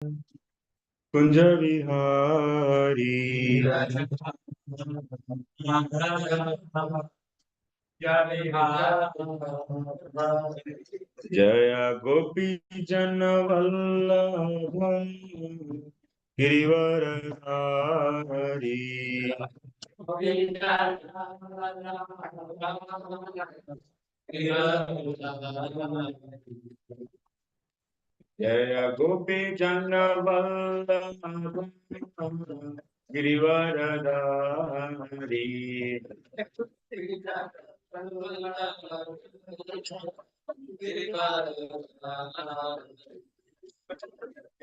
कुंज विहारी जय गोपी जन वल्लभ गिरिवरधारी जय गोपी जन वल्लभ गिरिवरधारी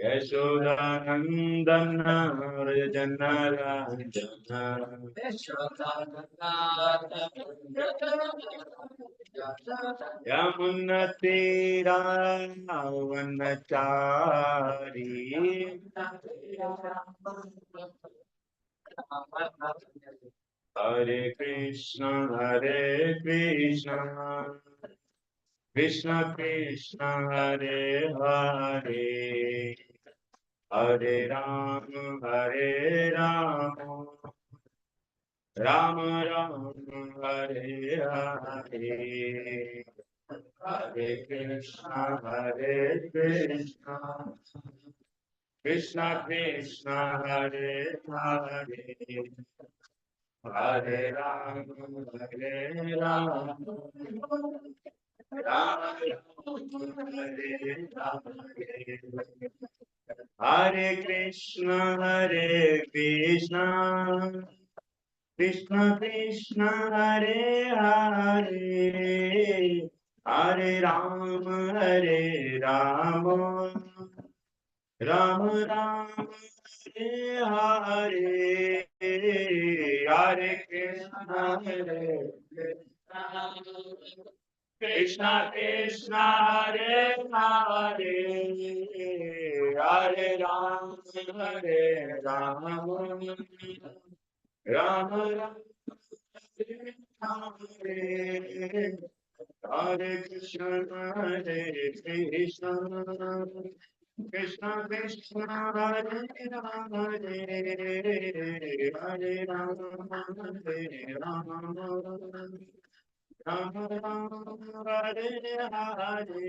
यशोदानंदन व्रज यमुनतीरावनचारी हरे कृष्ण कृष्ण कृष्ण हरे हरे हरे राम राम राम हरे हरे हरे कृष्ण कृष्ण कृष्ण हरे हरे हरे राम राम हरे हरे कृष्ण कृष्ण कृष्ण हरे हरे हरे राम राम राम हरे हरे हरे कृष्ण कृष्ण हरे हरे हरे राम राम राम हरे हरे कृष्ण कृष्ण कृष्ण हरे हरे राम राम राम हरे हरे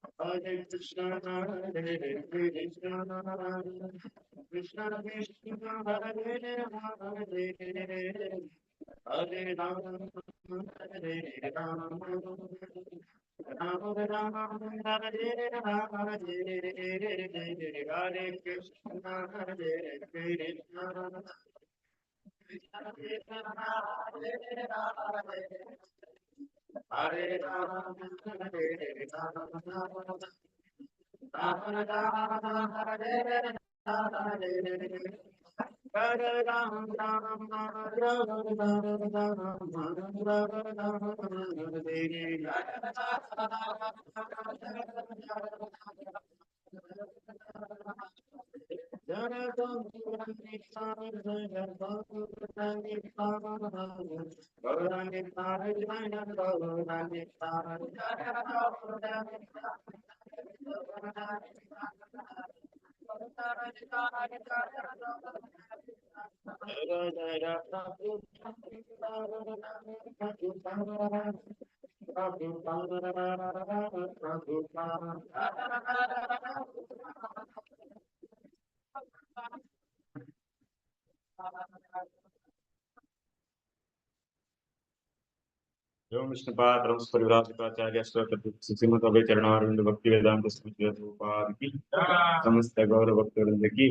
हरे कृष्ण हरे कृष्ण कृष्ण कृष्ण हरे हरे राम राम राम हरे हरे कृष्ण हरे राम हरे राम ओम विष्णुपाद ब्रह्म परिव्राजकाचार्य श्रीमद अभय चरणारविंद भक्ति वेदांत स्वामी की समस्त गौर भक्तवृंद की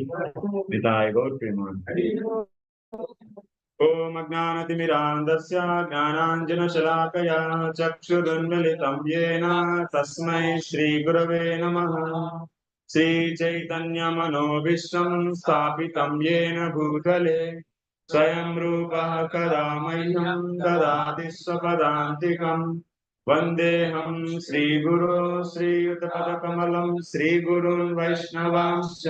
निताय गौर प्रेमानंद। ओम अज्ञानतिमिरान्धस्य ज्ञानाञ्जनशलाकया चक्षुरुन्मिलितं येन तस्मै श्रीगुरवे नमः। श्रीचैतन्यमनोभीष्टं स्थापितं येन भूतले स्वयं रूपः कदा मह्यं ददाति स्वपदान्तिकम्। वन्देऽहं श्रीगुरो श्रीयुतपदकमलं श्रीगुरून् वैष्णवांश्च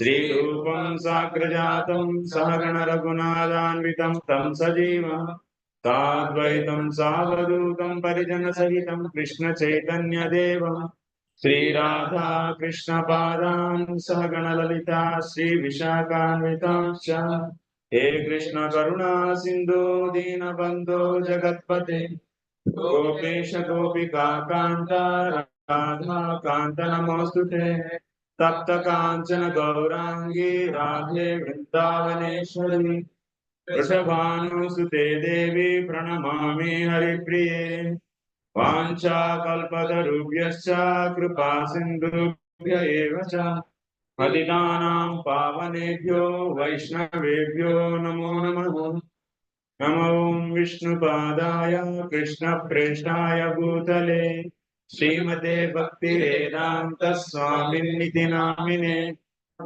श्रीरूपं साग्रजातं सहगण रघुनाथान्वितं तं सजीवं साद्वैतं सावधूतं परिजनसहितं कृष्णचैतन्यदेवं श्रीराधा कृष्णपादान् सहगण ललिता श्रीविशाखान्वितांश्च हे कृष्ण करुणा सिन्धो दीनबन्धो जगत्पते गोपेश गोपिका कान्ता राधा कान्त नमोऽस्तुते तप्त काञ्चन गौराङ्गी राधे वृन्दावनेश्वरी वृषभानुसुते देवी प्रणमामि हरिप्रिये वाञ्छाकल्पतरुभ्यश्च कृपा सिन्धुभ्य एव च पतितानां पावनेभ्यो वैष्णवेभ्यो नमो नमः नमो विष्णुपादाय कृष्णप्रेष्ठाय भूतले श्रीमते भक्तिवेदान्त स्वामिनिति नामिने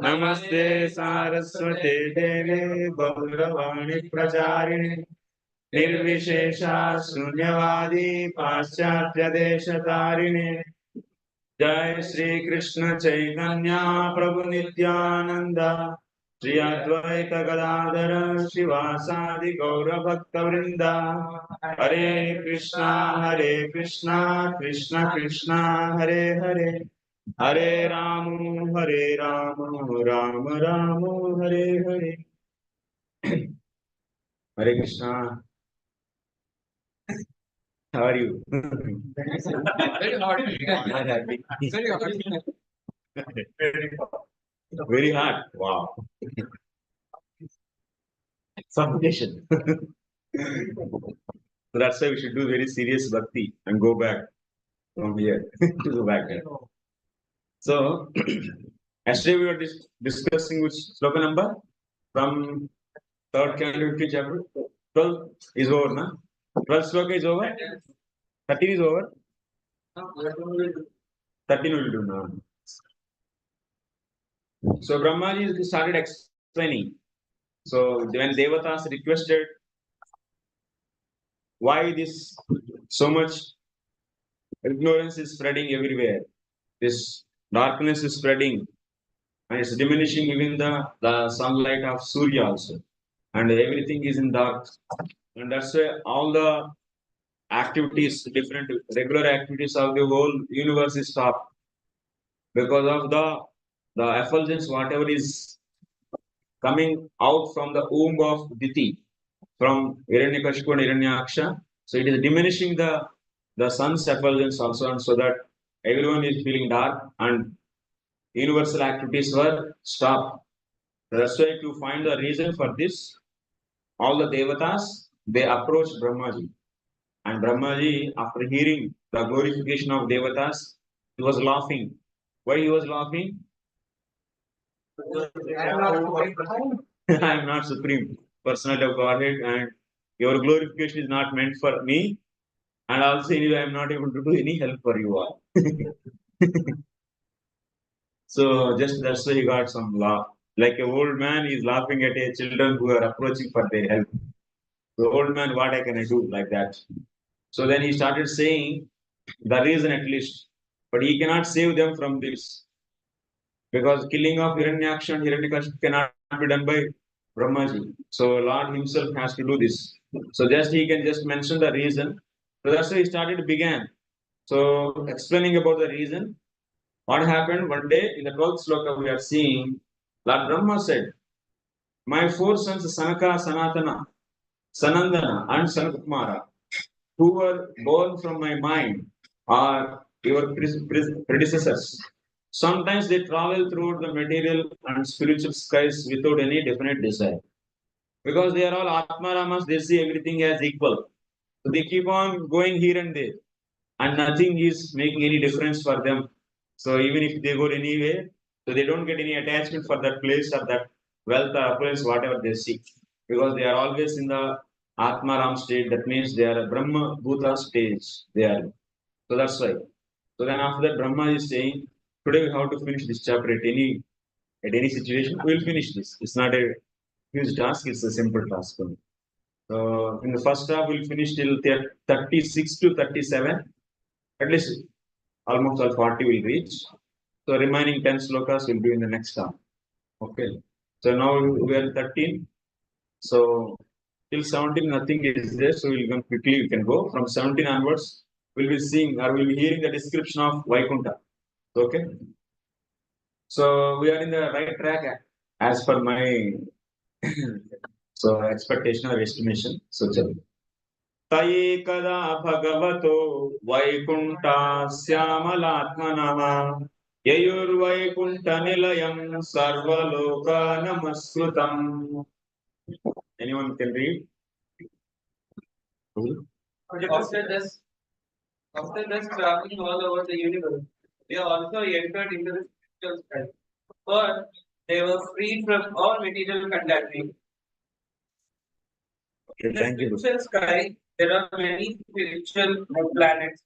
नमस्ते सारस्वते देवे गौरवाणी प्रचारिणे निर्विशेषा शून्यवादी पाश्चात्य देशतारिणे जय श्री कृष्ण चैतन्य प्रभु नित्यानंद श्री अद्वैत गदाधर शिवासादि गौर भक्त वृंदा हरे Krishna Krishna Krishna Hare Hare Hare Ram Ram Ram Hare Hare Hare Krishna how are you Very hard. not happy Very hard. very hard wow suffocation so that's why we should do very serious bhakti and go back from here to go back there. So yesterday we were discussing which sloka number from third canto to chapter 12 is over na 12 sloka is over 13 is over 13 will do now. So Brahmaji started explaining. So when Devatas requested why this so much ignorance is spreading everywhere, this darkness is spreading and it's diminishing even the sunlight of Surya also, and everything is in dark, and that's why all the activities, different regular activities of the whole universe is stopped because of the effulgence, whatever is coming out from the womb of Diti, from Hiranyakashipu and Hiranyaksha. So it is diminishing the sun's effulgence also, and so that everyone is feeling dark and universal activities were stopped. That's why to find the reason for this, all the devatas they approached Brahmaji, and Brahmaji, after hearing the glorification of devatas, he was laughing. Why he was laughing? I am not supreme personality of Godhead, and your glorification is not meant for me. And also, anyway, I am not able to do any help for you all. So, just that's why he got some laugh. Like an old man is laughing at a children who are approaching for their help. The old man, what can I do like that? So then he started saying the reason at least, but he cannot save them from this because killing of Hiranyaksha and Hiranyakashipu cannot be done by Brahmaji. So Lord himself has to do this. So just he can just mention the reason. So that's why he started began. So explaining about the reason, what happened one day in the 12th sloka we are seeing, Lord Brahma said, my four sons Sanaka, Sanatana, Sanandana and Sanatkumara, who were born from my mind, are your predecessors. Sometimes they travel throughout the material and spiritual skies without any definite desire. Because they are all Atmaramas, they see everything as equal. So they keep on going here and there, and nothing is making any difference for them. So even if they go anywhere, so they don't get any attachment for that place or that wealth or affluence, whatever they seek. Because they are always in the Atmaram state, that means they are a Brahma Bhuta stage. They are. So that's why. So then after that, Brahma is saying, today we have to finish this chapter at any situation. We will finish this. It's not a huge task, it's a simple task. So in the first half, we'll finish till 36 to 37. At least almost all 40 will reach. So remaining 10 slokas will be in the next half. Okay. So now we are 13. So till 17, nothing is there. So we'll go quickly. We can go from 17 onwards. We'll be seeing or we'll be hearing the description of Vaikuntha. Okay. So we are in the right track as per my so expectation or estimation. So तयेकदा भगवतो वैकुण्ठास्यामलात्मनः ययुर्वैकुण्ठनिलयं सर्वलोकानमस्कृतम्. Anyone can read? After this traveling all over the universe, they also entered into the spiritual sky. For they were freed from all material contamination. In the spiritual sky, there are many spiritual planets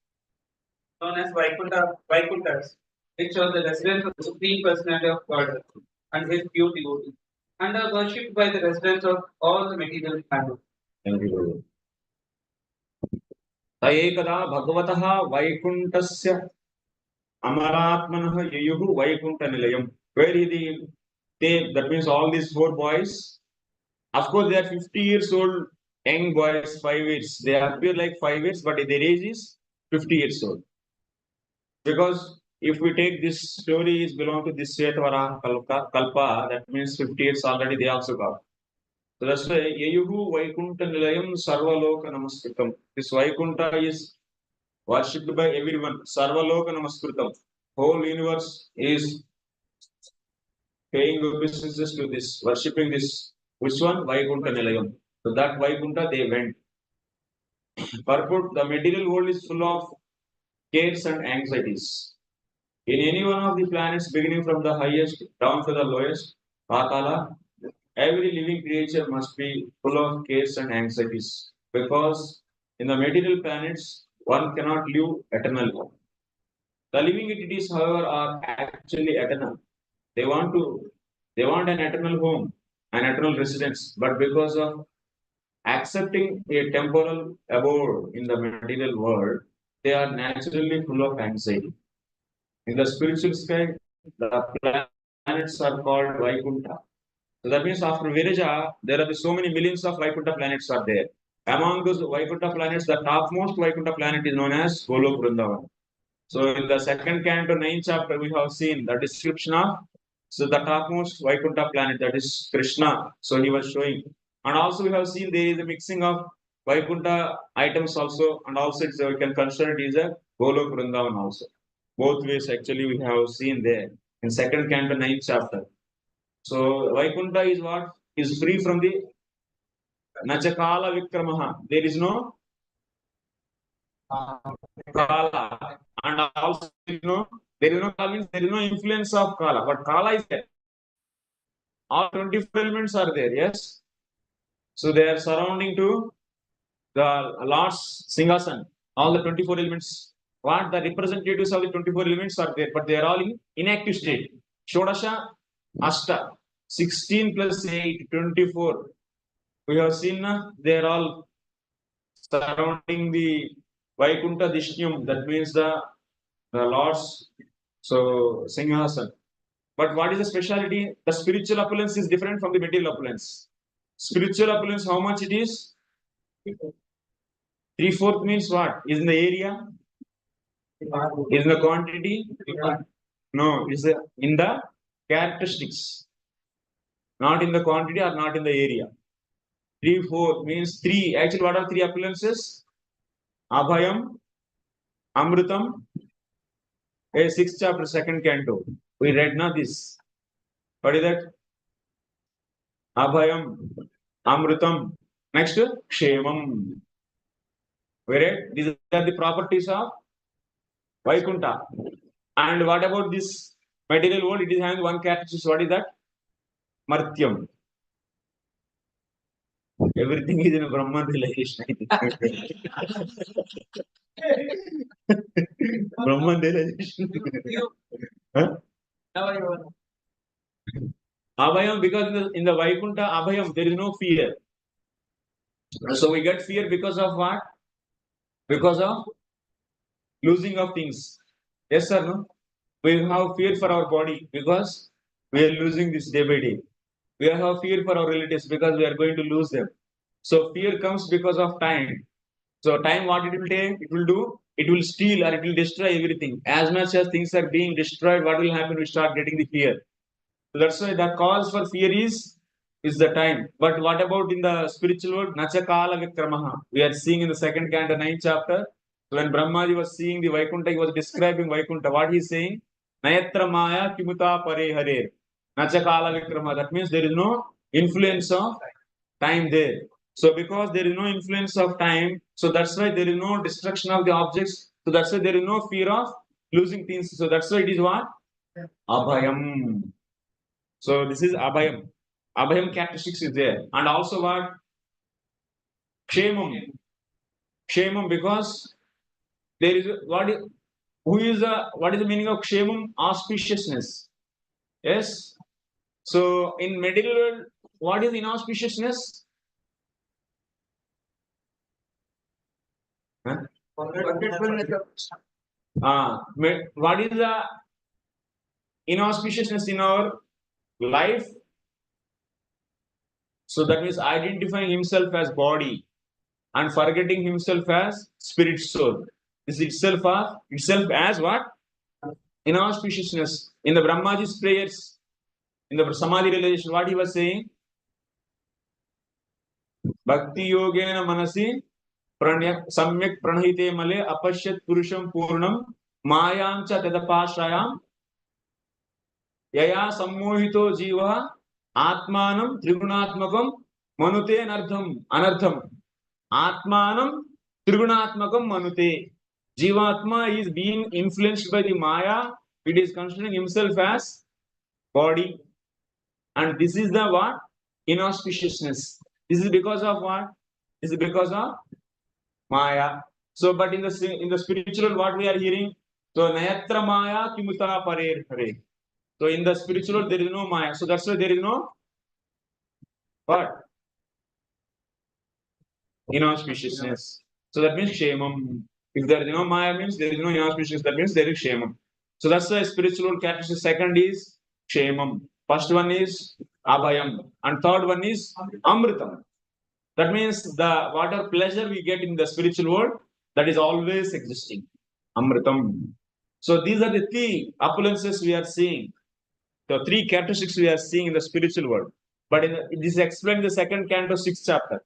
known as Vaikunthas, which are the residents of the Supreme Personality of God and His pure devotees, and are worshipped by the residents of all the material planets. Thank you. तयेकदा भगवतः वैकुण्ठस्य अमरात्मनः ययुः वैकुण्ठनिलयम्. Where that means all these four boys, of course they are 50 years old, young boys, 5 years. They appear like 5 years, but their age is 50 years old. Because if we take this story is belong to this Svetavara Kalpa, that means 50 years already they also got. So that's why Yayuhu Vaikuntha Nilayam Sarvaloka Namaskritam. This Vaikuntha is worshipped by everyone. Sarvaloka Namaskritam. Whole universe is paying obeisances to this, worshipping this. Which one? Vaikuntha Nilayam. So that Vaikuntha they went. Purport, the material world is full of cares and anxieties. In any one of the planets, beginning from the highest down to the lowest, Patala, every living creature must be full of cares and anxieties. Because in the material planets, one cannot live eternally. The living entities, however, are actually eternal. They want an eternal home, an eternal residence, but because of accepting a temporal abode in the material world, they are naturally full of anxiety. In the spiritual sky, the planets are called Vaikuntha. So that means after Viraja, there are so many millions of Vaikuntha planets are there. Among those Vaikuntha planets, the topmost Vaikuntha planet is known as Golok Vrindavan. So in the second canto, 9th chapter, we have seen the description of the topmost Vaikuntha planet, that is Krishna. So he was showing. And also we have seen there is a mixing of Vaikuntha items also, and also we can consider it is a Golok Vrindavan also. Both ways actually we have seen there in second canto, 9th chapter. So Vaikuntha is what? Is free from the Nachakala Vikramaha. There is no Kala. And also there is no Kala, means there is no influence of Kala. But Kala is there. All 24 elements are there, yes. So they are surrounding to the Lord's Singhasan. All the 24 elements. What the representatives of the 24 elements are there, but they are all in inactive state. Shodasha, Ashta, 16 plus 8, 24. We have seen they are all surrounding the Vaikuntha Dishnyam, that means the Lord's Singhasan. But what is the speciality? The spiritual opulence is different from the material opulence. Spiritual opulence, how much it is? 3/4 means what? Is in the area? Is in the quantity? No, is in the characteristics. Not in the quantity or not in the area. 3/4 means 3. Actually, what are 3 opulences? Abhayam, Amritam, 6th chapter, 2nd canto. We read now this. What is that? Abhayam, Amritam. Next, Kshemam. We read these are the properties of Vaikuntha. And what about this material world? It is having one characteristic. What is that? Martyam. Everything is in a Brahman realization. Brahman realization. Huh? Abhayam, because in the Vaikuntha Abhayam, there is no fear. So we get fear because of what? Because of losing of things. Yes or no? We have fear for our body because we are losing this day by day. We have fear for our relatives because we are going to lose them. So fear comes because of time. So time, what it will take, it will do, it will steal or it will destroy everything. As much as things are being destroyed, what will happen? We start getting the fear. So that's why the cause for fear is the time. But what about in the spiritual world? Nachakala Vikramaha. We are seeing in the second canto, 9th chapter. So when Brahmaji was seeing the Vaikuntha, he was describing Vaikuntha. What he is saying? Nayatra Maya Kimuta Pare Hare. Nachakala Vikramaha. That means there is no influence of time there. So because there is no influence of time, so that's why there is no destruction of the objects. So that's why there is no fear of losing things. So that's why it is what? Abhayam. So this is Abhayam. Abhayam characteristics is there. And also what? Kshemam. Kshemam because there is what is the meaning of Kshemam? Auspiciousness. Yes. So in material world, what is inauspiciousness? Huh? What is the inauspiciousness in our life? So that means identifying himself as body and forgetting himself as spirit soul. This itself as what? Inauspiciousness. In the Brahmaji's prayers, in the Samadhi realization, what he was saying? Bhakti yogena manasi samyak pranahite male apashyat purusham purnam mayam cha tadapashayam yaya sammohito jiva atmanam triguణాత్మకం manute anartham atmanam triguణాత్మకం manute. Jivatma is being influenced by the Maya. It is considering himself as body. And this is the what? Inauspiciousness. This is because of what? This is because of Maya. So, but in the spiritual, what we are hearing? So, Nayatra Maya Kimuta Parer Hare. So, in the spiritual, there is no Maya. So, that's why there is no what? Inauspiciousness. So, that means Shemam. If there is no Maya, means there is no inauspiciousness. That means there is Shemam. So, that's why spiritual characteristic. Second is Shemam. First one is Abhayam. And third one is Amritam. That means the whatever pleasure we get in the spiritual world, that is always existing. Amritam. So these are the three opulences we are seeing. The three characteristics we are seeing in the spiritual world. But this is explained in the second canto, 6th chapter.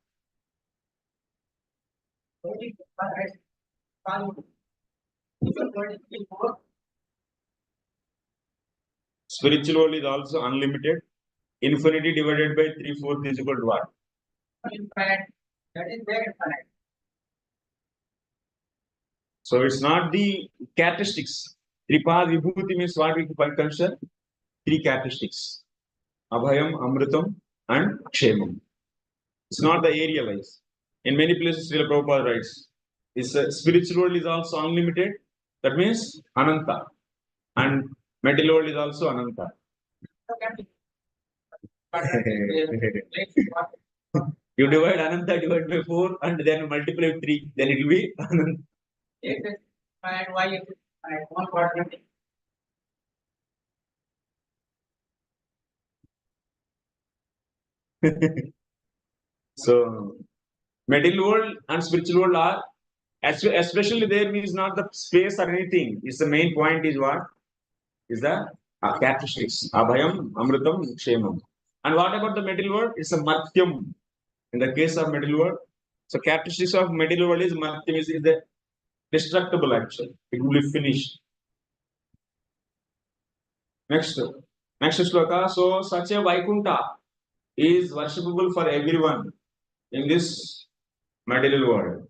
Spiritual world is also unlimited. Infinity divided by 3/4 is equal to what? Infinite. That is very infinite. So it's not the characteristics. Tripad Vibhuti means what we consider? Three characteristics. Abhayam, Amritam, and Kshemam. It's not the area wise. In many places, Srila Prabhupada writes, this spiritual world is also unlimited. That means Ananta. And material world is also Ananta. You divide Ananta divided by 4 and then multiply with 3. Then it will be Ananta. And why is it one quadrant? So, material world and spiritual world are, especially there means not the space or anything. It's the main point is what? Is the characteristics. Abhayam, Amritam, Kshemam. And what about the material world? It's a Martyam. In the case of material world, so characteristics of material world is Martyam is the destructible actually. It will be finished. Next sloka. So such a Vaikuntha is worshipable for everyone in this material world.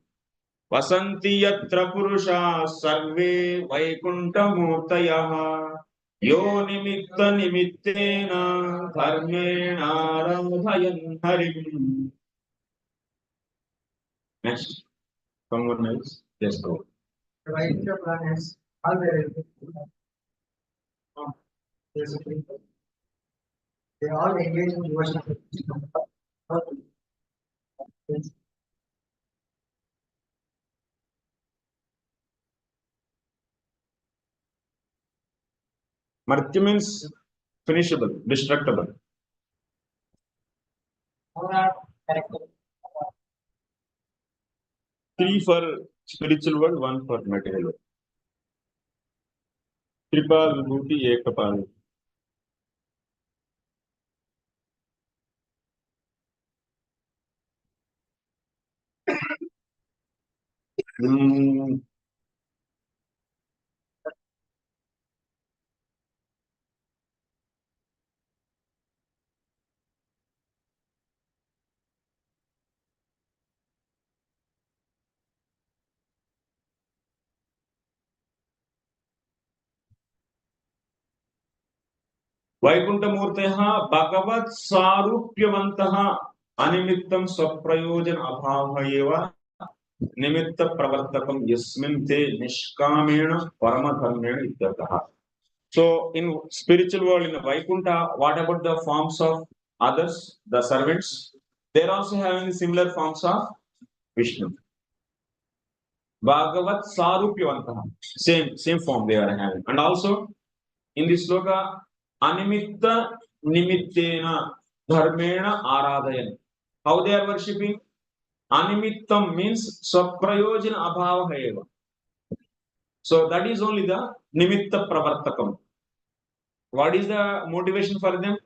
Vasanti yatra purusha sarve Vaikuntha murtayah yo nimitta nimittena dharmena aradhayan harim. Next. Someone else? Yes, go. The Vaikuntha planets are there. They all engage in devotion. Martya means finishable, destructible. Three for spiritual world, one for material world. Kripa Vibhuti Ekapal. वैकुंठमूर्तयः भगवत् सारूप्यवन्तः अनिमित्तं स्वप्रयोजन अभावः एव निमित्त प्रवर्तकं यस्मिन् ते निष्कामेण परमधर्मेण इत्यर्थः. So in spiritual world, in Vaikuntha, what about the forms of others, the servants? They are also having similar forms of Vishnu. Bhagavat Sarupyavantaha, same form they are having. And also in this sloka, Animitta Nimittena Dharmena Aradhayan. How they are worshipping? Animittam means Swaprayojana Abhava Eva. So that is only the Nimitta Pravartakam. What is the motivation for them?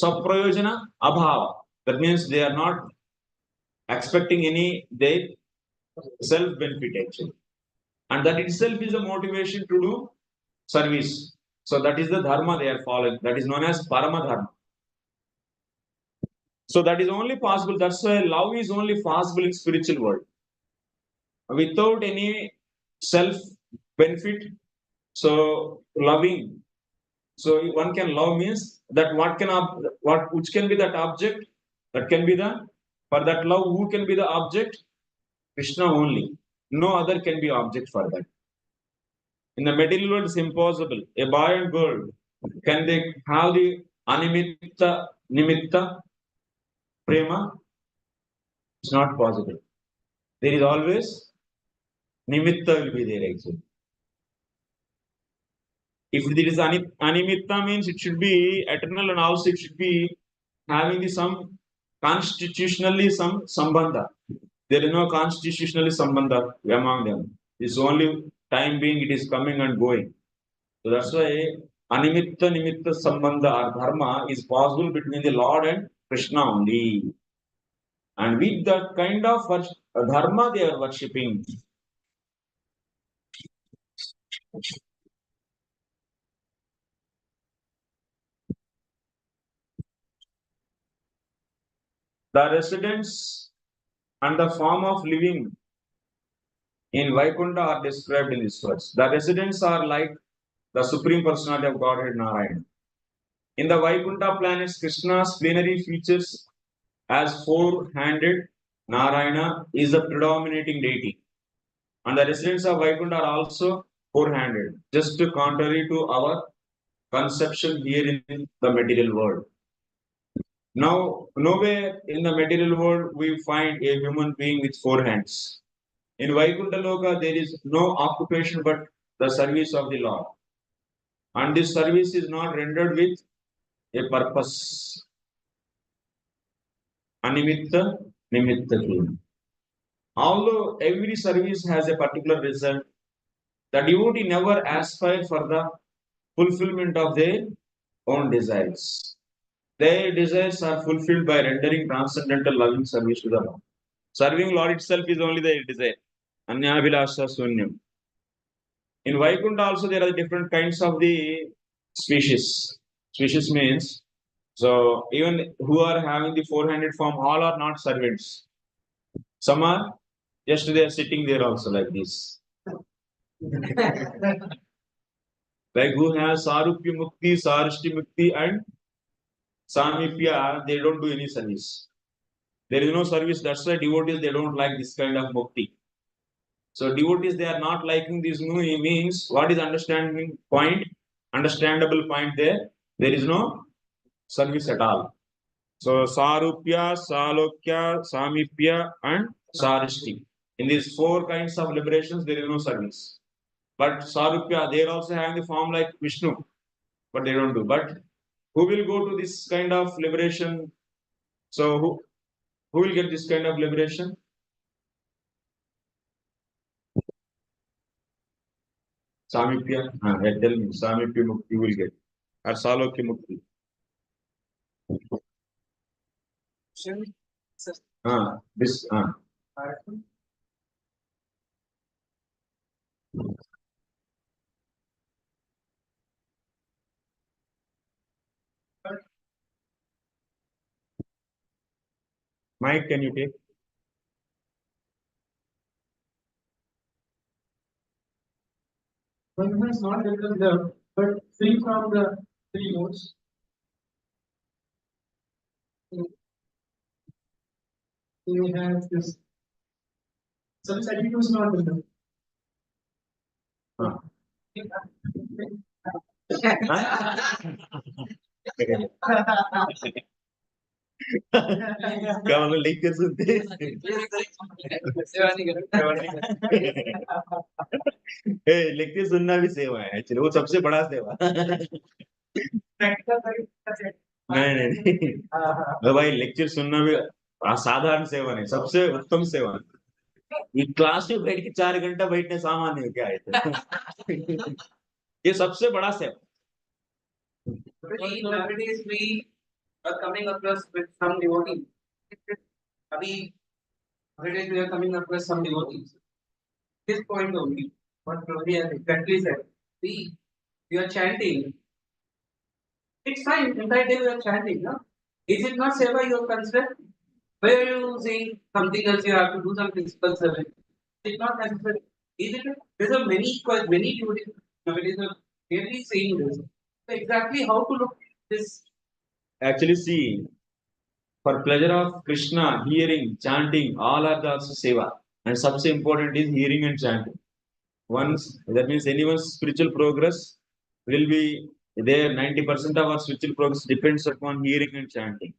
Swaprayojana Abhava. That means they are not expecting any their self benefit actually. And that itself is a motivation to do service. So that is the dharma they are following. That is known as Parama Dharma. So that is only possible. That's why love is only possible in spiritual world. Without any self benefit. So loving. So one can love means that which can be that object? That can be the for that love, who can be the object? Krishna only. No other can be object for that. In the material world, it's impossible. A boy and girl, can they have the animitta, nimitta, prema? It's not possible. There is always nimitta will be there actually. If there is animitta means it should be eternal and also it should be having the some constitutionally some sambandha. There is no constitutionally sambandha among them. It's only time being it is coming and going. So that's why Animitta Nimitta Sambandha or Dharma is possible between the Lord and Krishna only. And with that kind of Dharma they are worshipping. The residents and the form of living in Vaikuntha are described in this verse. The residents are like the Supreme Personality of Godhead Narayana. In the Vaikuntha planets, Krishna's plenary features as four-handed Narayana is the predominating deity. And the residents of Vaikuntha are also four-handed, just contrary to our conception here in the material world. Now, nowhere in the material world we find a human being with four hands. In Vaikuntha Loka, there is no occupation but the service of the Lord. And this service is not rendered with a purpose. Animitta, nimitta. Although every service has a particular result, the devotee never aspire for the fulfillment of their own desires. Their desires are fulfilled by rendering transcendental loving service to the Lord. Serving Lord itself is only their desire. Anyabhilasha sunyam. In Vaikuntha also there are different kinds of the species. Species means, so even who are having the four-handed form, all are not servants. Some are just they are sitting there also like this. Like who has Sarupya Mukti, Sarishti Mukti, and Samipya, they don't do any service. There is no service. That's why devotees they don't like this kind of mukti. So devotees they are not liking this mukti means what is understanding point, understandable point there. There is no service at all. So Sarupya, Salokya, Samipya, and Sarishti. In these four kinds of liberations, there is no service. But Sarupya, they are also having the form like Vishnu. but they don't do. But who will go to this kind of liberation? So who will get this kind of liberation? Samipya. Tell me, Samipya Mukti will get. Or Salokya Mukti. This. Mike, can you take? One is not reserved, but free from the three modes. We have this. Some attitude is not reserved. केवल लिख के सुनते लिख के सुनना भी सेवा है एक्चुअली वो सबसे बड़ा सेवा नहीं नहीं नहीं भाई लेक्चर सुनना भी असाधारण सेवा नहीं सबसे उत्तम सेवा ये क्लास में बैठ के 4 घंटा बैठने सामान्य क्या है ये सबसे बड़ा सेवा Nowadays we are coming across with some devotees. Nowadays we are coming across some devotees. This point only, what Prabhuji has exactly said. See, we are chanting. It's fine. Entire day we are chanting. No? Is it not seva you are considered? Why are you saying something else? You have to do some physical service. It's not necessary. Is it? There are many devotees nowadays are really saying this. So exactly how to look at this? Actually, see, for pleasure of Krishna, hearing, chanting, all are also seva. And सबसे important is hearing and chanting. Once that means anyone's spiritual progress will be there. 90% of our spiritual progress depends upon hearing and chanting,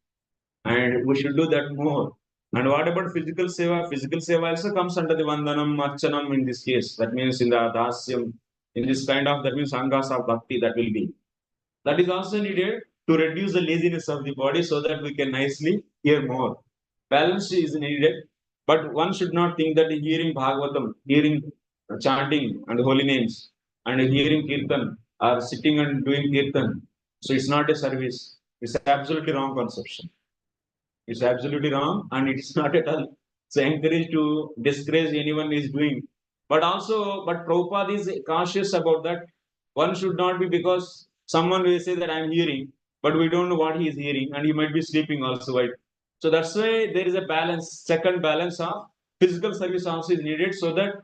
and we should do that more. And what about physical seva? Physical seva also comes under the vandanam, archanam in this case. That means in the dasyam, in this kind of that means angas of bhakti that will be. That is also needed to reduce the laziness of the body so that we can nicely hear more. Balance is needed, but one should not think that hearing Bhagavatam, hearing chanting and holy names, and hearing kirtan or sitting and doing kirtan. So it's not a service. It's absolutely wrong conception. It's absolutely wrong, and it's not at all. So encouraged to discourage anyone is doing. But Prabhupada is cautious about that. One should not be because someone will say that I'm hearing, but we don't know what he is hearing, and he might be sleeping also, right? So that's why there is a balance, second balance of physical service also is needed so that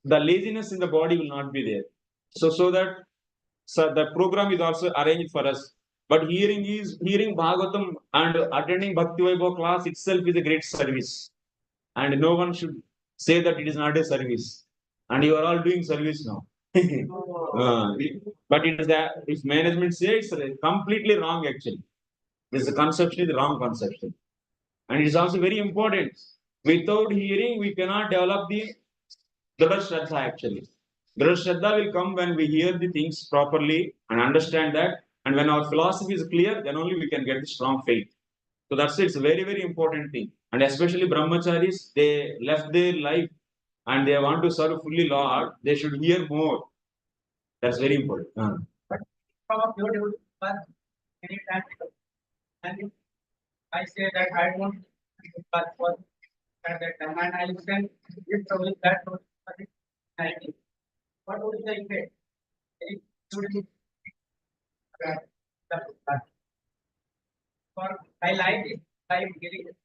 the laziness in the body will not be there. So the program is also arranged for us. But hearing Bhagavatam and attending Bhakti Vaibhava class itself is a great service. And no one should say that it is not a service. And you are all doing service now. But it is that if management says it's completely wrong actually. This conception is the wrong conception. And it is also very important. Without hearing, we cannot develop the Dhrada Shraddha actually. Dhrada Shraddha will come when we hear the things properly and understand that. And when our philosophy is clear, then only we can get the strong faith. So that's it. It's a very, very important thing. And especially brahmacharis, they left their life and they want to serve fully Lord. They should hear more. That's very important. But from a pure devotee path, many times, and I say that I want path for at that time, and I listen if probably that was what would be the effect? It should be that. For I like it, I getting it.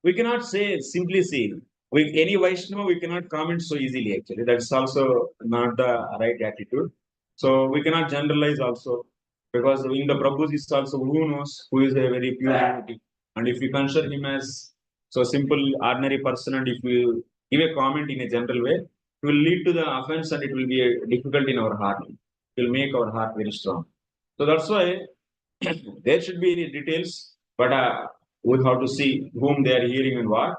We cannot say simply see. Any Vaishnava, we cannot comment so easily actually. That's also not the right attitude. So we cannot generalize also because in the Prabhus is also who knows who is a very pure devotee. And if we consider him as so simple, ordinary person, and if we give a comment in a general way, it will lead to the offense and it will be a difficult in our heart. It will make our heart very strong. So that's why there should be any details, but we have to see whom they are hearing and what.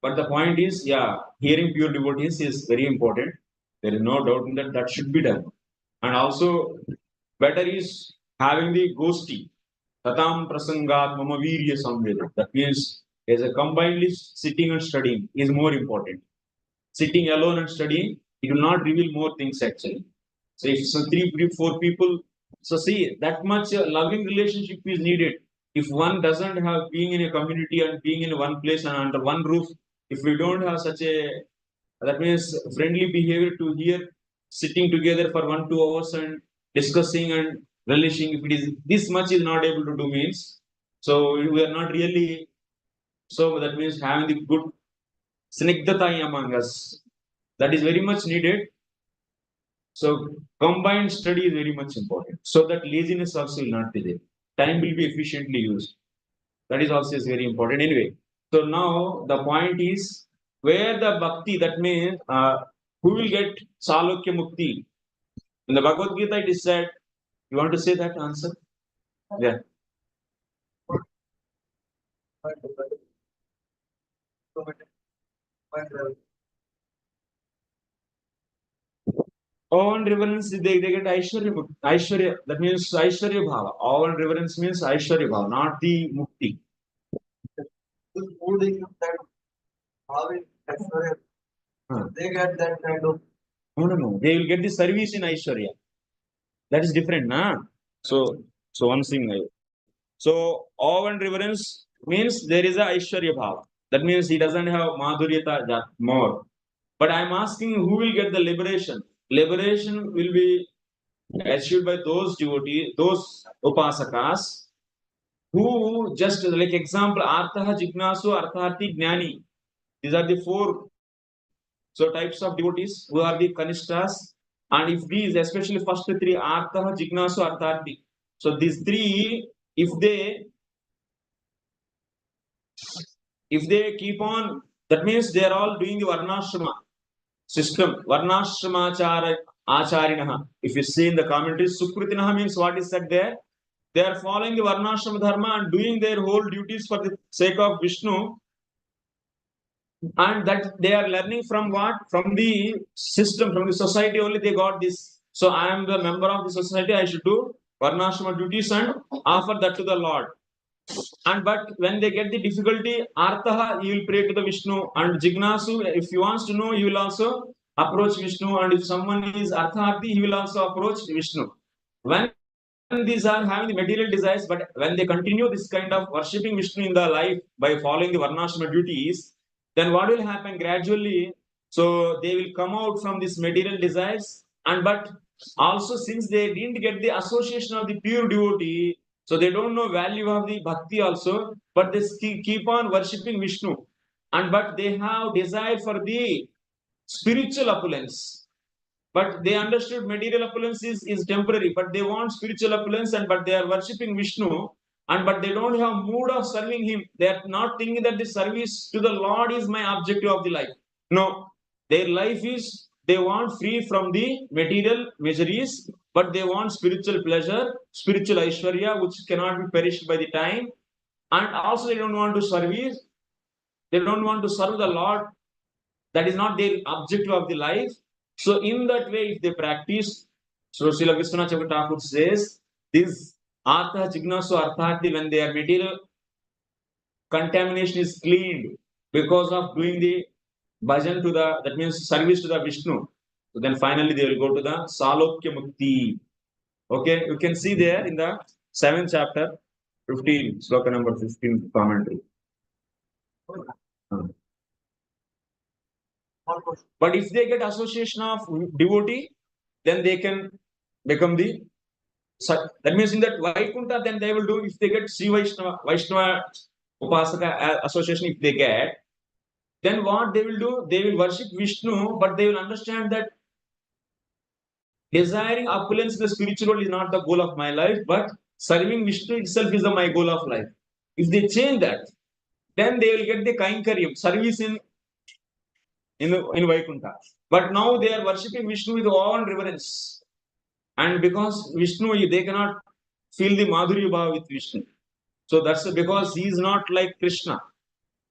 But the point is, yeah, hearing pure devotees is very important. There is no doubt in that should be done. And also, better is having the gosti. Tatam prasangat mama virya samveda. That means as a combinedly sitting and studying is more important. Sitting alone and studying, it will not reveal more things actually. So if so three, four people, so see that much loving relationship is needed. If one doesn't have being in a community and being in one place and under one roof, if we don't have such a that means friendly behavior to here sitting together for 1 2 hours and discussing and relishing. If it is this much is not able to do means, so we are not really. So that means having the good snigdhata among us. That is very much needed. So combined study is very much important. So that laziness also will not be there. Time will be efficiently used. That is also is very important. Anyway, so now the point is where the bhakti, that means who will get Salokya Mukti. In the Bhagavad Gita it is said, you want to say that answer? Yeah. Awe and reverence, they get Aishwarya Mukti. Aishwarya, that means Aishwarya Bhava. Awe and reverence means Aishwarya Bhava, not the Mukti. They get that kind of. No. They will get the service in Aishwarya. That is different, na? So one thing. So awe and reverence means there is a Aishwarya Bhava. That means he doesn't have Madhuryata more. But I'm asking who will get the liberation? Liberation will be achieved by those devotees, those upasakas, who just like example, Artha Jignasu, Arthati Jnani. These are the four types of devotees who are the Kanishtas. And if these, especially first three, Artha Jignasu, Arthati. So these three, if they keep on, that means they are all doing the Varnashrama system. Varnashrama Acharinaha. If you see in the commentaries, Sukritinaha means what is said there. They are following the Varnashrama Dharma and doing their whole duties for the sake of Vishnu. And that they are learning from what? From the system, from the society only they got this. So I am the member of the society, I should do Varnashrama duties and offer that to the Lord. And but when they get the difficulty, Artha, he will pray to the Vishnu, and Jignasu, if he wants to know, he will also approach Vishnu, and if someone is Artharthi, he will also approach Vishnu. When these are having the material desires, but when they continue this kind of worshipping Vishnu in the life by following the Varnashrama duties, then what will happen gradually? So they will come out from this material desires, and but also since they didn't get the association of the pure devotee, so they don't know value of the bhakti also, but they keep on worshipping Vishnu, and but they have desire for the spiritual opulence. But they understood material opulence is temporary, but they want spiritual opulence, and but they are worshipping Vishnu, and but they don't have mood of serving him. They are not thinking that the service to the Lord is my objective of the life. No, their life is they want free from the material miseries, but they want spiritual pleasure, spiritual Aishwarya, which cannot be perished by the time, and also they don't want to service. They don't want to serve the Lord. That is not their objective of the life. So in that way, if they practice, so Srila Vishwanath Thakur says, this Artha Jignasu Arthati, when their material contamination is cleaned because of doing the bhajan to the, that means service to the Vishnu. So then finally they will go to the Salokya Mukti. Okay, you can see there in the 7th chapter, 15, sloka number 15 commentary. But if they get association of devotee, then they can become the. That means in that Vaikuntha, then they will do if they get Sri Vaishnava Upasaka association. If they get, then what they will do? They will worship Vishnu, but they will understand that desiring opulence in the spiritual world is not the goal of my life, but serving Vishnu itself is my goal of life. If they change that, then they will get the Kainkaryam, service in Vaikuntha. But now they are worshipping Vishnu with awe and reverence. And because Vishnu, they cannot feel the Madhurya Bhava with Vishnu. So that's because he is not like Krishna.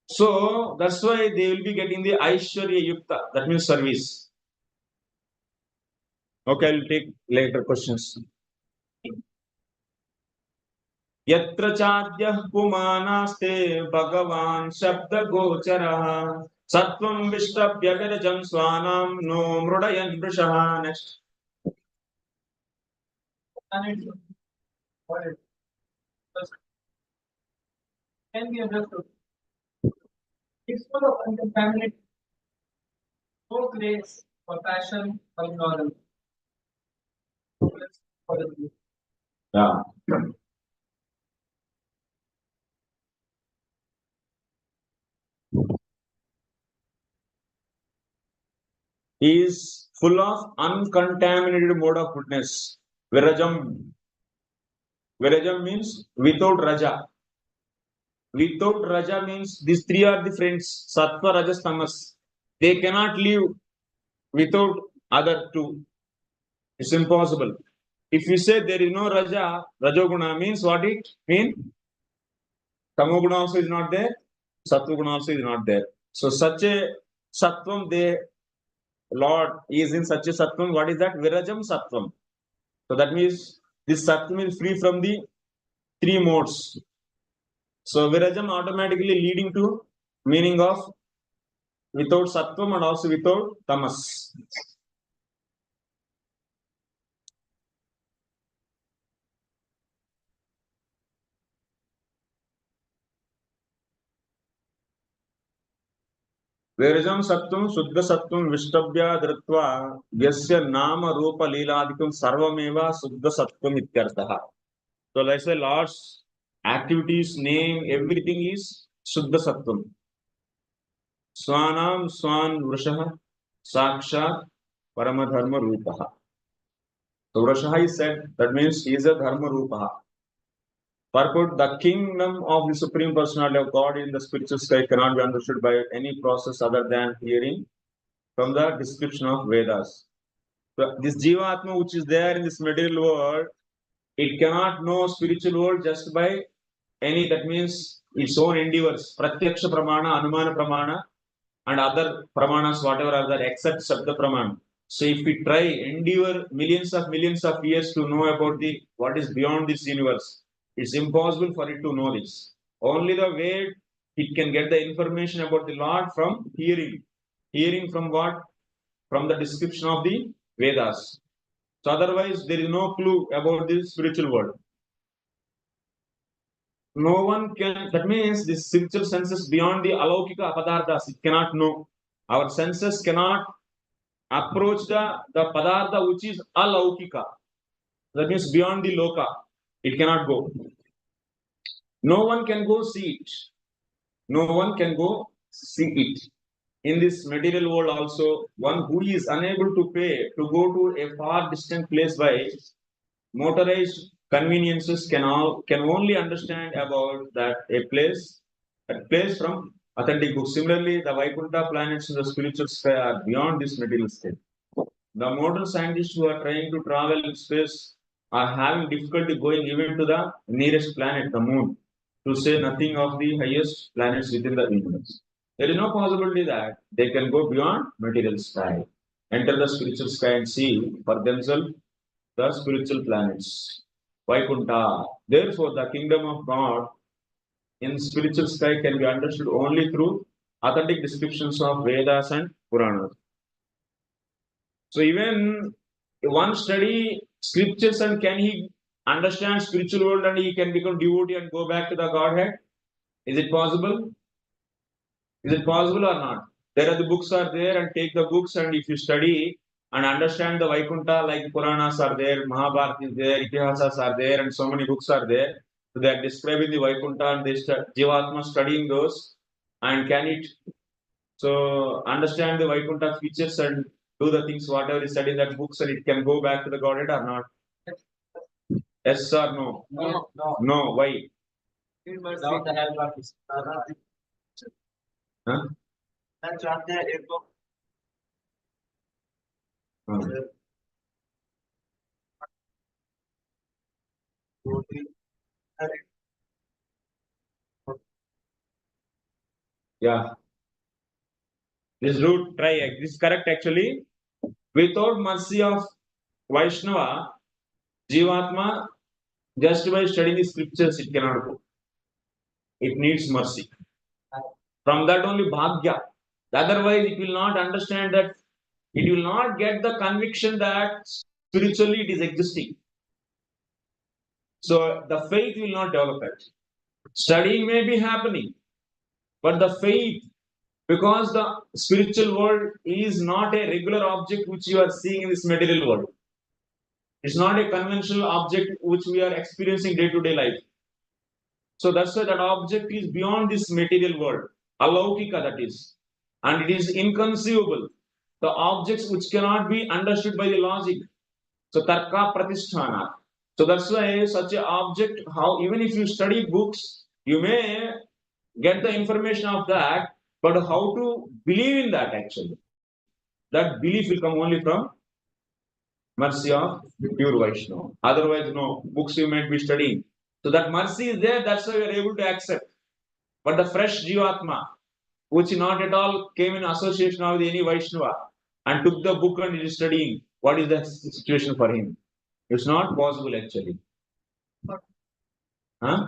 So that's why they will be getting the Aishwarya Yukta, that means service. Okay, I'll take later questions. यत्र चाद्यः पुमानास्ते भगवान् शब्दगोचरः सत्त्वं विष्टभ्य विरजं स्वानां no मृडयन् वृषः. Next. What is can be understood. It's full of uncontaminated, no place for passion or ignorance. No place for the truth. Yeah. He is full of uncontaminated mode of goodness. Virajam. Virajam means without raja. Without raja means these three are the friends. Sattva, rajas, tamas. They cannot live without other two. It's impossible. If you say there is no raja, rajoguna means what it mean? Tamoguna also is not there. Sattva also is not there. So such a sattvam, they Lord is in such a sattvam. What is that? Virajam sattvam. So that means this sattvam is free from the three modes. So virajam automatically leading to meaning of without sattvam and also without tamas. Virajam sattvam suddha sattvam vishtavya dhritva vyasya nama rupa leeladikam sarvameva suddha sattvam ityartha. So let's say Lord's activities, name, everything is suddha sattvam. Swanam swan vrushaha sakshat paramadharma rupaha. So vrushaha is said, that means he is a dharma rupaha. Purport, the kingdom of the Supreme Personality of God in the spiritual sky cannot be understood by any process other than hearing from the description of Vedas. So this Jivatma which is there in this material world, it cannot know spiritual world just by any, that means its own endeavors, Pratyaksha Pramana, Anumana Pramana, and other Pramanas, whatever are there, except Shabda Pramana. So if we try, endeavor millions of years to know about the what is beyond this universe, it's impossible for it to know this. Only the way it can get the information about the Lord from hearing. Hearing from what? From the description of the Vedas. So otherwise, there is no clue about the spiritual world. No one can, that means this spiritual senses beyond the alaukika padarthas, it cannot know. Our senses cannot approach the padartha which is alaukika. That means beyond the loka. It cannot go. No one can go see it. No one can go see it. In this material world also, one who is unable to pay to go to a far distant place by motorized conveniences can only understand about that place from authentic books. Similarly, the Vaikuntha planets in the spiritual sky are beyond this material state. The modern scientists who are trying to travel in space are having difficulty going even to the nearest planet, the moon, to say nothing of the highest planets within the universe. There is no possibility that they can go beyond material sky, enter the spiritual sky and see for themselves the spiritual planets. Vaikuntha. Therefore, the kingdom of God in spiritual sky can be understood only through authentic descriptions of Vedas and Puranas. So even one study scriptures and can he understand spiritual world and he can become devotee and go back to the Godhead? Is it possible? Is it possible or not? There are the books are there and take the books and if you study and understand the Vaikuntha like Puranas are there, Mahabharata is there, Itihasas are there and so many books are there. So they are describing the Vaikuntha and they Jivatma studying those and can it so understand the Vaikuntha features and do the things whatever is said in that books and it can go back to the Godhead or not? Yes or no? No, no. No. Why? Without the help of his Huh? That's not there. Yeah. This route try. This is correct actually. Without mercy of Vaishnava, Jivatma, just by studying the scriptures, it cannot go. It needs mercy. From that only Bhagya. Otherwise, it will not understand that, it will not get the conviction that spiritually it is existing. So the faith will not develop it. Studying may be happening, but the faith, because the spiritual world is not a regular object which you are seeing in this material world. It's not a conventional object which we are experiencing day to day life. So that's why that object is beyond this material world, alaukika that is, and it is inconceivable. The objects which cannot be understood by the logic. So tarka pratisthana. So that's why such an object, how even if you study books, you may get the information of that, but how to believe in that actually? That belief will come only from mercy of pure Vaishnava. Otherwise, no, books you might be studying. So that mercy is there, that's why we are able to accept. But the fresh Jivatma, which not at all came in association with any Vaishnava and took the book and is studying, what is the situation for him? It's not possible actually. Huh?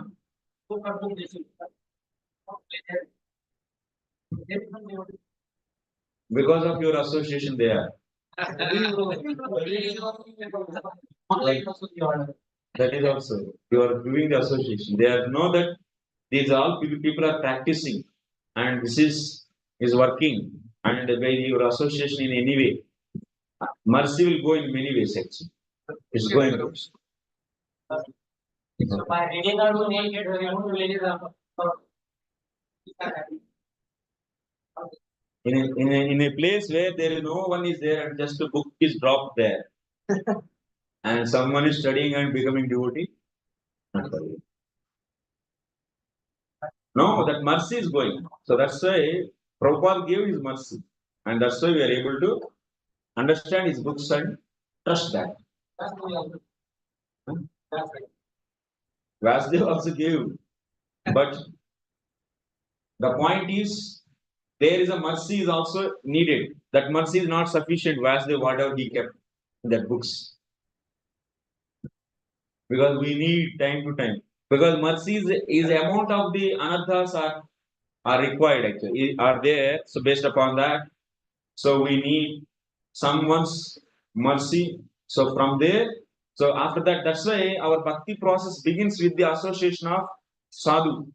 Because of your association there. That is also, you are doing the association. They know that these all people are practicing and this is working, and by your association in any way, mercy will go in many ways actually. It's going to. So by reading our own name, get removed villages In a place where there is no one is there and just a book is dropped there, and someone is studying and becoming devotee, not for you. No, that mercy is going. So that's why Prabhupada gave his mercy. And that's why we are able to understand his books and trust that. Vasudev also gave. But the point is, there is a mercy is also needed. That mercy is not sufficient, Vasudev, whatever he kept in that books. Because we need time to time. Because mercy is amount of the anarthas are required actually, are there. So based upon that, so we need someone's mercy. So from there, so after that, that's why our bhakti process begins with the association of sadhu.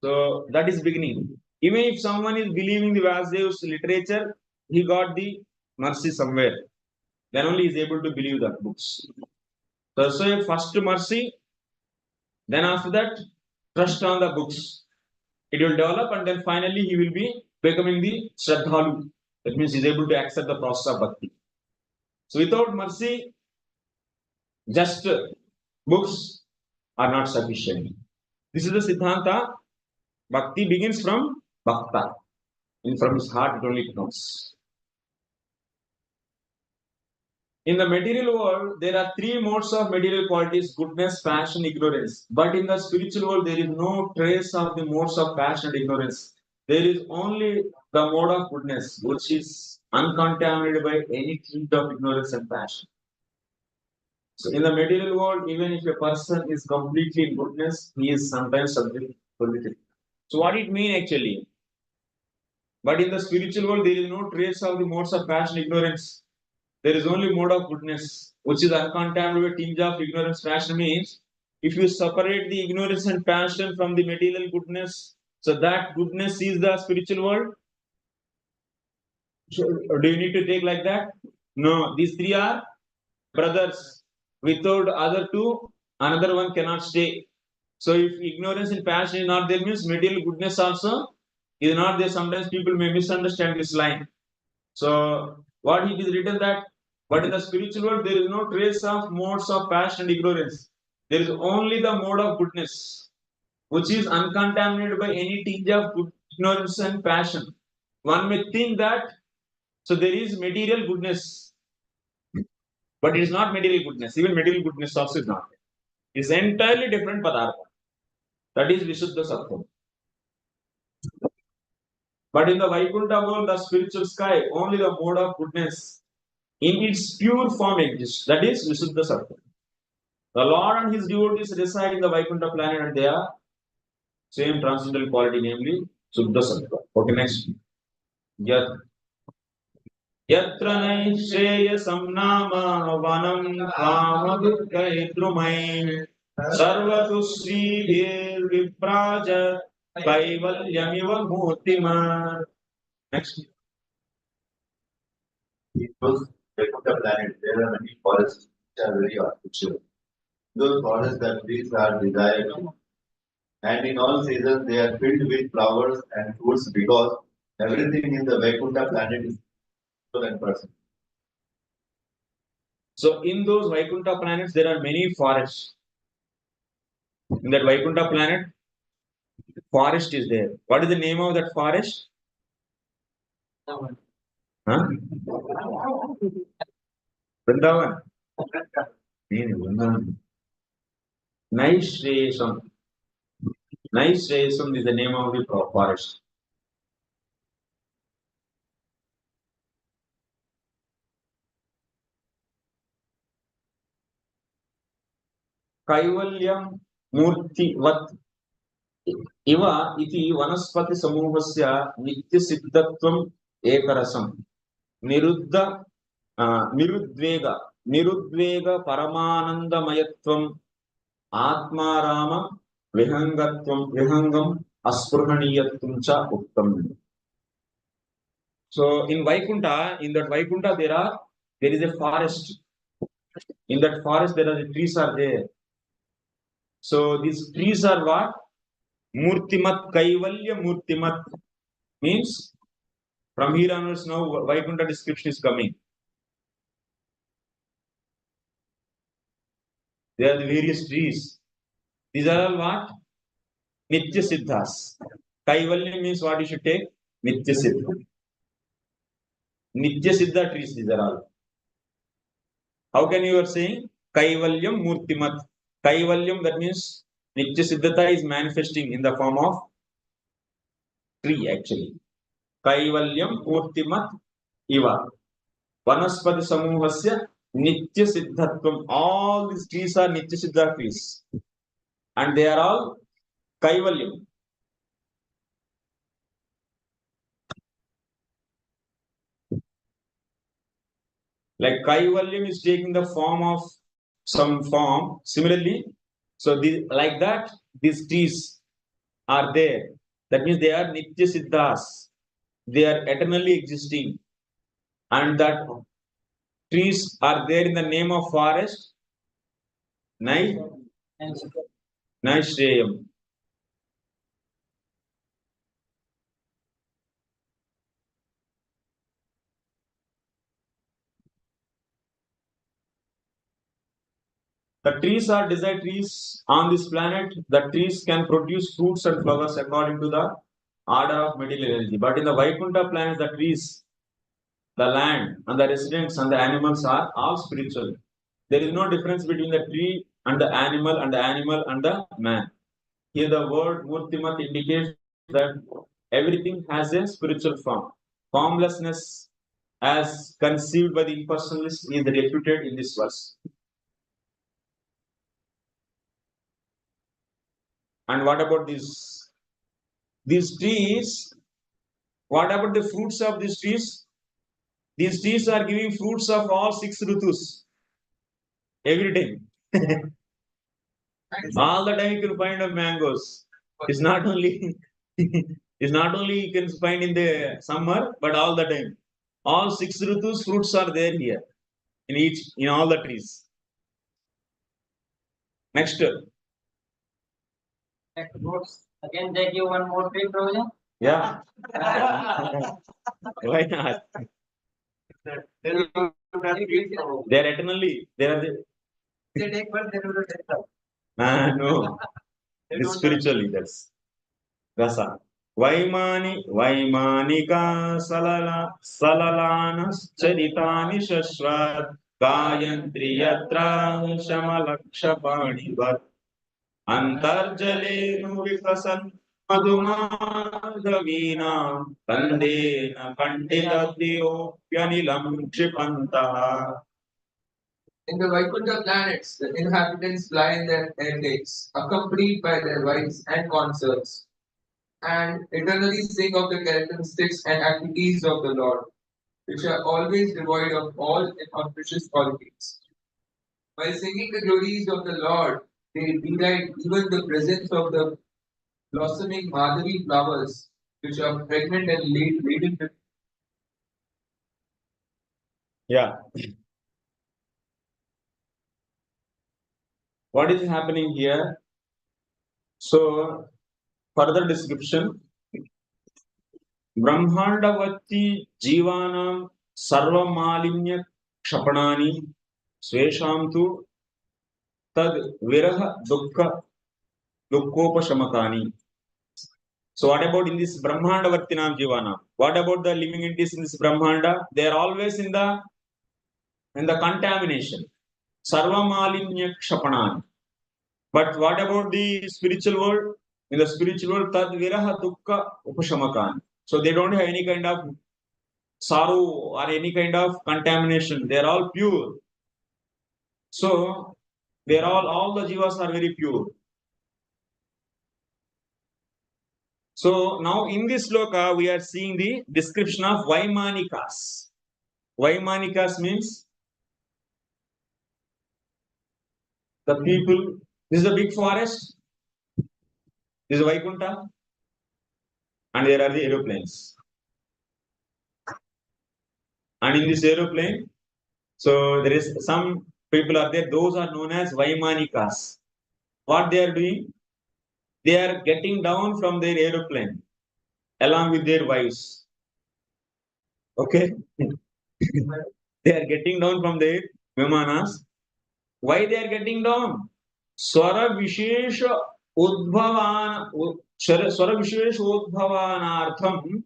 So that is beginning. Even if someone is believing the Vasudev's literature, he got the mercy somewhere. Then only he is able to believe that books. So that's why first mercy, then after that, trust on the books. It will develop, and then finally he will be becoming the Shraddhalu. That means he is able to accept the process of bhakti. So without mercy, just books are not sufficient. This is the Siddhanta. Bhakti begins from Bhakta. And from his heart it only comes. In the material world, there are three modes of material qualities: goodness, passion, ignorance. But in the spiritual world, there is no trace of the modes of passion and ignorance. There is only the mode of goodness, which is uncontaminated by any tint of ignorance and passion. So in the material world, even if a person is completely in goodness, he is sometimes subject to politics. So what it mean actually? But in the spiritual world, there is no trace of the modes of passion, ignorance. There is only mode of goodness, which is uncontaminated tinge of ignorance. Passion means if you separate the ignorance and passion from the material goodness, so that goodness is the spiritual world. So, do you need to take like that? No, these three are brothers. Without other two, another one cannot stay. So if ignorance and passion is not there, means material goodness also is not there. Sometimes people may misunderstand this line. So what it is written that, but in the spiritual world there is no trace of modes of passion and ignorance. There is only the mode of goodness, which is uncontaminated by any tinge of ignorance and passion. One may think that so there is material goodness, but it is not material goodness. Even material goodness also is not. It is entirely different padartha. That is Vishuddha Sattva. But in the Vaikuntha world, the spiritual sky, only the mode of goodness in its pure form exists. That is Visuddha Sattva. The Lord and his devotees reside in the Vaikuntha planet and they are same transcendental quality, namely Suddha Sattva. Okay, next. Yat Yatra Naisheyasam Nama Vanam Kamadukkaidrumai Sarvatu Sri Vipraja Kaivalyamiva Murtima. Next. In those Vaikuntha planets, there are many forests which are very artificial. Those forests that trees are desirable, and in all seasons they are filled with flowers and fruits because everything in the Vaikuntha planet is peaceful and personal. So in those Vaikuntha planets, there are many forests. In that Vaikuntha planet, forest is there. What is the name of that forest? Huh? Vrindavan. Vrindavan. Naishesam. Naishesam is the name of the forest. Kaivalyam Murtivat Iva iti Vanaspati Samuhasya Nitya Siddhatvam Ekarasam Niruddha Nirudvega Nirudvega Paramanandamayatvam Atmarama Vihangam Aspurhaniyatvam cha Uttam. So in Vaikuntha, there is a forest. In that forest, there are the trees are there. So these trees are what? Murtimat Kaivalya Murtimat means from here onwards now Vaikuntha description is coming. There are the various trees. These are all what? Nitya Siddhas. Kaivalya means what you should take? Nitya Siddha. Nitya Siddha trees, these are all. How can you are saying? Kaivalyam Murtimat. Kaivalyam, that means Nitya Siddhata is manifesting in the form of tree actually. Kaivalyam Murtimat Iva. Vanaspati Samuhasya Nitya Siddhatvam. All these trees are Nitya Siddha trees. And they are all Kaivalyam. Like Kaivalyam is taking the form of some form. Similarly, so like that, these trees are there. That means they are Nitya Siddhas. They are eternally existing. And that trees are there in the name of forest. Naishreyam. The trees are desert trees on this planet. The trees can produce fruits and flowers according to the order of material energy. But in the Vaikuntha planet, the trees, the land, and the residents and the animals are all spiritual. There is no difference between the tree and the animal and the animal and the man. Here the word Murtimat indicates that everything has a spiritual form. Formlessness as conceived by the impersonalist is refuted in this verse. And what about these trees? What about the fruits of these trees? These trees are giving fruits of all 6 Rutus. Every time. All the time you can find of mangoes. It's not only you can find in the summer, but all the time. All 6 Rutus fruits are there here. In all the trees. Next. Again, they give one more tree provision. Yeah. Why not? They are eternally. They are the. They take one, they will take that. No. It's spiritually, that's rasa. Vaimanika salalanas charitani shashvat gayantri yatra shamalakshapani vat antarjale nu vikasan मधुमाधवीनां कंदेन कंडितद्योप्यनिलं क्षिपन्तः. In the Vaikuntha planets, the inhabitants lie in their estates, accompanied by their wives and consorts, and eternally sing of the characteristics and activities of the Lord, which are always devoid of all inauspicious qualities. By singing the glories of the Lord, they delight even the presence of the blossoming Madhavi flowers, which are pregnant and laden with. Yeah. What is happening here? So, further description. ब्रह्मांडवती जीवानां सर्वमालिन्य क्षपणानि स्वेषां तु तद विरह दुःखोपशमकानि. So what about in this Brahmandavartinam Jivana? What about the living entities in this Brahmanda? They are always in the contamination. Sarvamalinya Kshapanani. But what about the spiritual world? In the spiritual world, Tad Viraha Dukkha Upashamakan. So they don't have any kind of sorrow or any kind of contamination. They are all pure. So they are all the jivas are very pure. So now in this sloka, we are seeing the description of Vaimanikas. Vaimanikas means the people. This is a big forest. This is Vaikuntha. And there are the aeroplanes. And in this aeroplane, so there is some people are there. Those are known as Vaimanikas. What they are doing? They are getting down from their aeroplane along with their wives. Okay? They are getting down from their vimanas. Why they are getting down? Swara Vishesha Udbhavanartham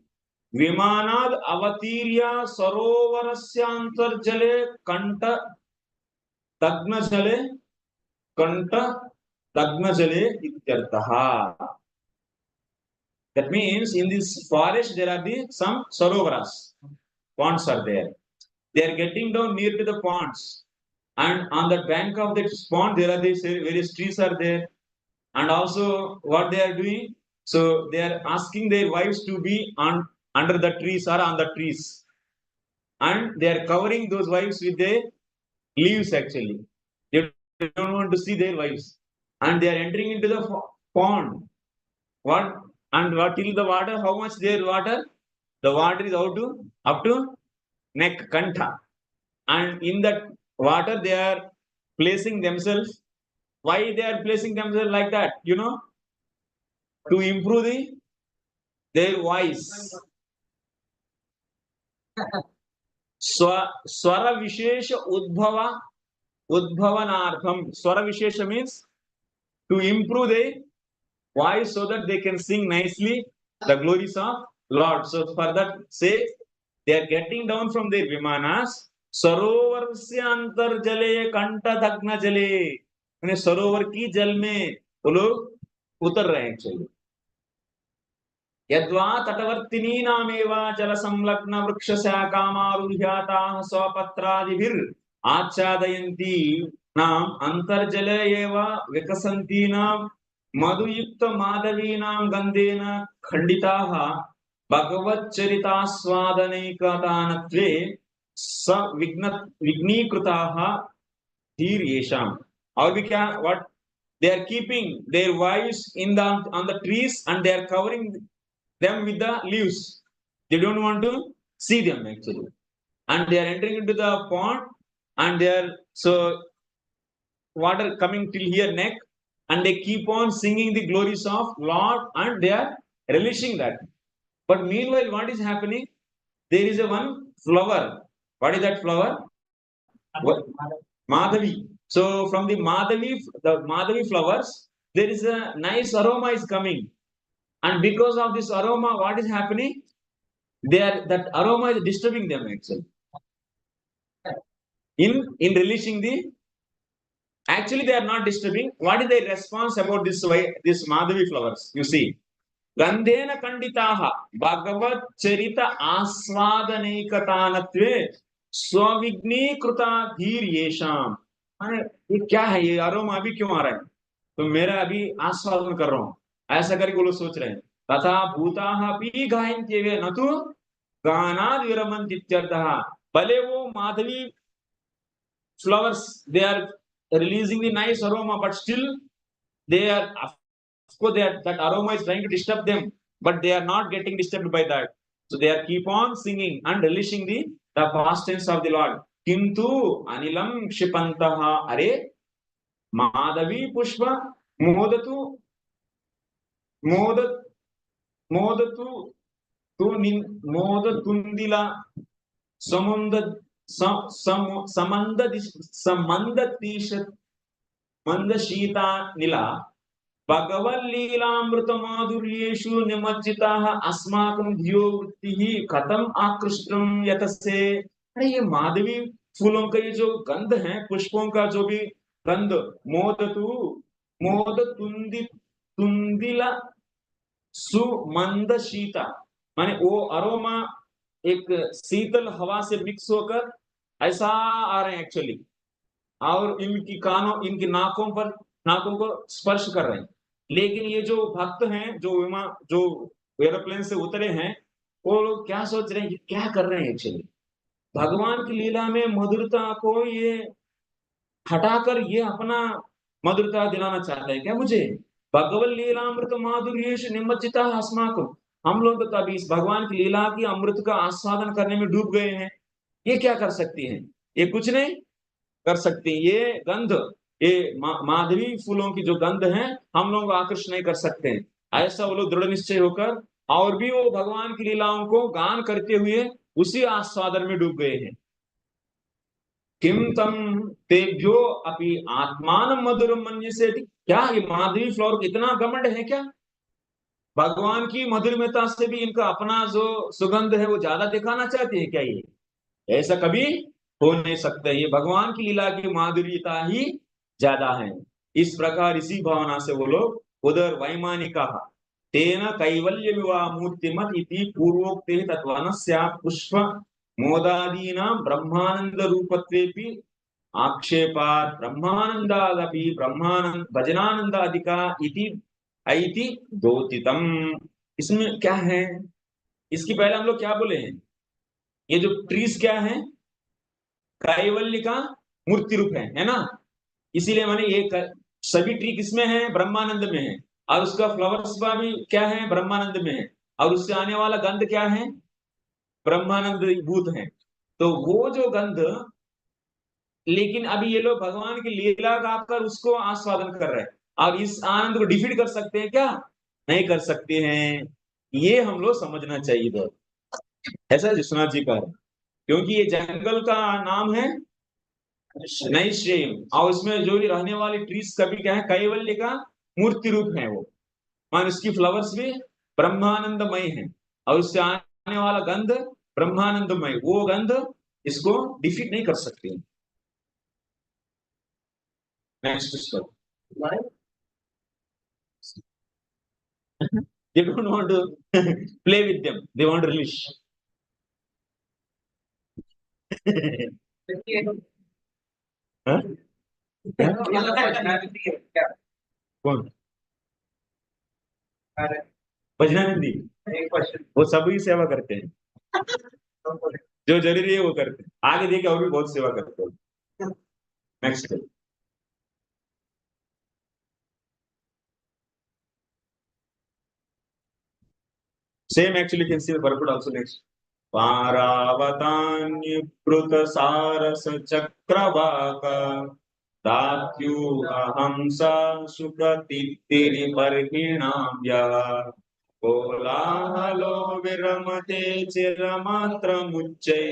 Vimanad Avatirya Sarovarasyantarjale Kanta Tagnajale Ityartaha. That means in this forest there are some sarovaras. Ponds are there. They are getting down near to the ponds. And on the bank of that pond, there are these various trees are there. And also what they are doing, so they are asking their wives to be under the trees or on the trees. And they are covering those wives with their leaves actually. They don't want to see their wives. And they are entering into the pond. What till the water, how much their water? The water is up to neck, kanta. And in that water, they are placing themselves. Why they are placing themselves like that? You know, to improve their voice. Swara Vishesha Udbhavanartham. Swara Vishesha means to improve their voice so that they can sing nicely the glories of Lord. So for that say, they are getting down from their vimanas. सरोवर से अंतर जले कंठ दग्न जले, यानी सरोवर की जल में वो लोग उतर रहे हैं एक्चुअली. यद्वा तटवर्तिनी नामेवा जल संलग्न वृक्ष शाखामारुह्याताः स्वपत्रादिभिर् आच्छादयन्ती नाम अंतर्जले एव विकसन्तीनां मधुयुक्त माधवीनां गन्धेन खण्डिताः भगवच्चरितास्वादनैकतानत्वे विघ्नीकृताः धीर्येषाम्. Or we can what they are keeping their wives on the trees and they are covering them with the leaves. They don't want to see them actually. And they are entering into the pond and they are so water coming till here neck and they keep on singing the glories of Lord and they are relishing that. But meanwhile, what is happening? There is a one flower. What is that flower? What? Madhavi. So from the Madhavi flowers, there is a nice aroma is coming. And because of this aroma, what is happening? That aroma is disturbing them actually. In releasing actually they are not disturbing. What is their response about this Madhavi flowers? You see, गंधेन खंडिताः भगवत् चरित आस्वादनैकतानत्वे स्वविघ्नीकृता धीर्येषाम्। माने ये क्या है, ये aroma अभी क्यों आ रहा है, तो मेरा अभी आस्वादन कर रहा हूँ, ऐसा करके वो लोग सोच रहे हैं। तथा भूताः अपि गायन्त्येव न तु गानाद् विरमन्ति इत्यर्थः। भले वो Madhavi flowers, they are releasing the nice aroma, but still they are, of course they are, that aroma is trying to disturb them, but they are not getting disturbed by that, so they are keep on singing and relishing the pastimes of the Lord. Kintu anilam kshipantah, are madhavi pushpa modatu modat modatu tu nin modatundila samanda samandatish मंदशीता नीला भगवल्लीलामृतमाधुर्येषु निमज्जिताः अस्माकं धियो वृत्तिः कथम आकृष्टं यतसे। अरे ये माधवी फूलों का ये जो गंध है, पुष्पों का जो भी गंध, मोदतु मोद तुंदी तुंदिला सुमंदशीता, माने वो अरोमा एक शीतल हवा से मिक्स होकर ऐसा आ रहे हैं एक्चुअली, और इनकी कानों, इनकी नाकों पर, नाकों को स्पर्श कर रहे हैं। लेकिन ये जो भक्त हैं, जो विमान, जो एरोप्लेन से उतरे हैं, वो लोग क्या सोच रहे हैं, ये क्या कर रहे हैं एक्चुअली, भगवान की लीला में मधुरता को ये हटाकर ये अपना मधुरता दिलाना चाहते हैं क्या मुझे। भगवत लीलामृत माधुर्येषु निमज्जिता अस्माकं, हम लोग तो तभी इस भगवान की लीला की अमृत का आस्वादन करने में डूब गए हैं। ये क्या कर सकती हैं, ये कुछ नहीं कर सकती। ये गंध, ये माधवी फूलों की जो गंध है, हम लोग आकर्षण नहीं कर सकते हैं। ऐसा वो लोग दृढ़ निश्चय होकर और भी वो भगवान की लीलाओं को गान करते हुए उसी आस्वादन में डूब गए हैं। किम तम तेभ्यो अपि आत्मान मधुरम मन्यसे, क्या ये माधवी फ्लावर कितना घमंड है क्या, भगवान की मधुरमता से भी इनका अपना जो सुगंध है वो ज्यादा दिखाना चाहती है क्या। ये ऐसा कभी हो नहीं सकता, ये भगवान की लीला की माधुर्यता ही ज्यादा है। इस प्रकार इसी भावना से वो लोग उधर वैमानिका तेन कैवल्य विवाह मूर्तिमत इति पूर्वोक्ते तत्वनस्या पुष्प मोदादीना ब्रह्मानंद रूपत्वेपि आक्षेपात् ब्रह्मानंदादपि ब्रह्मानंद भजनानंदादिका इति ऐति दोतितम। इसमें क्या है, इसकी पहले हम लोग क्या बोले हैं, ये जो ट्रीज क्या है, कैवल्य का मूर्ति रूप है ना। इसीलिए मैंने ये सभी ट्री किसमें है, ब्रह्मानंद में है, और उसका फ्लावर्स भी क्या है, ब्रह्मानंद में है, और उससे आने वाला गंध क्या है, ब्रह्मानंद भूत है। तो वो जो गंध, लेकिन अभी ये लोग भगवान की लीला गाकर उसको आस्वादन कर रहे हैं, और इस आनंद को डिफीट कर सकते हैं क्या, नहीं कर सकते हैं। ये हम लोग समझना चाहिए तो ऐसा विश्वनाथ जी का है, क्योंकि ये जंगल का नाम है नैश्रेय, और उसमें जो भी रहने वाली ट्रीज का भी क्या है, कैवल्य का मूर्ति रूप है वो, मान उसकी फ्लावर्स भी ब्रह्मानंदमय है, और उससे आने वाला गंध ब्रह्मानंदमय, वो गंध इसको डिफीट नहीं कर सकते। Next step, they don't want to play with them, they want to release. हाँ? कौन भजनानंदी, वो सभी सेवा करते हैं, जो जरूरी है वो करते हैं, आगे देखिए और भी बहुत सेवा करते हैं। Next, same actually can see the purport also next. पारावतान्युप्रुत सारस चक्रवाका दात्यु अहंसा सुप्रतित्तिरि बर्हिणाव्या कोलाहलो विरमते चिरमात्र मुच्चे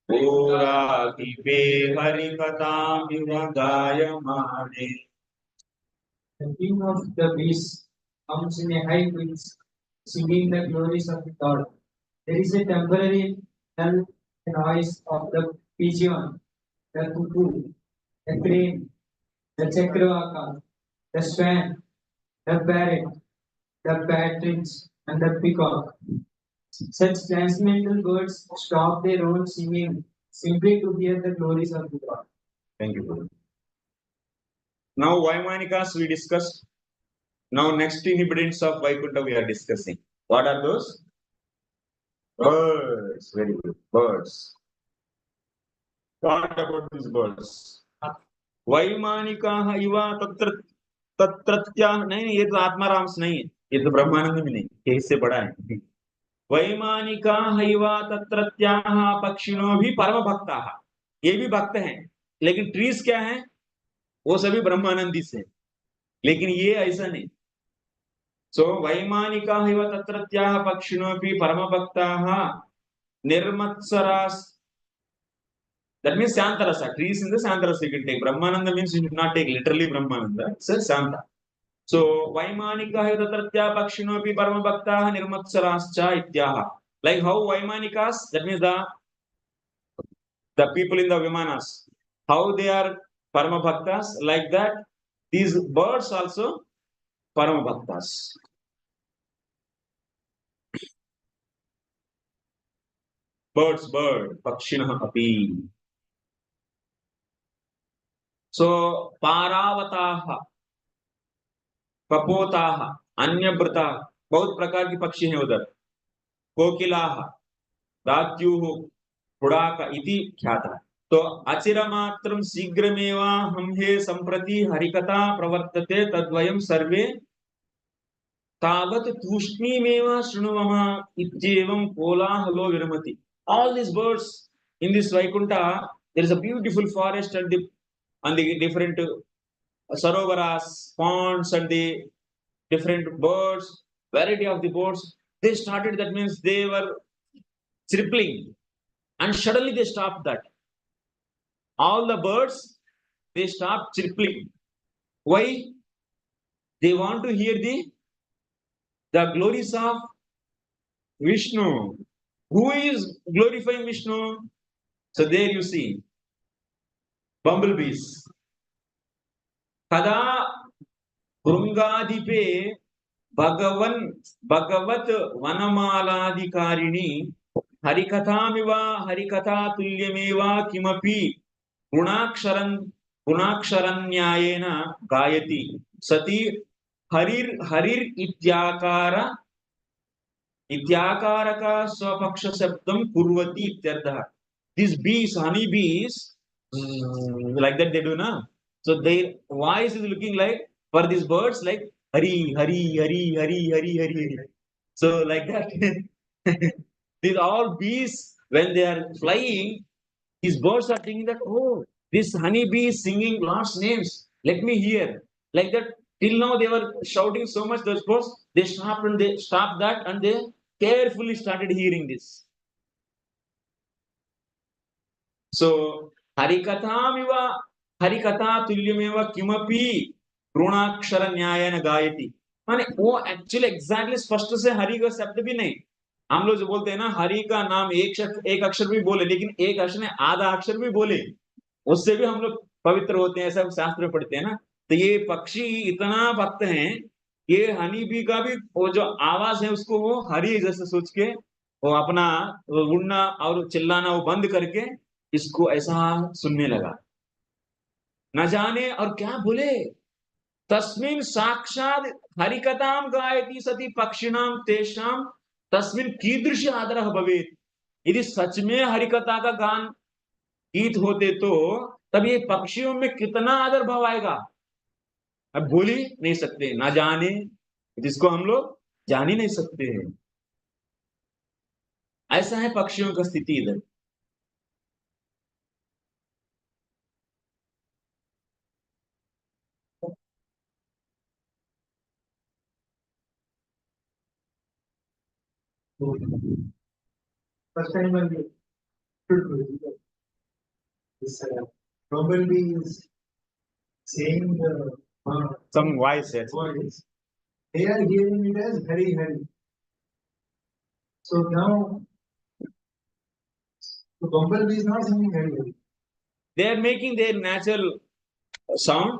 पुराधिपे हरिकथामिव गायमाने। The king of the beasts comes in a high pitch, singing the glories of God. There is a temporary dull noise of the pigeon, the cuckoo, the crane, the chakravaka, the swan, the parrot, the partridge, and the peacock. Such transcendental birds stop their own singing simply to hear the glories of the God. Thank you, Guru. Now, Vaimanikas we discussed. Now, next inhabitants of Vaikuntha we are discussing. What are those? Birds. Very good. Birds. What about these birds? वैमानिकाः इव तत्र तत्रत्याः नहीं, ये तो आत्माराम से नहीं है, ये तो ब्रह्मानंद में नहीं, ये इससे बड़ा है। वैमानिकाः इव तत्रत्याः पक्षिणो भी परम भक्ताः, ये भी भक्त हैं, लेकिन ट्रीज क्या हैं? वो सभी ब्रह्मानंदी से, लेकिन ये ऐसा नहीं। सो वैमानिकाः इव तत्रत्याः पक्षिणो भी परम भक्ताः निर्मत्सरास्. That means Santarasa. Trees in the Santarasa you can take. Brahmananda means you should not take literally Brahmananda. It's a Santa. So, Vaimanikas tatratya pakshinopi parama bhaktaha nirmatsarascha ityaha. Like how Vaimanikas, that means the people in the Vimanas, how they are parama bhaktas, like that, these birds also parama bhaktas. Bird, pakshinah api. So, पारावताः, कपोताः, अन्यभृताः, बहुत प्रकार की पक्षी हैं उधर। कोकिलाः, दात्युः, पुडाक इति ख्यातः। तो अचिरमात्रं शीघ्रमेव हम्हे सम्प्रति हरिकथा प्रवर्तते तद्वयं सर्वे तावत् तूष्णीमेव शृणुमः इत्येवं कोलाहलो विरमति. All these birds in this Vaikuntha, there is a beautiful forest and the different sarovaras, ponds, and the different birds, variety of the birds. They started, that means they were chirping, and suddenly they stopped that. All the birds, they stopped chirping. Why? They want to hear the glories of Vishnu. Who is glorifying Vishnu? So there you see bumblebees. Kada भृंगाधिपे भगवत वनमालाधिकारिणी हरिकथामिव हरिकथा तुल्यमेव किमपि गुणाक्षरन्यायेन गायति सति हरिर इत्याकारक स्वपक्ष शब्दं कुर्वति इत्यर्थः. These bees, honey bees, like that they do na. So their voice is looking like, for these birds, like Hari, Hari, Hari, Hari, Hari, Hari, Hari. So like that. These all bees, when they are flying, these birds are thinking that, oh, this honey bee is singing Lord's names. Let me hear. Like that. Till now they were shouting so much, those birds, they stopped that and they carefully started hearing this. So Harikatha tulyameva kimapi ऋणाक्षर न्याय न गायती. माने वो actually exactly स्पष्ट से हरि का शब्द भी नहीं. हम लोग जो बोलते हैं ना, हरि का नाम एक अक्षर भी बोले, लेकिन एक अक्षर ने आधा अक्षर भी बोले, उससे भी हम लोग पवित्र होते हैं, ऐसा शास्त्र में पढ़ते हैं ना. तो ये पक्षी इतना भक्त हैं, ये हनी बी का भी वो जो आवाज है उसको वो हरि जैसे सोच के वो अपना उड़ना और चिल्लाना वो बंद करके इसको ऐसा सुनने लगा. न जाने और क्या बोले. तस्मिन् साक्षात् हरिकथां गायति सति पक्षिणां तेषां तस्मिन् कीदृश आदरः भवेत्. यदि सच में हरिकथा का गान गीत होते तो तब ये पक्षियों में कितना आदर भाव आएगा. अब बोल ही नहीं सकते, ना जाने, जिसको हम लोग जान ही नहीं सकते हैं. ऐसा है पक्षियों का स्थिति इधर. First time when this bumblebee is saying Some voice, yes. voice, they are hearing it as Hari Hari. So now the bumblebee is not singing Hari Hari. They are making their natural sound,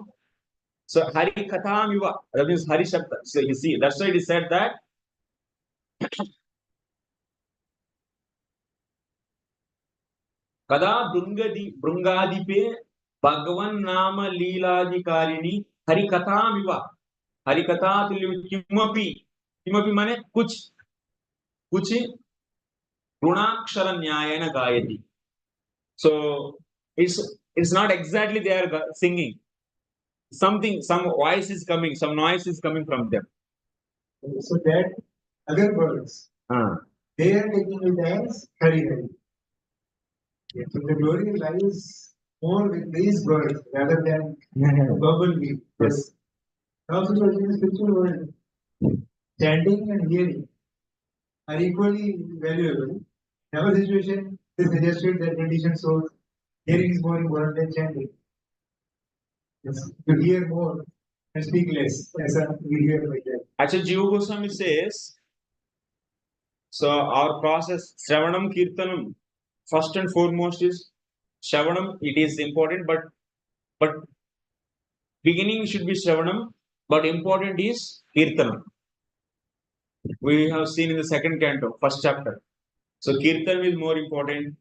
So Hari Katham Yuva, that means Hari Shabda. So you see, that's why it is said that Kada Brungadipe Bhagavan Nama Leelajikarini Hari Katham Yuva. Hari Katha Kimapi mane kuch Runakshara Nyayana Gayati. So it's not exactly they are singing. Some voice is coming, some noise is coming from them. So that other birds, they are taking it as Hari Hari. So the glory lies more with these birds rather than verbal bee. Yes. Also, in the spiritual world, chanting and hearing are equally valuable. In our situation, this suggested that tradition shows hearing is more important than chanting. Yes, to hear more and speak less, as we hear like that. Actually, Juhu Goswami says, so our process, Shravanam Kirtanam, first and foremost is Shravanam, it is important, but beginning should be Shravanam, but important is Kirtanam. We have seen in the second canto, first chapter. So Kirtanam is more important,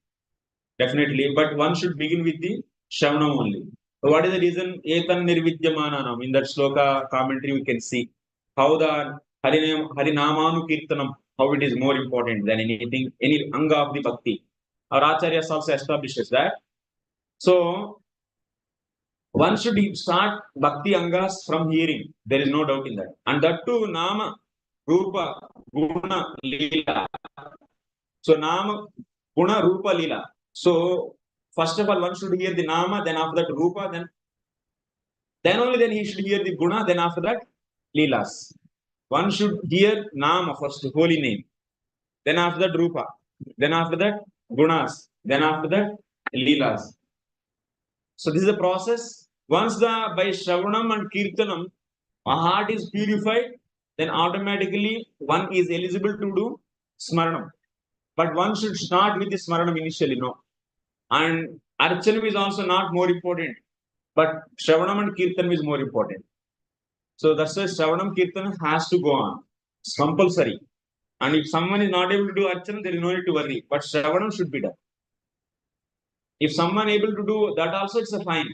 definitely, but one should begin with the Shravanam only. So what is the reason? Etan Nirvidyamananam. In that sloka commentary, we can see how the Harinamanu Kirtanam, how it is more important than anything, any anga of the bhakti. Our Acharyas also establishes that. So one should start bhakti angas from hearing. There is no doubt in that. And that too, Nama, Rupa, Guna, Leela. So Nama, Guna, Rupa, Leela. So first of all, one should hear the Nama, then after that Rupa, then only then he should hear the Guna, then after that Leelas. One should hear Nama first, holy name. Then after that Rupa. Then after that Gunas. Then after that Leelas. So this is the process. Once by Shravanam and Kirtanam, a heart is purified, then automatically one is eligible to do Smaranam. But one should start with the Smaranam initially, no. And Archanam is also not more important, but Shravanam and Kirtanam is more important. So that's why Shravanam Kirtanam has to go on. It's compulsory. And if someone is not able to do Archanam, there is no need to worry. But Shravanam should be done. If someone able to do that also, it's a fine.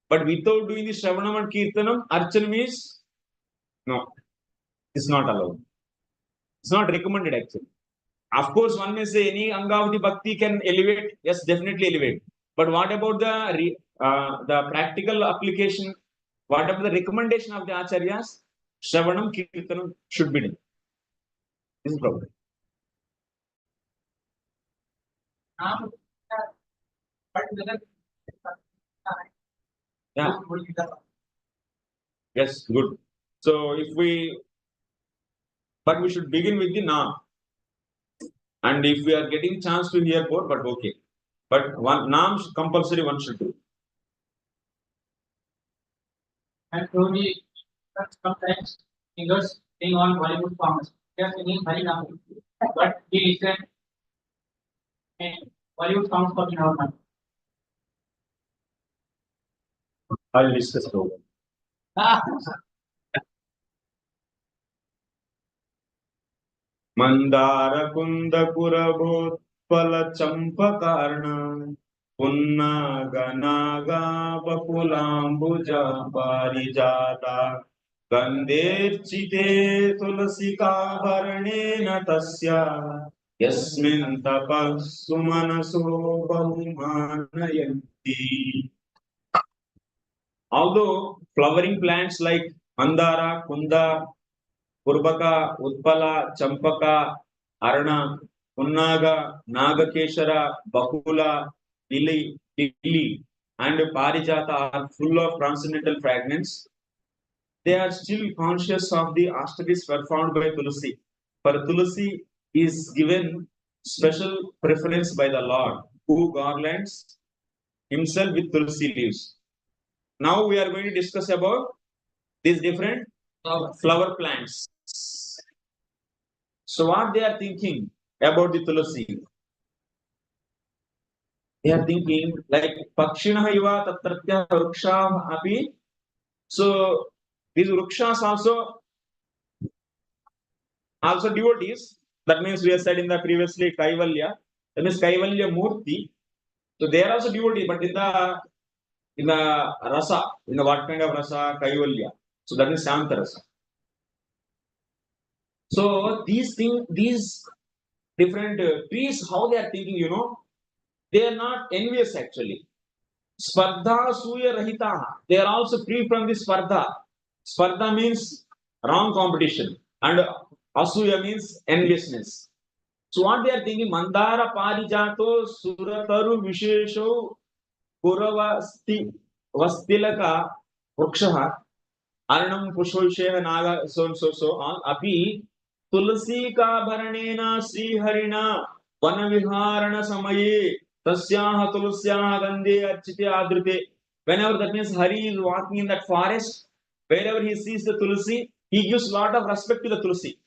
But without doing the Shravanam and Kirtanam, Archanam is no, it's not allowed. It's not recommended actually. Of course, one may say any anga of the bhakti can elevate. Yes, definitely elevate. But what about the practical application? What about the recommendation of the acharyas? Shravanam, Kirtanam should be done. This is problem. Yeah. Yes, good. So but we should begin with the Naam. And if we are getting chance to hear more, but okay. But one Naam compulsory one should do. And only sometimes singers sing on Bollywood songs. They are singing Harinam, but we listen Bollywood songs for our mind. I'll discuss over. Mandar कुंद कुरभोत्पल चंपकार्ण पुन्नागनागा बकुलांबुजा पारिजाता गंधेर्चिते तुलसिका भरणेन तस्या यस्मिन् तपः सुमनसो बहुमानयन्ति. Although flowering plants like Mandara, Kunda, Purbaka, Utpala, Champaka, Arana, Unnaga, Nagakeshara, Bakula, Lili, and Parijata are full of transcendental fragrance, they are still conscious of the ashtakis performed by Tulsi. For Tulsi is given special preference by the Lord, who garlands himself with Tulsi leaves. Now we are going to discuss about these different flower plants. So what they are thinking about the Tulsi? They are thinking like Pakshinaha iva tatratya vrukshah api. So These vrukshas also devotees. That means we have said in the previously Kaivalya. That means Kaivalya Murti. So they are also devotees, but in the rasa, in the what kind of rasa? Kaivalya. So that is Shanta rasa. So these things, these different trees, how they are thinking, they are not envious actually. Spardha Suya Rahita. They are also free from this Spardha. Spardha means wrong competition, and Asuya means enviousness. So what they are thinking, Mandara Parijato Surataru Vishesho Kuravasti Vastilaka Vukshaha Arnam Pushosheha Naga so and so on. Api Tulsi ka Bharanena Sri Harina Vanaviharana Samaye Tasyaha Tulusyaha Gandhe Archite Adrite. Whenever that means Hari is walking in that forest, wherever he sees the Tulsi, he gives lot of respect to the Tulsi.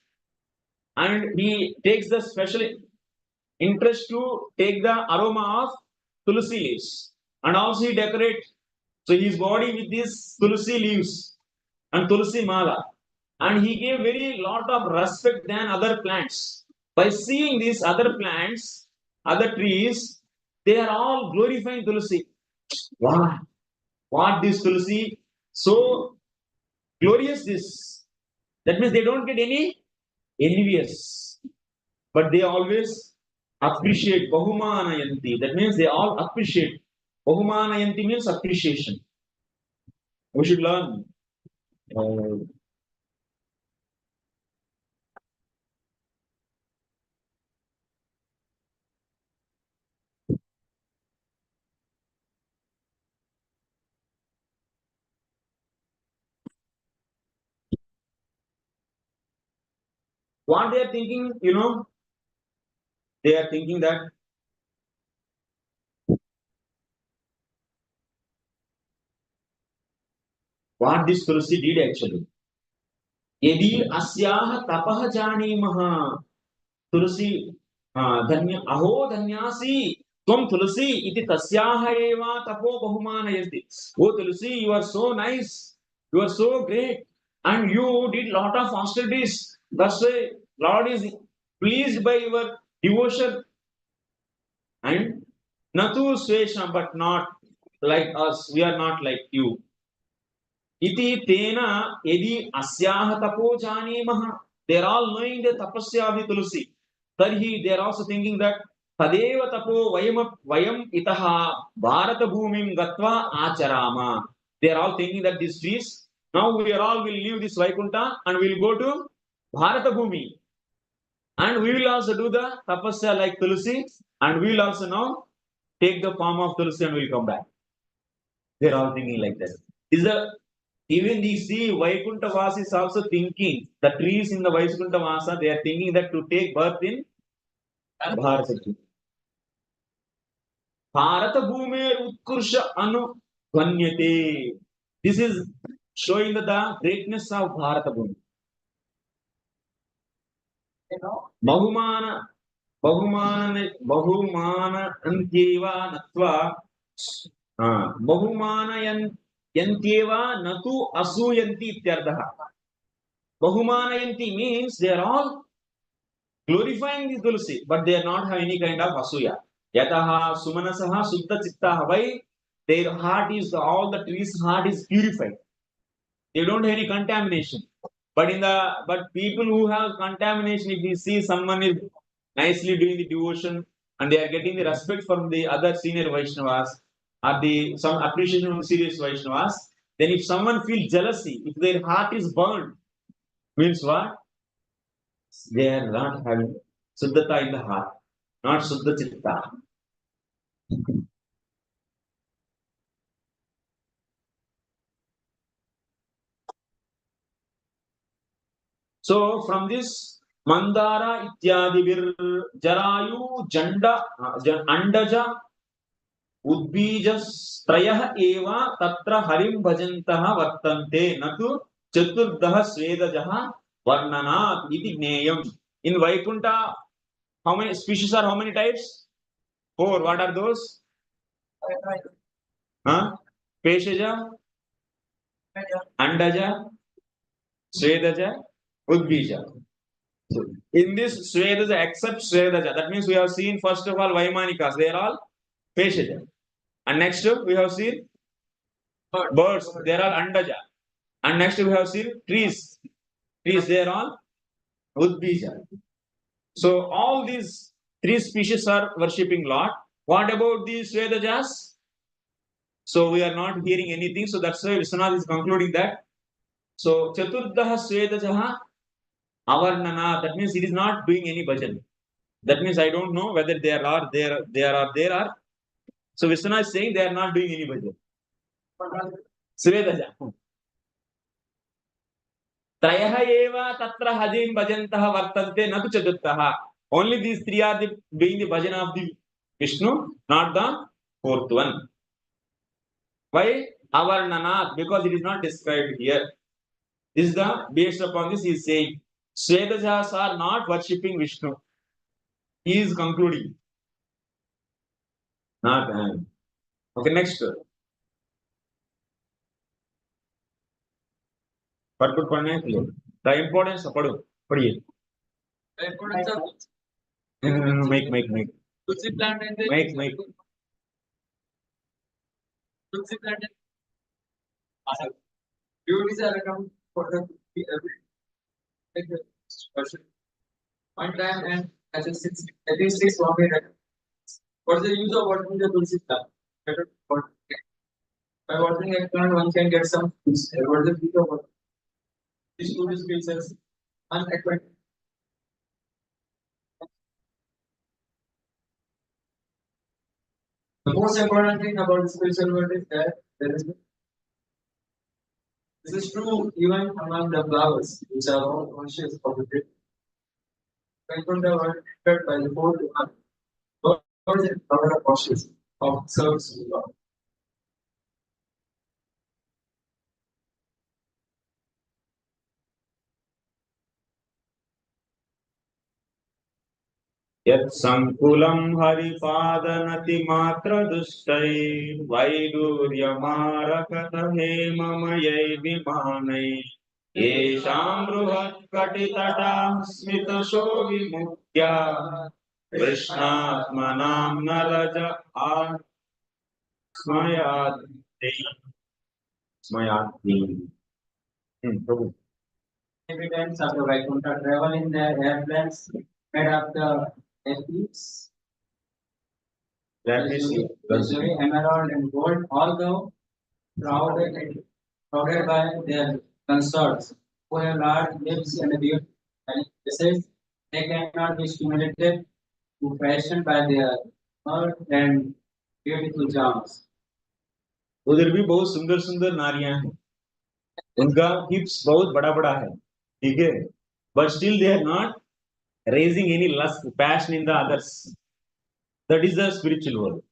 And he takes the special interest to take the aroma of Tulsi leaves. And also he decorates so his body with these Tulsi leaves and Tulsi Mala. And he gave very lot of respect than other plants. By seeing these other plants, other trees, they are all glorifying Tulsi. Wow, what this Tulsi, so glorious this. That means they don't get any envious, but they always appreciate Bahumanayanti. That means they all appreciate. Bahumanayanti means appreciation. We should learn. What they are thinking, they are thinking that what this Tulsi did actually. Yedi asyaha tapah janimah. Tulsi dhanya aho dhanyasi tvam Tulsi iti tasyaha eva tapo bahumanayati. Oh Tulsi, you are so nice, you are so great, and you did lot of austerities. That's why Lord is pleased by your devotion. And natu swesha, but not like us. We are not like you. Iti tena yedi asyaha tapo janimah. They are all knowing the tapasya of the Tulsi. Tarhi, they are also thinking that Tadeva tapo vayam itaha Bharata bhumim gatva acharama. They are all thinking that these trees, now we are all will leave this Vaikunta and we will go to Bharata bhumi. And we will also do the tapasya like Tulsi, and we will also now take the form of Tulsi and we will come back. They are all thinking like that. Is the even the see Vaikuntha Vasa is also thinking the trees in the Vaikuntha Vasa, they are thinking that to take birth in Bharata. Bharata Bhumer Utkursha Anu Vanyate. This is showing the greatness of Bharata Bhumi. Bahumana Antyeva Natva Bahumana Yantyeva Natu Asuyanti Ityardaha. Bahumanayanti means they are all glorifying the Tulsi, but they are not have any kind of asuya. Yataha Sumanasaha Suddha Chittaha. Why? Their heart is, all the trees' heart is purified. They don't have any contamination. But people who have contamination, if you see someone is nicely doing the devotion and they are getting the respect from the other senior Vaishnavas or some appreciation from serious Vaishnavas, then if someone feels jealousy, if their heart is burned, means what? They are not having Suddhata in the heart, not Suddha Chitta. So from this Mandara Ityadivir Jarayu Janda Andaja Udbijas Trayah Eva Tatra Harim Bhajantaha Vartante Natu Chaturdaha Svedajaha Varnanat Iti Neyam. In Vaikunta, how many species are how many types? 4. What are those? Peshaja, Andaja, Svedaja, Udbija. So in this Svedaja, except Svedaja, that means we have seen first of all Vaimanikas, they are all Peshaja. And next we have seen birds, they are all Andaja. And next we have seen trees, they are all Udbija. So all these three species are worshipping Lord. What about these Svedajas? So we are not hearing anything. So that's why Vishwanath is concluding that. So Chaturdaha Svedajaha Avarnana, that means it is not doing any bhajan. That means I don't know whether there are. So Vishwanath is saying they are not doing any bhajan. Svedaja. Trayah eva tatra hajim bhajantah vartante natu chaturtaha. Only these three are doing the bhajan of the Vishnu, not the fourth one. Why? Avarnanat, because it is not described here. This is the based upon this he is saying Svedajas are not worshipping Vishnu. He is concluding. Not okay, next. Put the importance of Padu. The importance of Make. Tulsi plant and the Make. Tulsi plant and beauties are around for the like the person. One time and at least 6 Bombay records. What's the use of watering the Tulsi plant? By watering a plant, one can get some fruits. What is the use of water? These two species unacquainted. The most important thing about the spiritual world is that there is this is true even among the flowers, which are all conscious of the day. Vaikuntha were entered by the fourth one. Birds and flowers are conscious of service to God. Yat sankulam haripadanati matra dustai vaiduryamaraka hemamayai vimanai yesham bruhat katitata smita vimukya krishnatmanam naraja smayati. Prabhu. Inhabitants of the Vaikuntha travel in their airplanes made of the ethnics, luxury, emerald, and gold, although crowded by their consorts, who have large lips and beautiful faces. They cannot be stimulated to fashion by their mirth and beautiful charms. उधर भी बहुत सुंदर सुंदर नारियां हैं, उनका हिप्स बहुत बड़ा बड़ा है, ठीक है, but still they are not raising any lust, passion in the others. That is the spiritual world.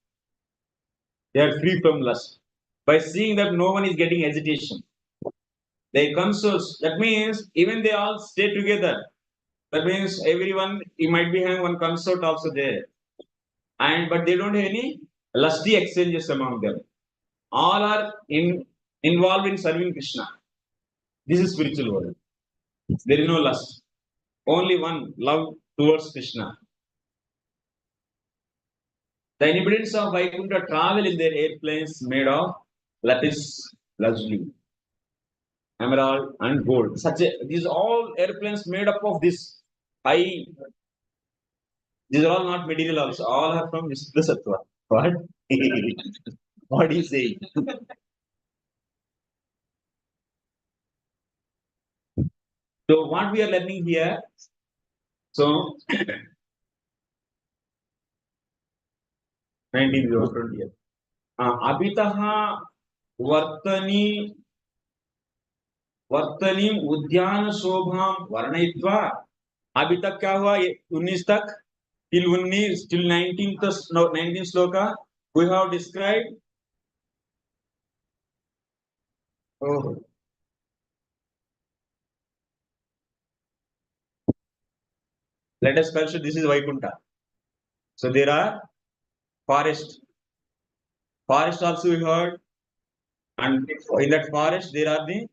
They are free from lust. By seeing that no one is getting agitation, they consort. That means even they all stay together. That means everyone, you might be having one consort also there, but they don't have any lusty exchanges among them. All are involved in serving Krishna. This is spiritual world. There is no lust. Only one love towards Krishna. The inhabitants of Vaikuntha travel in their airplanes made of lattice, luxury, emerald, and gold. These all airplanes made up of this high. These are all not material also. All are from Visuddha Sattva. What? What do you say? So what we are learning here. So 19 years. Abhitaha Vartani उद्यान शोभाम वर्णयित्वा. अभी तक क्या हुआ? 19 तक, till 19 shloka we have described. Let us consider this is Vaikuntha. So there are forest also we heard, and in that forest there are the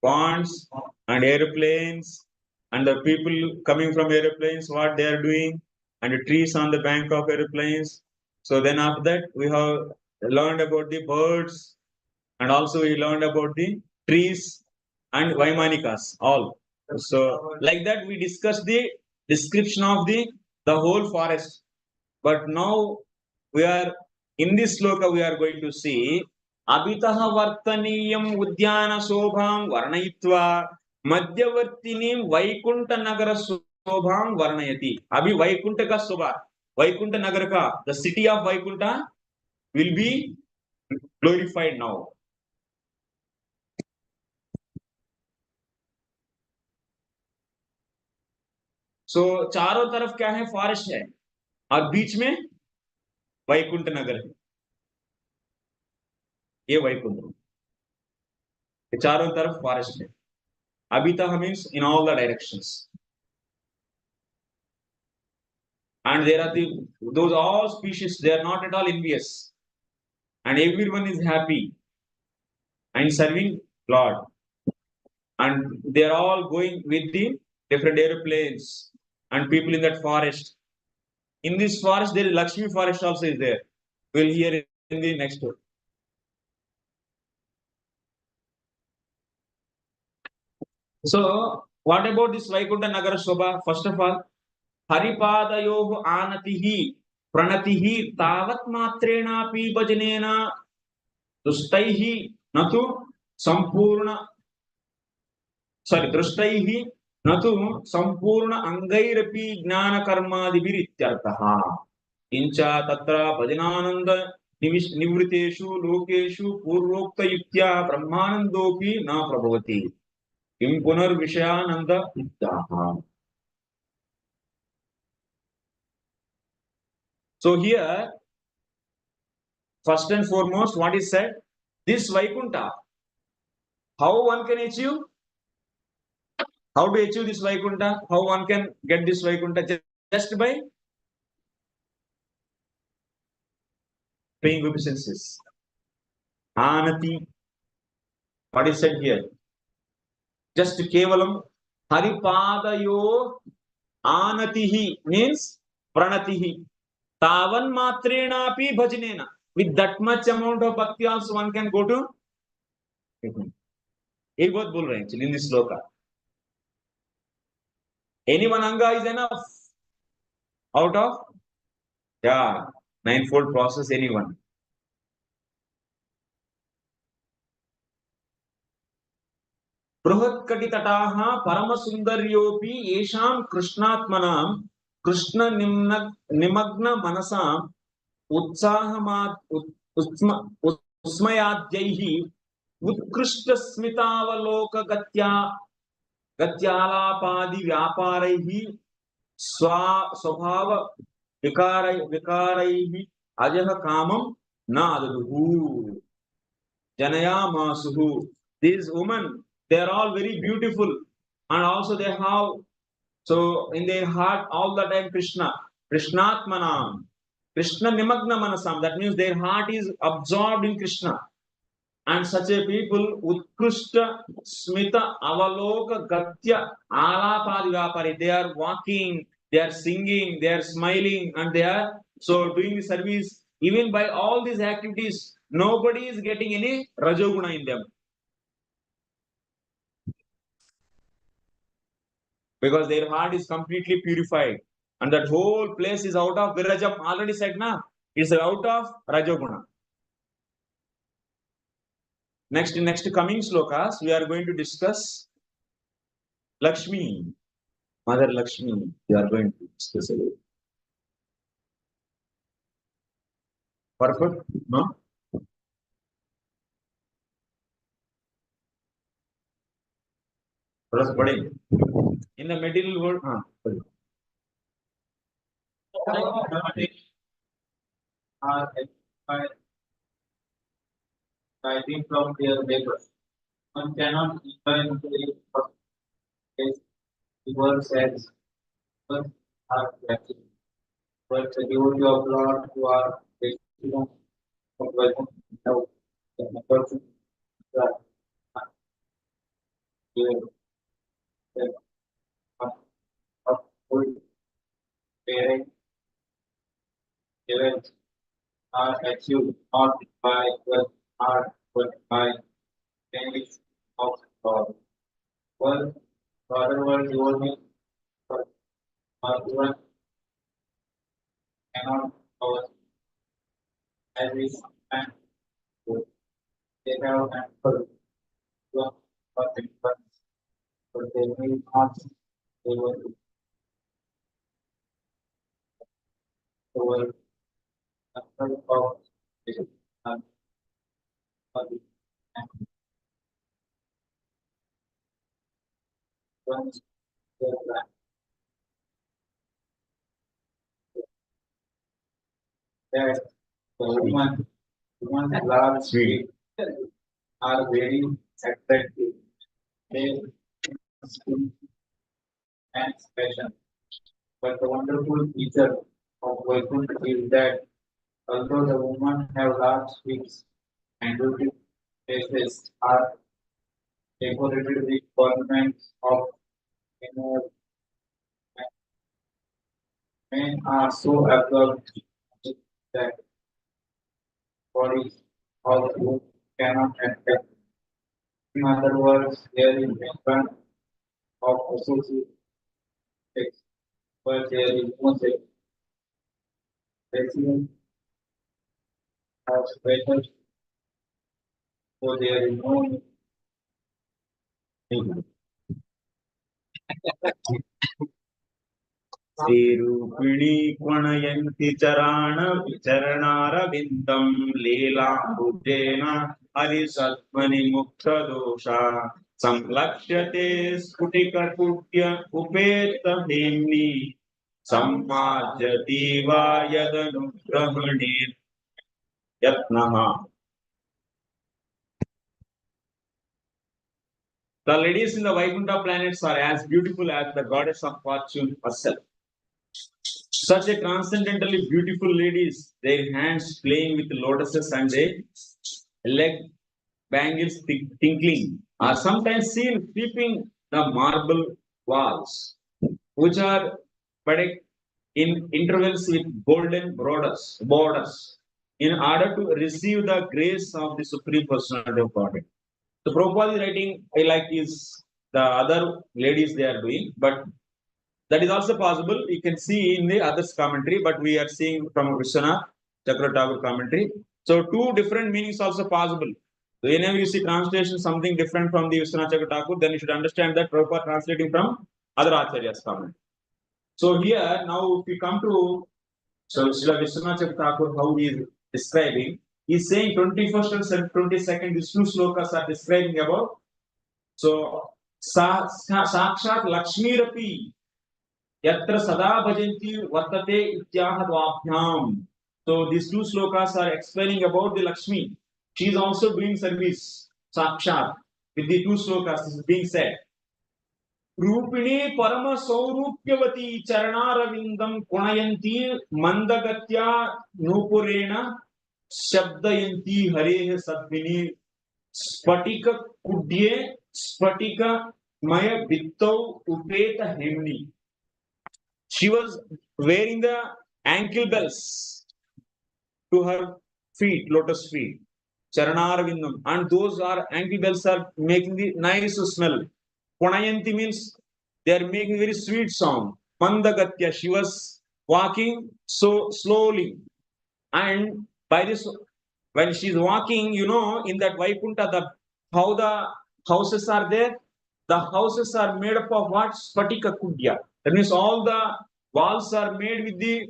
ponds and airplanes, and the people coming from airplanes, what they are doing, and the trees on the bank of airplanes. So then after that, we have learned about the birds, and also we learned about the trees and Vaimanikas, all. So like that, we discussed the description of the whole forest. But now we are in this sloka, we are going to see Abhitaha Vartaniyam Udyana Sobham Varnayitva Madhyavartinim Vaikunta Nagara Sobham Varnayati. Abhi Vaikunta ka Sobha. Vaikunta Nagara ka, the city of Vaikunta will be glorified now. सो चारों तरफ क्या है, forest है, और बीच में वैकुंठ नगर है. ये वैकुंठ, चारों तरफ फॉरेस्ट है. Abhitaha means in all the directions, and there are those all species, they are not at all envious, and everyone is happy and serving Lord, and they are all going with the different airplanes and people in that forest. In this forest, there is Lakshmi forest also is there. We'll hear in the next one. So, what about this Vaikuntha Nagara Shobha? First of all, Haripadayoh Anatihi Pranatihi Tavat Matrenapi Bhajanena Dustaihi Natu Sampurna Drushtaihi Natu Sampurna Angairapi Gnana Karma Dibirityartaha Incha Tatra Bhajanananda Nivriteshu Lokeshu Purvokta Yuktya Brahmanandopi Na Prabhavati. Kim Punar Vishayananda Ittaha. So here, first and foremost, what is said? This Vaikunta, how one can achieve? How to achieve this Vaikunta? How one can get this Vaikunta? Just by paying obeisances. Anati. What is said here? Just Kevalam Haripadayo Anatihi means Pranatihi. Tavan Matrenapi Bhajanena. With that much amount of bhakti also one can go to. एक बात बोल रहे हैं in this sloka. Any one anga is enough out of ninefold process, anyone. Bruhat Katitataha Paramasundariyopi Yesham Krishnatmanam Krishna Nimagna Manasam Utsahamat Usmayadjaihi Utkrishta Smitavaloka Gatyalapadi Vyaparaihi Swabhava Vikaraihi Ajaha Kamam Nadaduhu Janaya Masuhu. These women, they are all very beautiful, and also they have so in their heart all the time Krishnatmanam, Krishna Nimagna Manasam. That means their heart is absorbed in Krishna. And such a people, Utkrishta Smita Avaloka Gatya Alapadi Vapari. They are walking, they are singing, they are smiling, and they are so doing the service. Even by all these activities, nobody is getting any Rajoguna in them. Because their heart is completely purified. And that whole place is out of Virajam. Already said, na? It's out of Rajoguna. Next coming slokas, we are going to discuss Lakshmi, Mother Lakshmi. We are going to discuss it. Perfect? No? In the material world, I think from their labors. One cannot enter into the word says, but are practical. But the devotee of Lord who are of welcome, the person of good parents are achieved not by work hard but by grace of God. Work, whatever you need, or even cannot cover as is and good. They have ample work for themselves, but they may not able to cover ample of it and for the and once they are that the woman large feet are very attractive. They skin and special. But the wonderful feature of Vaikuntha is that although the women have large feet and beautiful faces are decorated with ornaments of inner men are so absorbed that bodies of whom cannot attract. In other words, there is a front of associate sex, but there is no sex. Residents have special, so there is no need. श्रीरूपिणी क्वणयन्ति चराण विचरणारविन्दं लीलाम्बुजेन हरिसत्मनि मुक्तदोषा संलक्ष्यते स्फुटिककुट्य उपेतहेम्नि सम्मार्जति वा यदनुग्रहणे यत्नः. The ladies in the Vaikuntha planets are as beautiful as the goddess of fortune herself. Such a transcendently beautiful ladies, their hands playing with lotuses and their leg bangles tinkling, are sometimes seen sweeping the marble walls, which are bedecked in intervals with golden borders, in order to receive the grace of the Supreme Personality of Godhead. So Prabhupada is writing, I like is the other ladies they are doing, but that is also possible. You can see in the others commentary, but we are seeing from Vishwanath Chakravarti commentary. So two different meanings also possible. So whenever you see translation something different from the Vishwanath Chakravarti, then you should understand that Prabhupada translating from other Acharyas commentary. So here now if we come to Srila Vishwanath Chakravarti, how he is describing, he is saying 21st and 22nd, these two slokas are describing about. So Sakshat Lakshmi Rapi Yatra Sada Bhajanti Vartate Ityaha Dvabhyam. So these two slokas are explaining about the Lakshmi. She is also doing service, Sakshat. With the two slokas, this is being said. Rupini Parama Saurupyavati Charanaravindam Kunayanti Mandagatya Nupurena Shabdayanti Hareha Sadvini Spatika Kudye Spatika Maya Vittau Upeta Hemni. She was wearing the ankle bells to her feet, lotus feet, Charanarvindam, and those are ankle bells are making the nice smell. Punayanti means they are making very sweet sound. Mandagatya, she was walking so slowly, and by this, when she is walking, in that Vaikuntha, how the houses are there. The houses are made up of what? Spatika Kudya. That means all the walls are made with the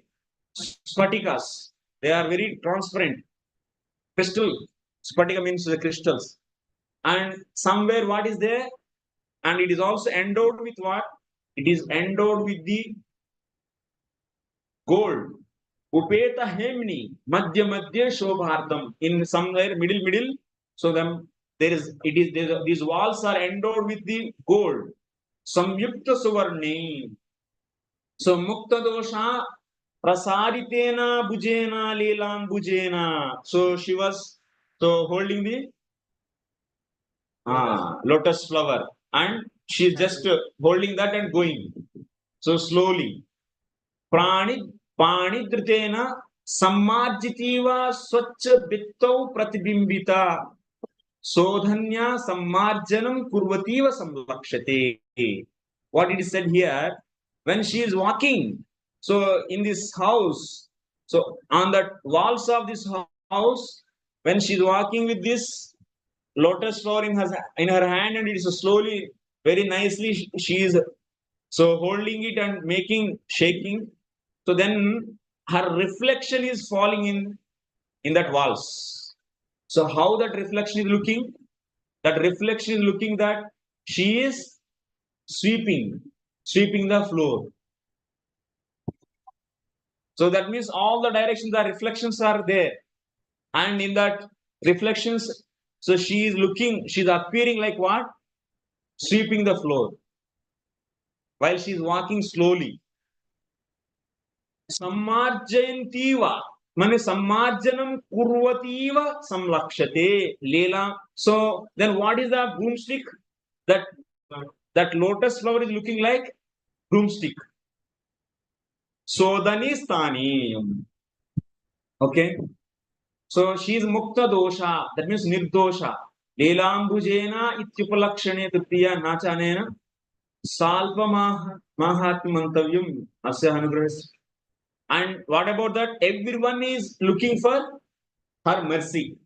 spatikas. They are very transparent. Crystal. Spatika means the crystals. And somewhere what is there? And it is also endowed with what? It is endowed with the gold. Upeta hemni. Madhya madhya shobhartam. In somewhere middle. So these walls are endowed with the gold. Samyukta suvarni. So mukta dosha prasaritena bhujena leelam bhujena. So she was holding the lotus flower. and she is just holding that and going. So slowly. Pani dritena sammarjitiva swachha bittau pratibhimbita sodhanya sammarjanam kurvativa samlakshate. What it is said here, when she is walking, so in this house, so on the walls of this house, when she is walking with this lotus flower in her hand, and it is slowly, very nicely, she is so holding it and making shaking. So then her reflection is falling in that walls. So how that reflection is looking? That reflection is looking that she is sweeping the floor. So that means all the directions, the reflections are there, and in that reflections, so she is looking, she is appearing like what? Sweeping the floor while she is walking slowly. Sammarjayantiva, mane sammarjanam kurvativa samlakshate lela. So then what is the broomstick? That lotus flower is looking like broomstick. Sodani stani. Okay. So she is mukta dosha, that means nirdosha. Leelambujena ityupalakshane tritiya nachanena salpa mahatmantavyam asya anugrahas. And what about that? Everyone is looking for her mercy.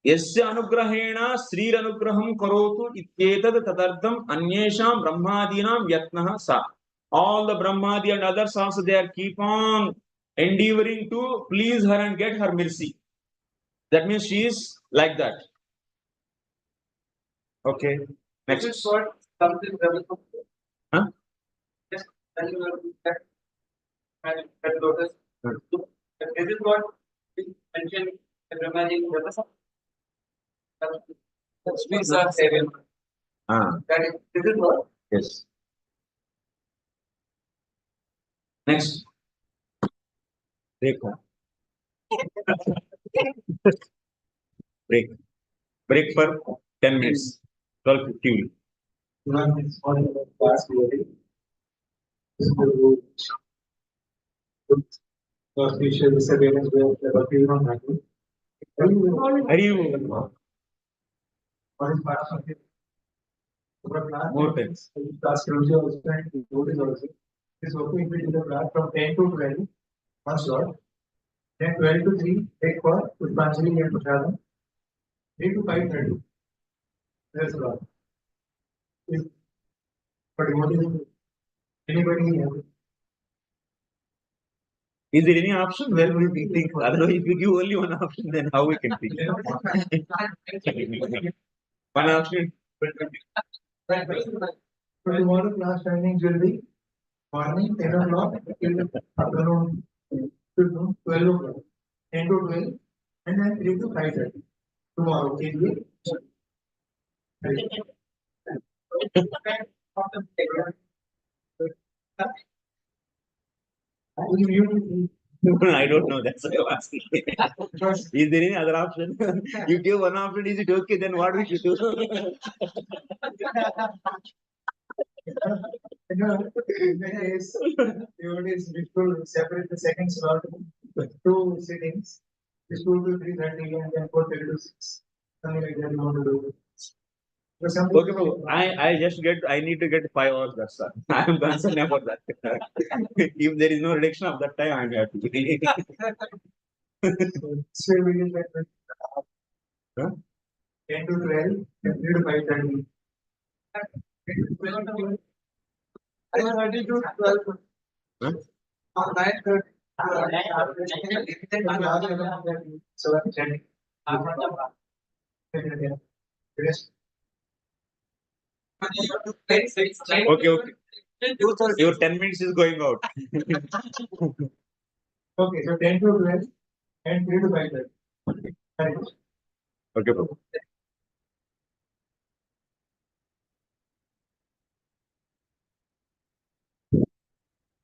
Yasya anugrahena sri anugraham karotu ityetad tadardam anyesham brahmadinam yatnaha sa. All the Brahmadi and others also, they are keep on endeavoring to please her and get her mercy. That means she is like that. Okay. Next. This is what something developed. Huh? Just when you are that lotus. This is what we mentioned in Brahmaji Lotus. The streets are seven. This is what? Yes. Next. Break. Break. Break for 10 minutes. 12:50. More times. Is working with the class from 10 to 12, one slot. Then 12 to 3, take for Pushpanjali and Prashadam. 3 to 5:30. There's a lot. But what is anybody else? Is there any option? Well, we think. Otherwise, if you give only one option, then how we can think? One option. So tomorrow class timings will be morning 10 o'clock till afternoon 12 o'clock. 10 to 12 and then 3 to 5:30. Tomorrow will I don't know. That's why I'm asking. Is there any other option? You give one option, is it okay? Then what we should do? Separate the second slot, 2 sittings. This 2 to 3:30 and then 4:30 to 6. Something like that you want to do. Okay, bro. I need to get 5 hours. That's all. I am concerned about that. If there is no reduction of that time, I'm happy. So we will get 10 to 12 and 3 to 5:30. 5:30 to 12. Huh? 9:30. So Okay. Your 10 minutes is going out. okay, so 10 to 12 and 3 to 5:30. Correct. Okay, bro.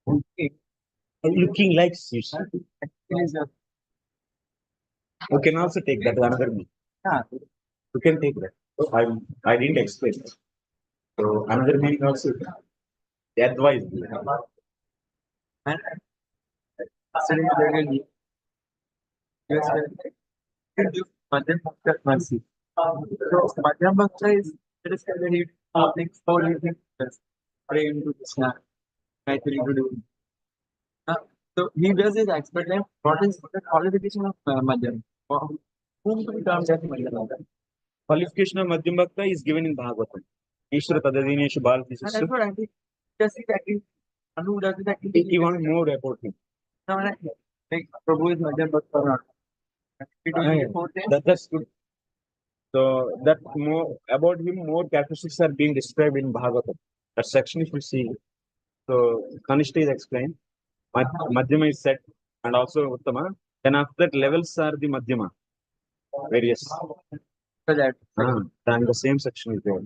Okay. Looking like sushi. You can also take that another meal. You can take that. I didn't explain. So another meaning also advice. And considering the yes, Madhyam Bhakta mercy. So Madhyam Bhakta is it is kind of he thinks how he thinks praying to Krishna, Gayatri to do. Uh, so he does his expert life. What is the qualification of Madhyam? For whom to be termed as Madhyam? Qualification of Madhyam Bhakta is given in Bhagavatam. Ishvara Tadadineshu And Bharati that's what I think. Just exactly. Anu does it actually. If you want more about him. No, like Prabhu is Madhyam Bhakta or not. We do Yeah, four things. that's good. So that more about him, more characteristics are being described in Bhagavatam. That section if you see. So Kanishta is explained, Madhyama is set, and also Uttama. Then after that levels are the Madhyama. Various. So that. And the same section is there.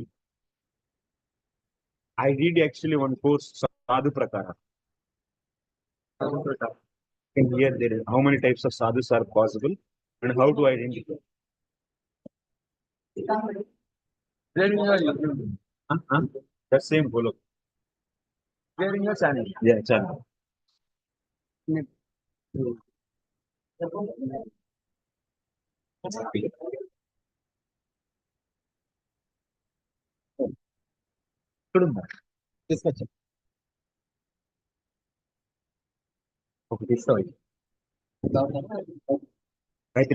I did actually one course Sadhu Prakara. In here there is how many types of sadhus are possible and how to identify. Where in your YouTube? That same Golok. Where in your channel? Yeah, channel. Discussion. Okay, sorry. Right,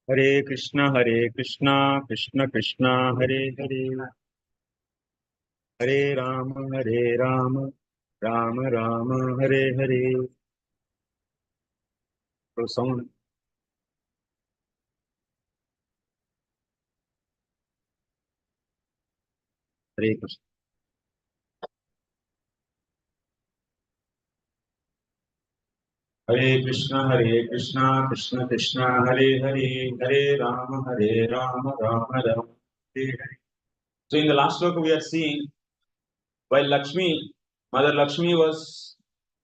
Hare Krishna, Krishna Krishna, Hare Hare, Hare Rama, Rama Rama, Hare Hare. So sound. Hare Krishna. Hare Krishna, Krishna Krishna, Hare Hare, Hare Rama, Rama Rama, Hare Hare. So in the last sloka we are seeing while Mother Lakshmi was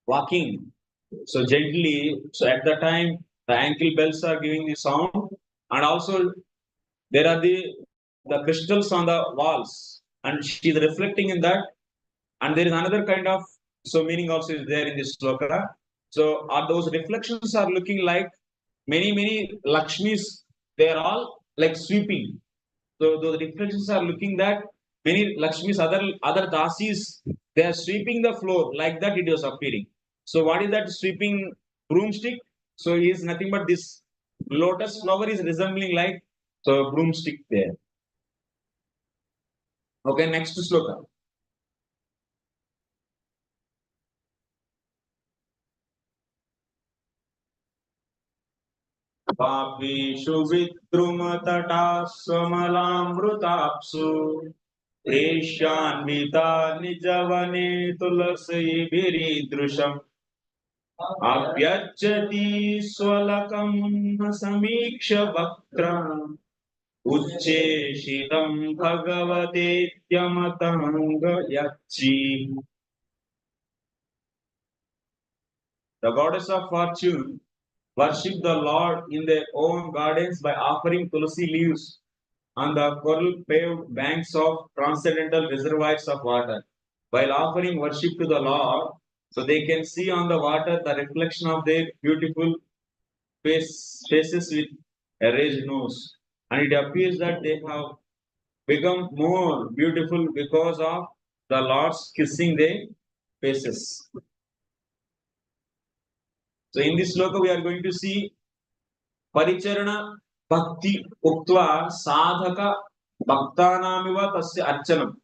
walking so gently, so at the time the ankle bells are giving the sound, and also there are the crystals on the walls, and she is reflecting in that, and there is another kind of so meaning also is there in this sloka. So are those reflections are looking like many Lakshmis, they are all like sweeping. So those reflections are looking that many Lakshmis, other dasis, they are sweeping the floor like that it was appearing. So what is that sweeping broomstick? So it is nothing but this lotus flower is resembling like so broomstick there. Okay, next sloka. पापीषु विद्रुमतटास्वमलामृताप्सु एष्यान्विता निजवने तुलसीभिरीदृशम् अभ्यर्चति स्वलकं समीक्ष वक्त्रम् उच्चेषितं भगवतेत्यमतङ्गयक्षि. The goddess of fortune worship the Lord in their own gardens by offering tulsi leaves on the coral-paved banks of transcendental reservoirs of water. While offering worship to the Lord, so they can see on the water the reflection of their beautiful faces with a raised nose. And it appears that they have become more beautiful because of the Lord's kissing their faces. So in this sloka we are going to see Paricharana Bhakti Uktva Sadhaka Bhaktanamiva Tasya Archanam.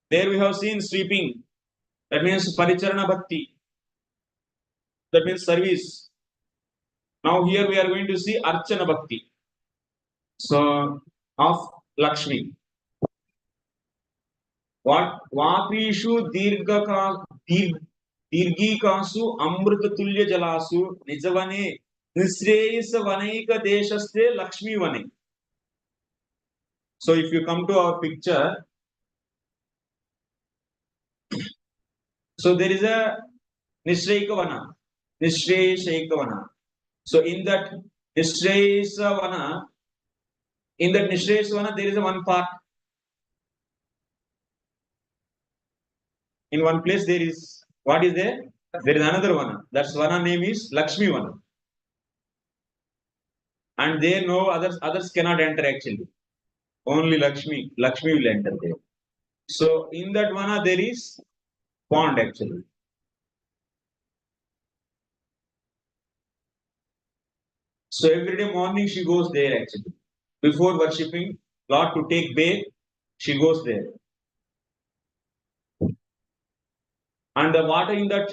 There we have seen sweeping. That means Paricharana Bhakti. That means service. Now here we are going to see Archana Bhakti. So of Lakshmi. What Vapishu Dirghikasu Amrutatulya Jalasu Nijavane Nisreyasa Vanaika Deshaste Lakshmi Vane. So if you come to our picture, so there is a Nishreyika Vana. So in that Nishreyasa Vana, there is a one part. In one place there is, what is there? There is another Vana. That Vana name is Lakshmi Vana. And there no others cannot enter actually. Only Lakshmi will enter there. So in that Vana there is pond actually. So every day morning she goes there actually. Before worshipping Lord to take bath, she goes there. And the water in that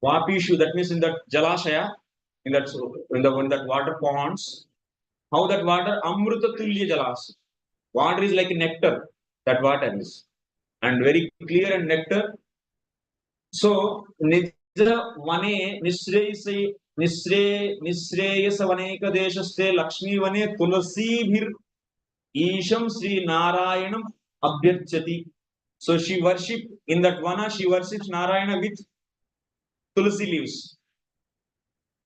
Vapishu, that means in that Jalashaya, when that water ponds, how that water Amruta Tulya Jalas. Water is like nectar, that water is. And very clear and nectar. So Nija Vane Nisreyasa Vaneka Deshaste Lakshmi Vane Tulasi Bhir Isham Sri Narayanam Abhyarchati. So she worships in that Vana, she worships Narayana with tulsi leaves.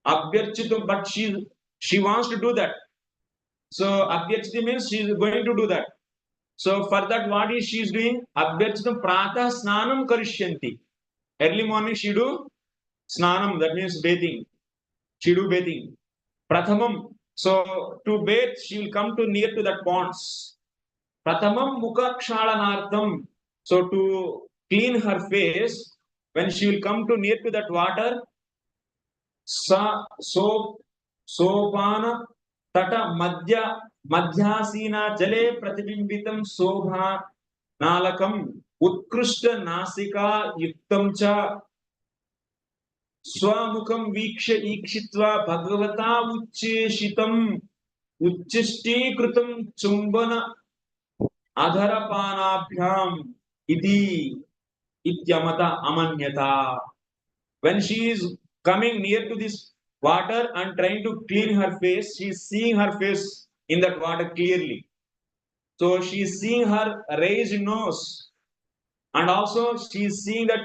Abhyarchita, but she wants to do that. So Abhyarchita means she is going to do that. So for that, what is she doing? Abhyarchita Pratah Snanam Karishyanti. Early morning she do Snanam, that means bathing. She do bathing. Prathamam. So to bathe, she will come to near to that ponds. Prathamam Mukha Kshalanartham. So to clean her face, when she will come to near to that water, Sopana Tata madhyasina jale pratibimbitam sobha nalakam utkrishta nasika yuktam cha swamukam viksha ikshitva bhagavata uchcheshitam uchchishtikritam chumbana adharapanabhyam iti ityamata amanyata. When she is coming near to this water and trying to clean her face, she is seeing her face in that water clearly. So she is seeing her raised nose, and also she is seeing that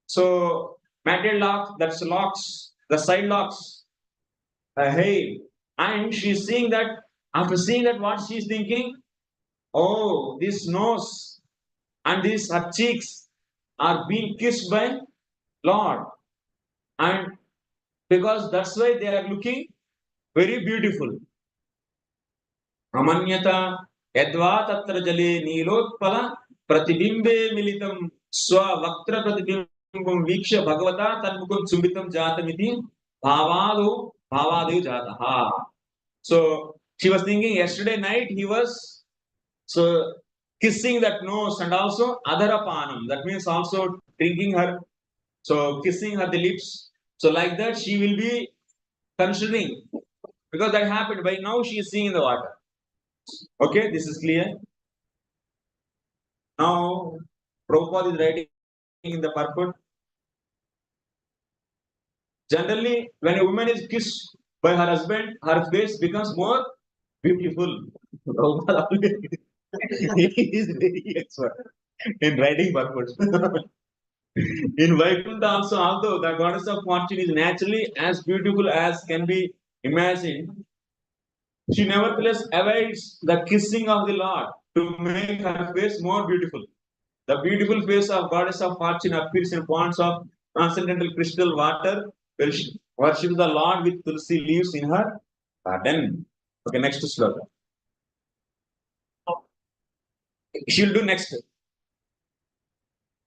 so matted locks, that's locks, the side locks, hair, and she is seeing that after seeing that what she is thinking, oh, this nose and these her cheeks are being kissed by Lord, and because that's why they are looking very beautiful. Amanyata yadva tatra jale nilotpala pratibimbe militam swavaktra pratibimvam viksha bhagavata tanmukham sumbitam jatamiti bhavadu jataha. So she was thinking yesterday night he was so kissing that nose and also adharapanam. That means also drinking her, so kissing her the lips. So like that she will be considering, because that happened. By now she is seeing in the water. Okay, this is clear. Now Prabhupada is writing in the purport. Generally, when a woman is kissed by her husband, her face becomes more beautiful. Prabhupada he is very expert in writing purports. In Vaikuntha also, although the goddess of fortune is naturally as beautiful as can be imagined, she nevertheless avoids the kissing of the Lord to make her face more beautiful. The beautiful face of goddess of fortune appears in ponds of transcendental crystal water, where she worships the Lord with tulsi leaves in her garden. Okay, next sloka. She'll do next.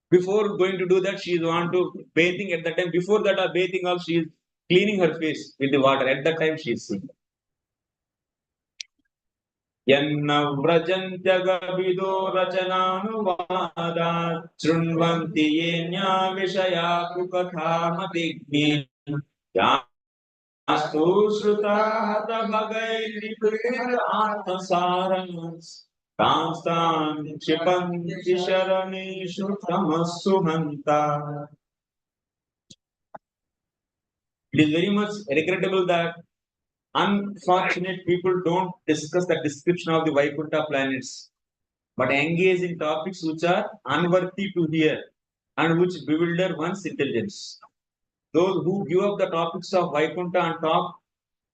Before going to do that, she is want to bathing at that time. Before that, or bathing also, she is cleaning her face with the water. At that time, she is seeing. यन्नव्रजन्त्यगविदो रचनानुवादात् शृण्वन्ति येन्या विषया कुकथामतिग्नि यास्तु श्रुता हतभगैर्निपीडार्थसारस् तांस्तान् क्षिपन्ति शरणेषु तमस्सु हन्ता. It is very much regrettable that unfortunate people don't discuss the description of the Vaikuntha planets, but engage in topics which are unworthy to hear and which bewilder one's intelligence. Those who give up the topics of Vaikuntha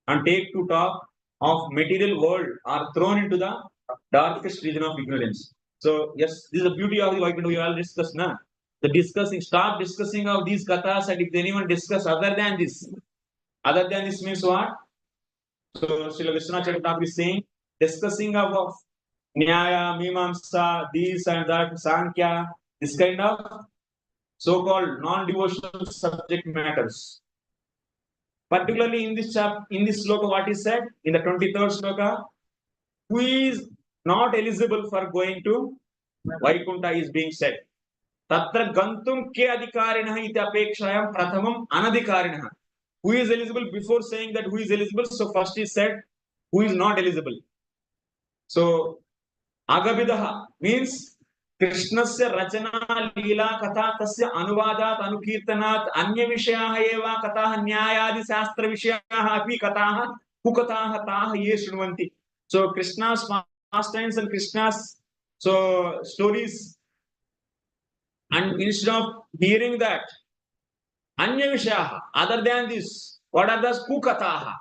and take to talk of material world are thrown into the darkest region of ignorance. So yes, this is the beauty of the Vaikuntha. We all discuss now. The discussing, stop discussing of these kathas, and if anyone discuss other than this means what? So Srila Vishwanath Thakur is saying, discussing of Nyaya, Mimamsa, this and that, Sankhya, this kind of so-called non-devotional subject matters. Particularly in this sloka, what is said in the 23rd sloka, who is not eligible for going to Vaikuntha is being said. Tatra gantum ke adhikarinah iti apekshayam prathamam anadhikarinah. Who is eligible? Before saying that who is eligible, so first is said who is not eligible. So Agavidaha means Krishnasya rachana leela katha tasya anuvadat anukirtanat anya vishayaha eva katha nyayadi shastra vishayaha api katha kukatha taha ye shunvanti. So Krishna's pastimes and Krishna's so stories, and instead of hearing that Anya Vishaha, other than this, what are the Kukataha?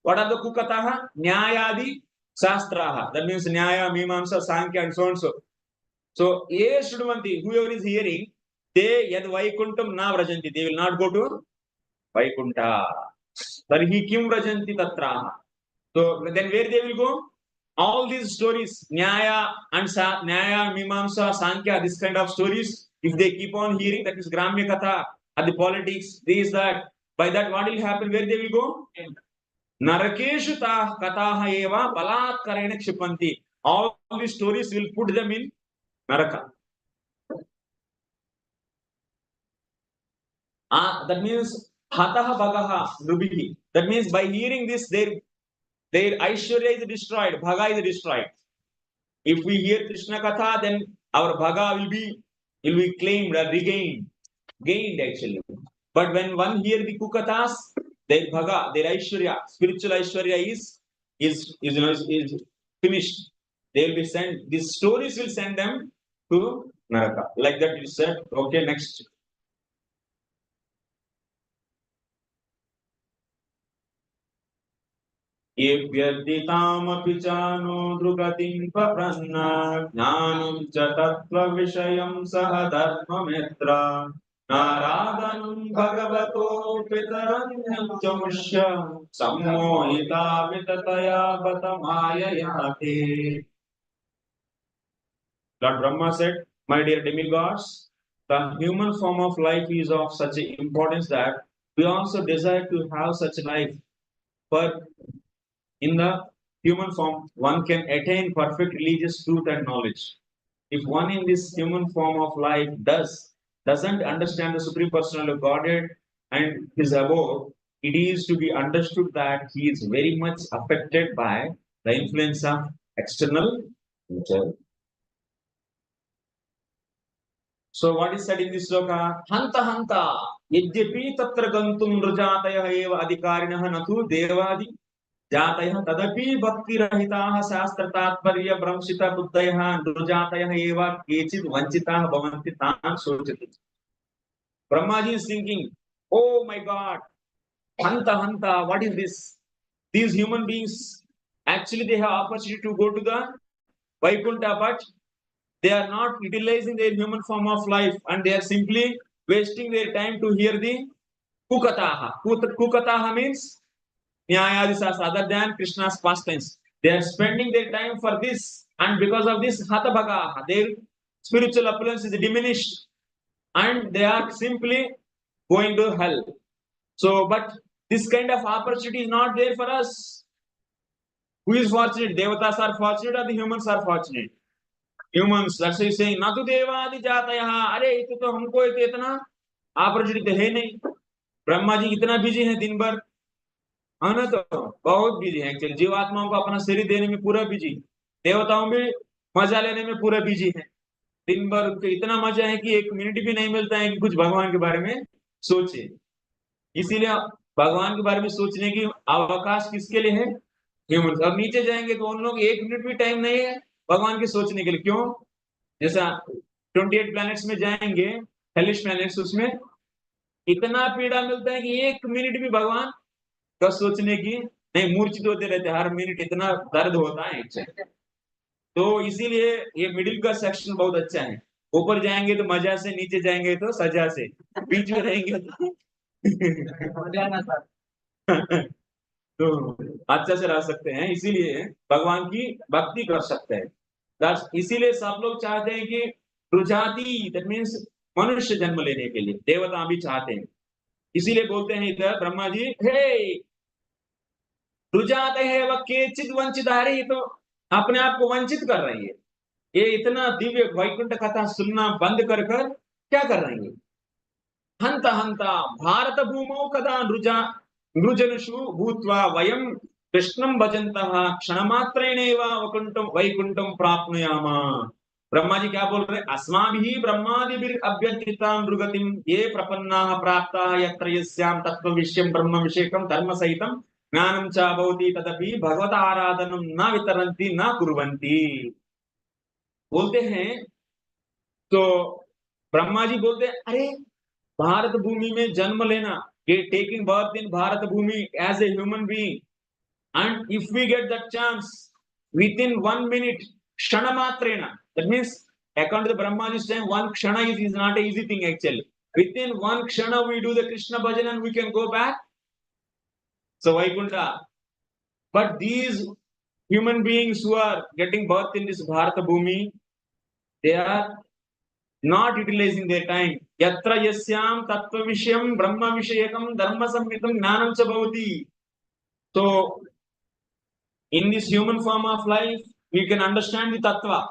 What are the Kukataha? Nyayadi Shastraha. That means Nyaya, Mimamsa, Sankhya, and so and so. So, Ye Shudvanti, whoever is hearing, they Yad Vaikuntam na Vrajanti. They will not go to Vaikuntha. Tarhi Kim Vrajanti Tatraha. So, then where they will go? All these stories, Nyaya and Nyaya, Mimamsa, Sankhya, this kind of stories, if they keep on hearing, that is Gramya Katha, and the politics, this, that, by that, what will happen? Where they will go? Narakeshu kataha eva balatkarena kshipanti. All these stories will put them in Naraka. That means hataha bhagaha nrubihi. That means by hearing this, their Aishwarya is destroyed, Bhaga is destroyed. If we hear Krishna Katha, then our Bhaga will be claimed or regained, gained actually. But when one hear the Kukathas, their Bhaga, their Aishwarya, spiritual Aishwarya is finished. They will be sent. These stories will send them to Naraka. Like that you said. Okay, next. येऽप्यर्दितामपि चानो नृगतिं पप्रन्न ज्ञानं च तत्त्वविषयं सह धर्ममित्र नाराधनं भगवतो पितरन्यं च मुष्य सम्मोहिता विततया बत मायया ते. Lord Brahma said, my dear demigods, the human form of life is of such importance that we also desire to have such life. For in the human form, one can attain perfect religious truth and knowledge. If one in this human form of life doesn't understand the Supreme Personality of Godhead and his abode, it is to be understood that he is very much affected by the influence of external nature. So what is said in this sloka? Hanta hanta yajyapi tatra gantum rajataya eva adhikarinah natu devadi जातयः तदपि भक्तिरहिताः शास्त्रतात्पर्य भ्रंशित बुद्धयः नृजातयः एव केचित् वंचिताः भवन्ति तान् शोचति. Brahmaji is thinking, oh my God, hanta hanta, what is this? These human beings, actually they have opportunity to go to the Vaikuntha, but they are not utilizing their human form of life and they are simply wasting their time to hear the Kukataha. Kukataha means Nyayadisas, other than Krishna's pastimes. They are spending their time for this, and because of this, Hatabhaga, their spiritual affluence is diminished, and they are simply going to hell. So, but this kind of opportunity is not there for us. Who is fortunate? Devatas are fortunate, or the humans are fortunate? Humans. That's why he's saying, Natu Devadi Jatayaha. Are, ito to humko itna opportunity है नहीं. ब्रह्मा जी इतना busy है दिन भर, हाँ ना, तो बहुत बिजी है एक्चुअली. जीवात्माओं को अपना शरीर देने में पूरा बिजी, देवताओं भी मजा लेने में पूरा बिजी है. दिन भर उनको इतना मजा है कि एक मिनट भी नहीं मिलता है कि कुछ भगवान के बारे में सोचे. इसीलिए भगवान के बारे में सोचने की अवकाश किसके लिए है? ह्यूमन. अब नीचे जाएंगे तो उन लोग एक मिनट भी टाइम नहीं है भगवान के सोचने के लिए. क्यों? जैसा 28 प्लैनेट्स में जाएंगे, हेलिश प्लैनेट्स, उसमें इतना पीड़ा मिलता है कि एक मिनट भी भगवान का सोचने की नहीं, मूर्छित होते रहते हर मिनट, इतना दर्द होता है. तो इसीलिए ये मिडिल का सेक्शन बहुत अच्छा है. ऊपर जाएंगे तो मजा से, नीचे जाएंगे तो सजा से, बीच में रहेंगे तो अच्छा से रह सकते हैं. इसीलिए भगवान की भक्ति कर सकते हैं. इसीलिए सब लोग चाहते हैं कि रुजाति, दैट मीन्स मनुष्य जन्म लेने के लिए. देवता भी चाहते हैं. इसीलिए बोलते हैं इधर ब्रह्मा जी, हे रुजाते हैं वह केचित वंचित. आ रही तो अपने आप को वंचित कर रही है. ये इतना दिव्य वैकुंठ कथा सुनना बंद कर क्या कर रही है? हंत हंता भारत भूमौ कदा नृजनुषु भूत्वा वयं कृष्णं भजन्तः क्षणमात्रेणैव वैकुंठं प्राप्नुयामा. ब्रह्मा जी क्या बोल रहे? अस्माभिः ब्रह्मादिभिः अभ्यर्थितां नृगतिं ये प्रपन्नाः प्राप्ताः यत्र यस्यां तत्त्वविषयं ब्रह्मविषयकं धर्मसहितं ज्ञानं च भवति तदपि भगवत आराधनं न वितरन्ति न कुर्वन्ति. बोलते हैं तो ब्रह्मा जी बोलते हैं, अरे भारत भूमि में जन्म लेना, ये taking birth in Bharat bhumi as a human being, and if we get that chance within 1 minute, क्षण मात्रेना, that means according to the Brahma is saying one kshana is not an easy thing actually. Within one kshana we do the Krishna bhajan and we can go back. So Vaikuntha. But these human beings who are getting birth in this Bharata Bhumi, they are not utilizing their time. Yatra yasyam tattva vishayam brahma vishayakam dharma samhitam jnanam cha bhavati. So, in this human form of life, we can understand the tattva.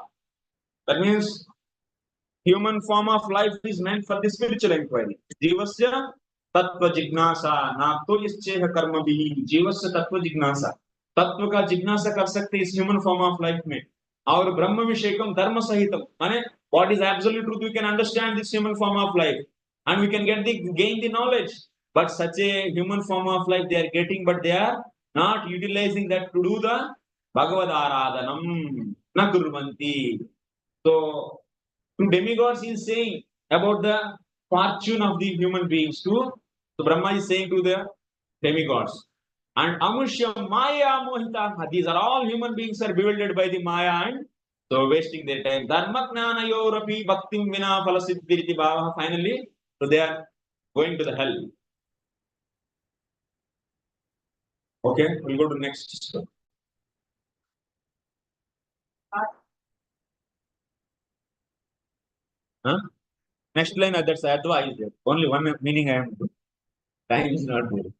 That means human form of life is meant for the spiritual inquiry. Jivasya tattva jignasa, nato ischeha karma bihi. Jivasya tattva jignasa. तत्व का जिज्ञासा कर सकते इस human form of life में और ब्रह्म विषयकम धर्म सहितम माने what is absolute truth we can understand this human form of life and we can gain the knowledge, but such a human form of life they are getting, but they are not utilizing that to do the bhagavad aradhanam na kurvanti. So to demigods he is saying about the fortune of the human beings too. So Brahma is saying to the demigods. And amushya maya mohita. These are all human beings are bewildered by the maya and so wasting their time. Dharma jnana yorapi bhaktim vina phalasiddhiriti bhava. Finally, so they are going to the hell. Okay, we'll go to next. Huh? Next line, that's adva is there. Only one meaning I am. Time is not there.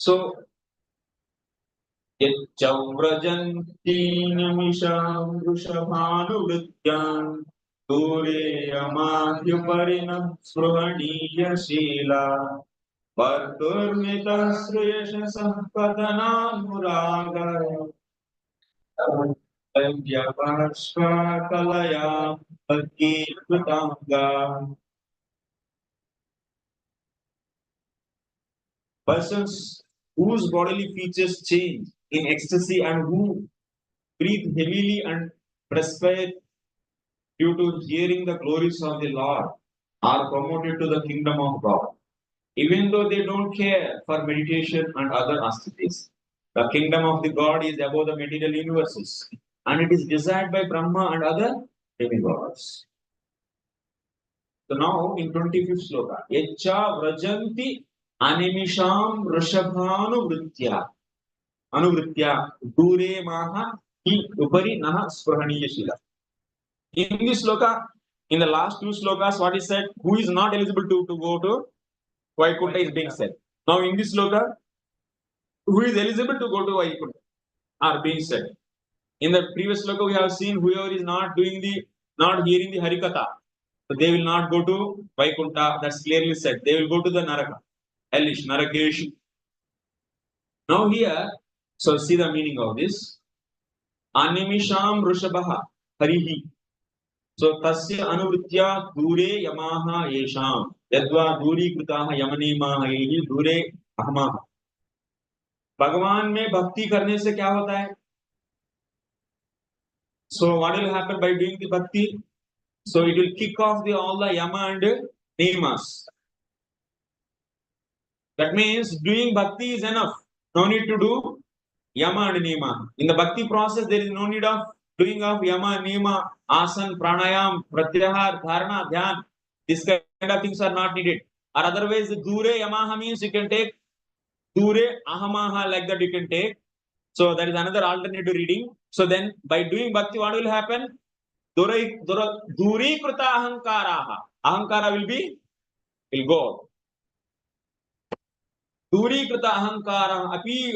So, यच्चव्रजन्तीनिमिषां वृषभानुवृत्यान् दूरे यमाद्युपरिणः स्पृहणीयशीला वर्तुर्मितः श्रेयसः पतनानुरागः व्यपाश्वाकलया भक्तिकृताङ्गा. Persons whose bodily features change in ecstasy and who breathe heavily and perspire due to hearing the glories of the Lord are promoted to the kingdom of God, even though they don't care for meditation and other austerities. The kingdom of the God is above the material universes and it is desired by Brahma and other demigods. So now in 25th sloka, Yaccha vrajanti animisham vrishabhanuvritya anuvritya dure maha hi upari naha sprahaniya shila. In this sloka, in the last two slokas, what is said? Who is not eligible to go to Vaikuntha is being said. Now in this sloka, who is eligible to go to Vaikuntha are being said. In the previous sloka, we have seen whoever is not hearing the Harikatha, so they will not go to Vaikuntha. That's clearly said. They will go to the Naraka, hellish, Narakesh. Now here, so see the meaning of this. Animisham Rushabha Harihi. So tasya anuvritya dure yamaha yesham. Yadva duri kritaha yamanemaha yehi dure ahamaha. भगवान में भक्ति करने से क्या होता है? So what will happen by doing the bhakti? So it will kick off all the yama and niyamas. That means doing bhakti is enough. No need to do yama and niyama. In the bhakti process, there is no need of doing of yama, niyama, asan, pranayam, pratyahar, dharana, dhyan. This kind of things are not needed. Or otherwise, dure yamaha means you can take dure ahamaha like that you can take. So that is another alternative reading. So then by doing bhakti, what will happen? Duri krita ahankaraha. Ahankara will go. Duri krita ahankara api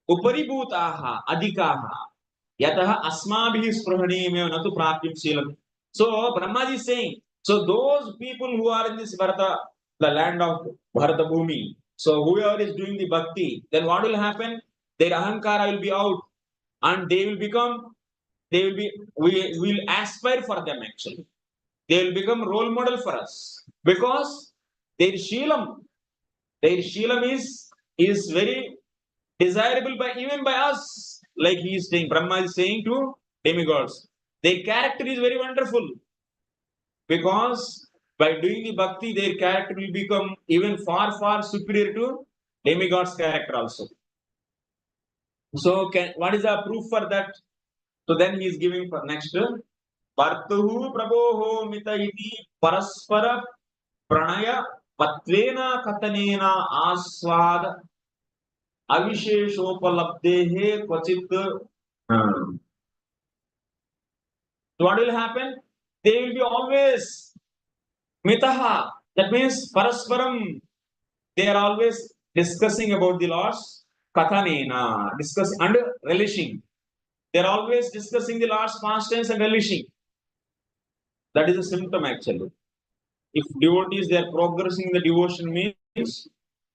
uparibhutaha adhikaha. Yataha asmabhi sprahaniya natu prapyam shilam. So Brahma is saying, so those people who are in this Bharata, the land of Bharata Bhumi, so whoever is doing the bhakti, then what will happen? Their ahankara will be out and they will we will aspire for them actually. They will become role model for us because their shilam is very desirable even by us. Like he is saying, Brahma is saying to demigods, their character is very wonderful because by doing the bhakti, their character will become even far superior to demigod's character also. So what is the proof for that? So then he is giving for next. Partuhu prabhoho mita iti paraspara pranaya patvena katanena aswad avisheshopalabdehe kvachit. So what will happen? They will be always mitaha. That means parasparam, they are always discussing about the Lord's kathanena, discuss and relishing. They are always discussing the Lord's past tense and relishing. That is a symptom actually. If devotees they are progressing in the devotion means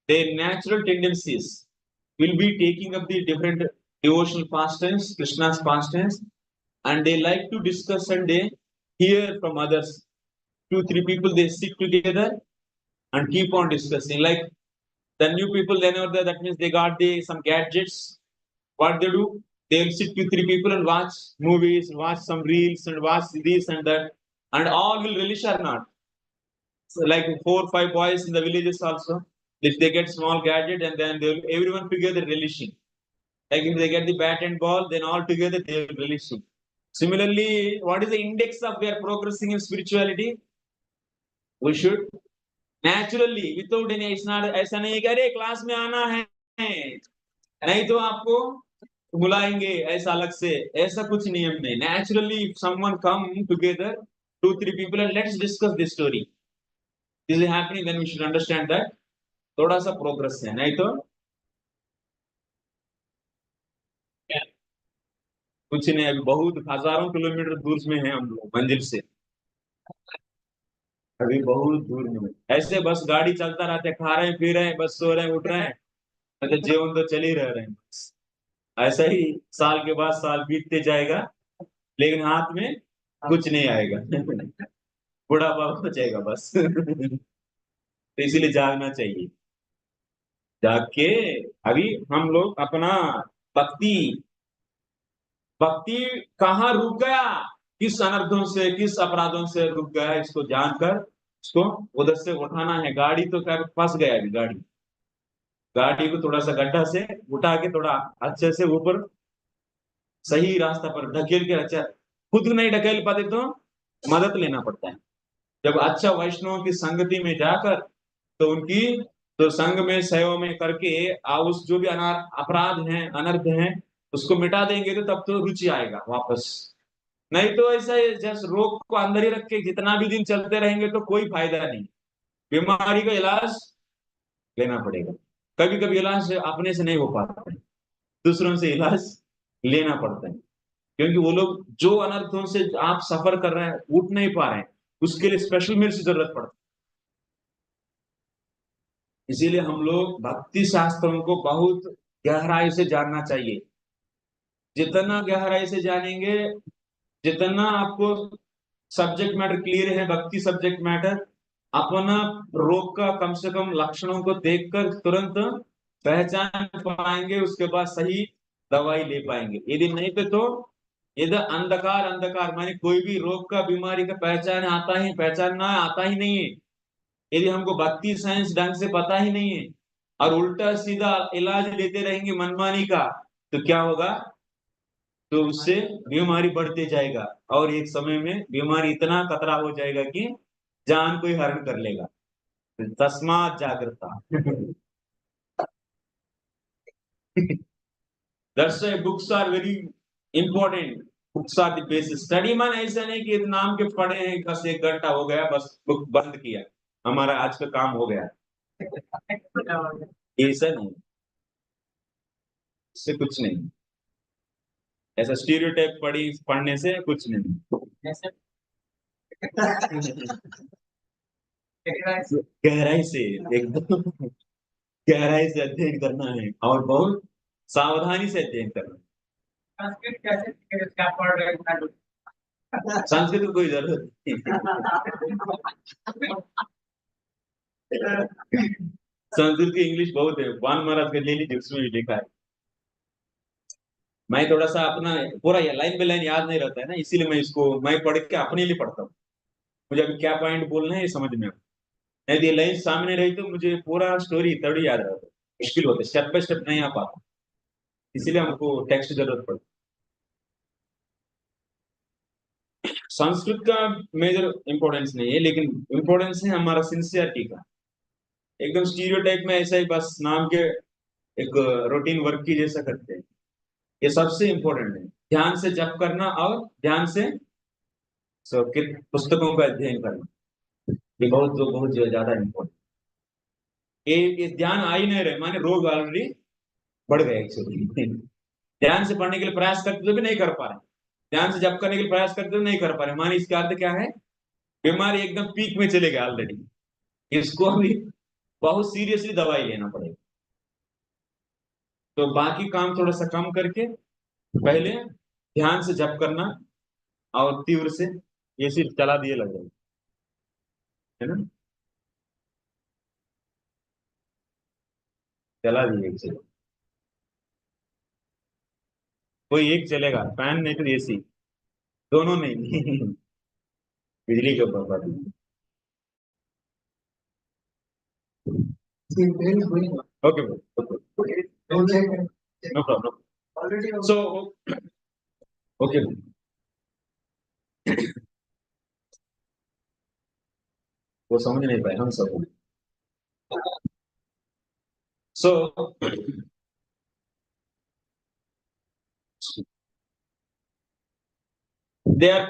their natural tendencies will be taking up the different devotional pastimes, Krishna's pastimes, and they like to discuss and they hear from others. 2, 3 people they sit together and keep on discussing. Like the new people, they know that means they got some gadgets. What they do? They'll sit with 3 people and watch movies, watch some reels, and watch this and that, and all will relish or not. So like 4, 5 boys in the villages also, if they get small gadget and then they will everyone together relishing. Like if they get the bat and ball, then all together they will relishing. Similarly, what is the index of we are progressing in spirituality? We should naturally, without any, it's not ऐसा नहीं कि अरे class में आना है, नहीं तो आपको बुलाएंगे ऐसा अलग से, ऐसा कुछ नियम नहीं. Naturally, if someone come together, 2, 3 people, and let's discuss this story. This is happening, then we should understand that थोड़ा सा प्रोग्रेस है, नहीं तो कुछ नहीं. अभी बहुत हजारों किलोमीटर दूर में है हम लोग मंजिल से, अभी बहुत दूर में. ऐसे बस गाड़ी चलता रहते, खा रहे हैं, पी रहे हैं, बस सो रहे हैं, उठ रहे हैं, मतलब जीवन तो चल ही रहे हैं. ऐसा ही साल के बाद साल बीतते जाएगा, लेकिन हाथ में कुछ नहीं आएगा. बुढ़ापा हो जाएगा बस. तो इसीलिए जागना चाहिए. जाग के अभी हम लोग अपना भक्ति भक्ति कहाँ रुक गया, किस अनर्थों से, किस अपराधों से रुक गया, इसको जानकर इसको उधर से उठाना है. गाड़ी तो क्या फंस गया अभी, गाड़ी को थोड़ा सा गड्ढा से उठा के थोड़ा अच्छे से ऊपर सही रास्ता पर ढकेल के. अच्छा खुद नहीं ढकेल पाते तो मदद लेना पड़ता है. जब अच्छा वैष्णव की संगति में जाकर तो उनकी तो संग में सेवा में करके उस जो भी अपराध हैं, अनर्थ हैं, उसको मिटा देंगे तो तब तो रुचि आएगा वापस. नहीं तो ऐसा जस्ट रोग को अंदर ही रख के जितना भी दिन चलते रहेंगे तो कोई फायदा नहीं. बीमारी का इलाज लेना पड़ेगा. कभी कभी इलाज अपने से नहीं हो पाता है, दूसरों से इलाज लेना पड़ता है, क्योंकि वो लोग जो अनर्थों से आप सफर कर रहे हैं, उठ नहीं पा रहे हैं, उसके लिए स्पेशल मेडिसिन की जरूरत पड़ती है. इसीलिए हम लोग भक्ति शास्त्रों को बहुत गहराई से जानना चाहिए. जितना गहराई से जानेंगे, जितना आपको सब्जेक्ट मैटर क्लियर है, भक्ति सब्जेक्ट मैटर, अपना रोग का कम से कम लक्षणों को देखकर तुरंत पहचान पाएंगे, उसके बाद सही दवाई ले पाएंगे. यदि नहीं तो यदि अंधकार अंधकार माने कोई भी रोग का, बीमारी का पहचानना आता ही नहीं है. यदि हमको भक्ति साइंस ढंग से पता ही नहीं है और उल्टा सीधा इलाज लेते रहेंगे मनमानी का, तो क्या होगा, तो उससे बीमारी बढ़ते जाएगा और एक समय में बीमारी इतना खतरा हो जाएगा कि जान को ही हरण कर लेगा. तस्मात जागृता. That's why books are very important. Books are the basis. Study man ऐसा नहीं कि नाम के पढ़े हैं, बस 1 घंटा हो गया, बस बुक बंद किया, हमारा आज का काम हो गया. ऐसा नहीं, इससे कुछ नहीं. ऐसा स्टीरियोटाइप पढ़ने से कुछ नहीं. गहराई से, एकदम गहराई से अध्ययन करना है और बहुत सावधानी से अध्ययन करना है. संस्कृत कैसे सीखे, क्या पढ़ रहे हैं? संस्कृत की कोई जरूरत नहीं. संस्कृत की इंग्लिश बहुत है, वान महाराज का ले लीजिए, उसमें भी लिखा है. मैं थोड़ा सा अपना पूरा लाइन बाय लाइन याद नहीं रहता है ना, इसीलिए मैं पढ़ के अपने लिए पढ़ता हूँ. मुझे अभी क्या पॉइंट बोलना है ये समझ में आता. यदि लाइन सामने रही तो मुझे पूरा स्टोरी तभी याद रहता है. मुश्किल होता है, स्टेप बाय स्टेप नहीं आ पाता, इसीलिए हमको टेक्स्ट की जरूरत पड़ती. संस्कृत का मेजर इंपॉर्टेंस नहीं है, लेकिन इंपॉर्टेंस है हमारा सिंसियरिटी का. एकदम स्टीरियोटाइप में ऐसा ही बस नाम के एक रूटीन वर्क की जैसा करते हैं. ये सबसे इंपॉर्टेंट है, ध्यान से जप करना और ध्यान से पुस्तकों का अध्ययन करना. ये बहुत ज्यादा इम्पोर्टेंट। ये ध्यान आ ही नहीं रहे, माने रोग ऑलरेडी बढ़ गए एक्चुअली। ध्यान से पढ़ने के लिए प्रयास करते तो भी नहीं कर पा रहे, ध्यान से जप करने के लिए प्रयास करते तो नहीं कर पा रहे, माने इसका अर्थ क्या है, बीमारी एकदम पीक में चले गए ऑलरेडी, इसको अभी बहुत सीरियसली दवाई लेना पड़ेगा। तो बाकी काम थोड़ा सा कम करके पहले ध्यान से जप करना, और तीव्र से ये सिर्फ चला दिए लग रहे है ना, चला दिए एक, कोई एक चलेगा, फैन नहीं तो एसी, दोनों नहीं। बिजली के ऊपर बात। Okay okay, no problem. So okay, वो समझ नहीं पाए हम सब। सो दे आर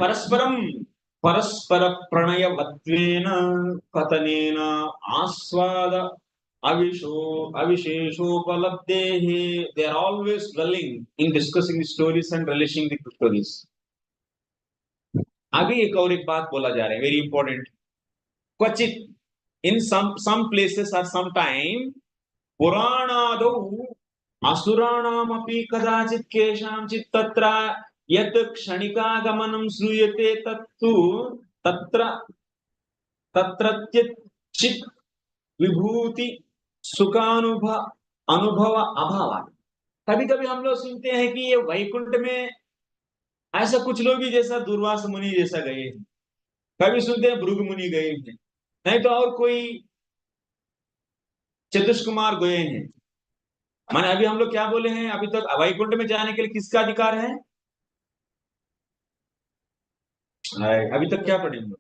परस्पर प्रणयवत्वेन कथनेन आस्वाद अविशेषोपलब्धेः, they are always dwelling in discussing the stories and relishing the stories. आगे एक बात बोला जा रहा है, वेरी इंपॉर्टेंट। क्वचित, in some places or some time, पुराणादौ असुराणामपि कदाचित् केषाञ्चित् तत्र यत् क्षणिकागमनं श्रूयते तत्तु तत्र तत्रत्यचित् विभूति अनुभव अभाव। कभी कभी हम लोग सुनते हैं कि ये वैकुंठ में ऐसा कुछ लोग भी जैसा दुर्वास मुनि जैसा गए हैं, कभी सुनते हैं भृगु मुनि गए हैं, नहीं तो और कोई चतुष्कुमार गए हैं। माने अभी हम लोग क्या बोले हैं, अभी तक वैकुंठ में जाने के लिए किसका अधिकार है, अभी तक क्या पढ़े हम लोग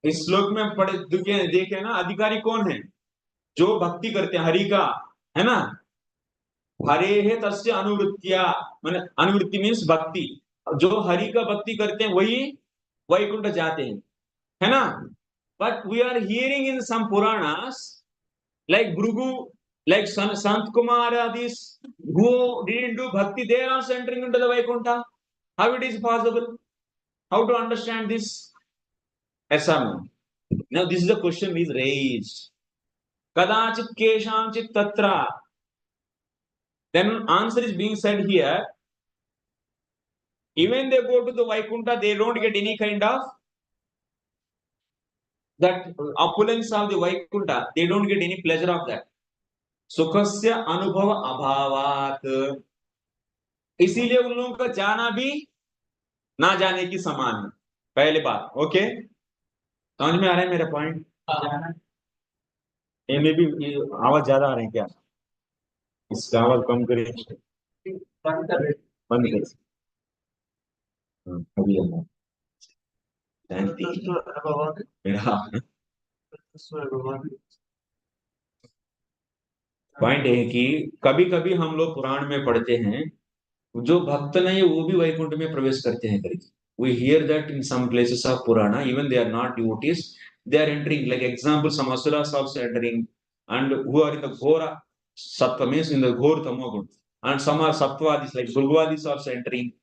इस श्लोक में पढ़े देखे ना, अधिकारी कौन है, जो भक्ति करते हैं हरि का, है ना, हरे है तस्य अनुवृत्तिया, माने अनुवृत्ति मीन्स भक्ति, जो हरि का भक्ति करते हैं वही वैकुंठ जाते हैं, है ना। But we are hearing in some Puranas like Bhrugu, like Sant Kumar, these who didn't do bhakti, they are also entering into the Vaikuntha. How it is possible? How to understand this? ऐसा नहीं। Now this is the question is raised. Kadachit keshamchit tatra. Then answer is being said here. Even they go to the Vaikuntha, they don't get any kind of that opulence of the Vaikuntha. They don't get any pleasure of that. सुखस्य अनुभव अभावात, इसीलिए उन लोगों का जाना भी ना जाने की समान है। पहले बात, ओके, समझ में आ रहा है मेरा पॉइंट? ये में भी आवाज ज्यादा आ रहे हैं क्या, इसका आवाज कम करें, बंद कर, अभी पॉइंट है कि कभी कभी हम लोग पुराण में पढ़ते हैं, जो भक्त नहीं है वो भी वैकुंठ में प्रवेश करते हैं करके। We hear that in some places of Purana, even they are not devotees, they are entering. Like example, some asuras also entering, and who are in the Ghora Sattva, means in the Ghor Tamogun, and some are Sattvadis, like Bhulvadis also entering.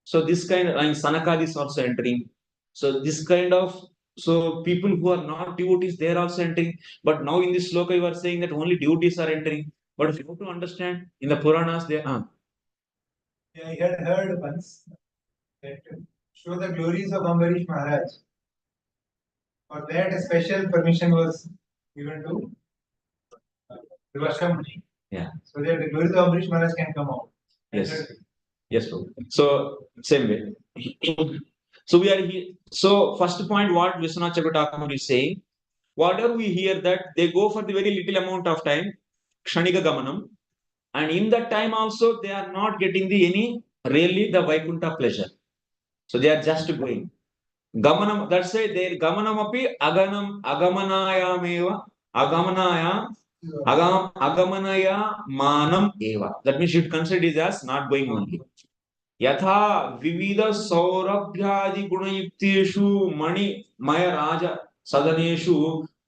So this kind of, and Sanakadis also entering. So this kind of, so people who are not devotees, they are also entering. But now in this sloka, you are saying that only devotees are entering. But if you have to understand, in the Puranas, they are. I had heard once that to show the glories of Ambarish Maharaj, for that a special permission was given to Vivashamuni. Yeah. So that the glories of Ambarish Maharaj can come out. Yes. Yes, bro. So same way. So we are here. So first point, what Vishwanath Chakravarti is saying, whatever we hear that they go for the very little amount of time, Kshanika Gamanam, and in that time also they are not getting the any really the Vaikuntha pleasure. So they are just going. Gamanam, that's why their Gamanam api agamanayameva agamanaya manam eva. That means you should consider it as not going only. यथा विविध सौरभ्यादि गुणयुक्तेषु मणिमय राज सदनेषु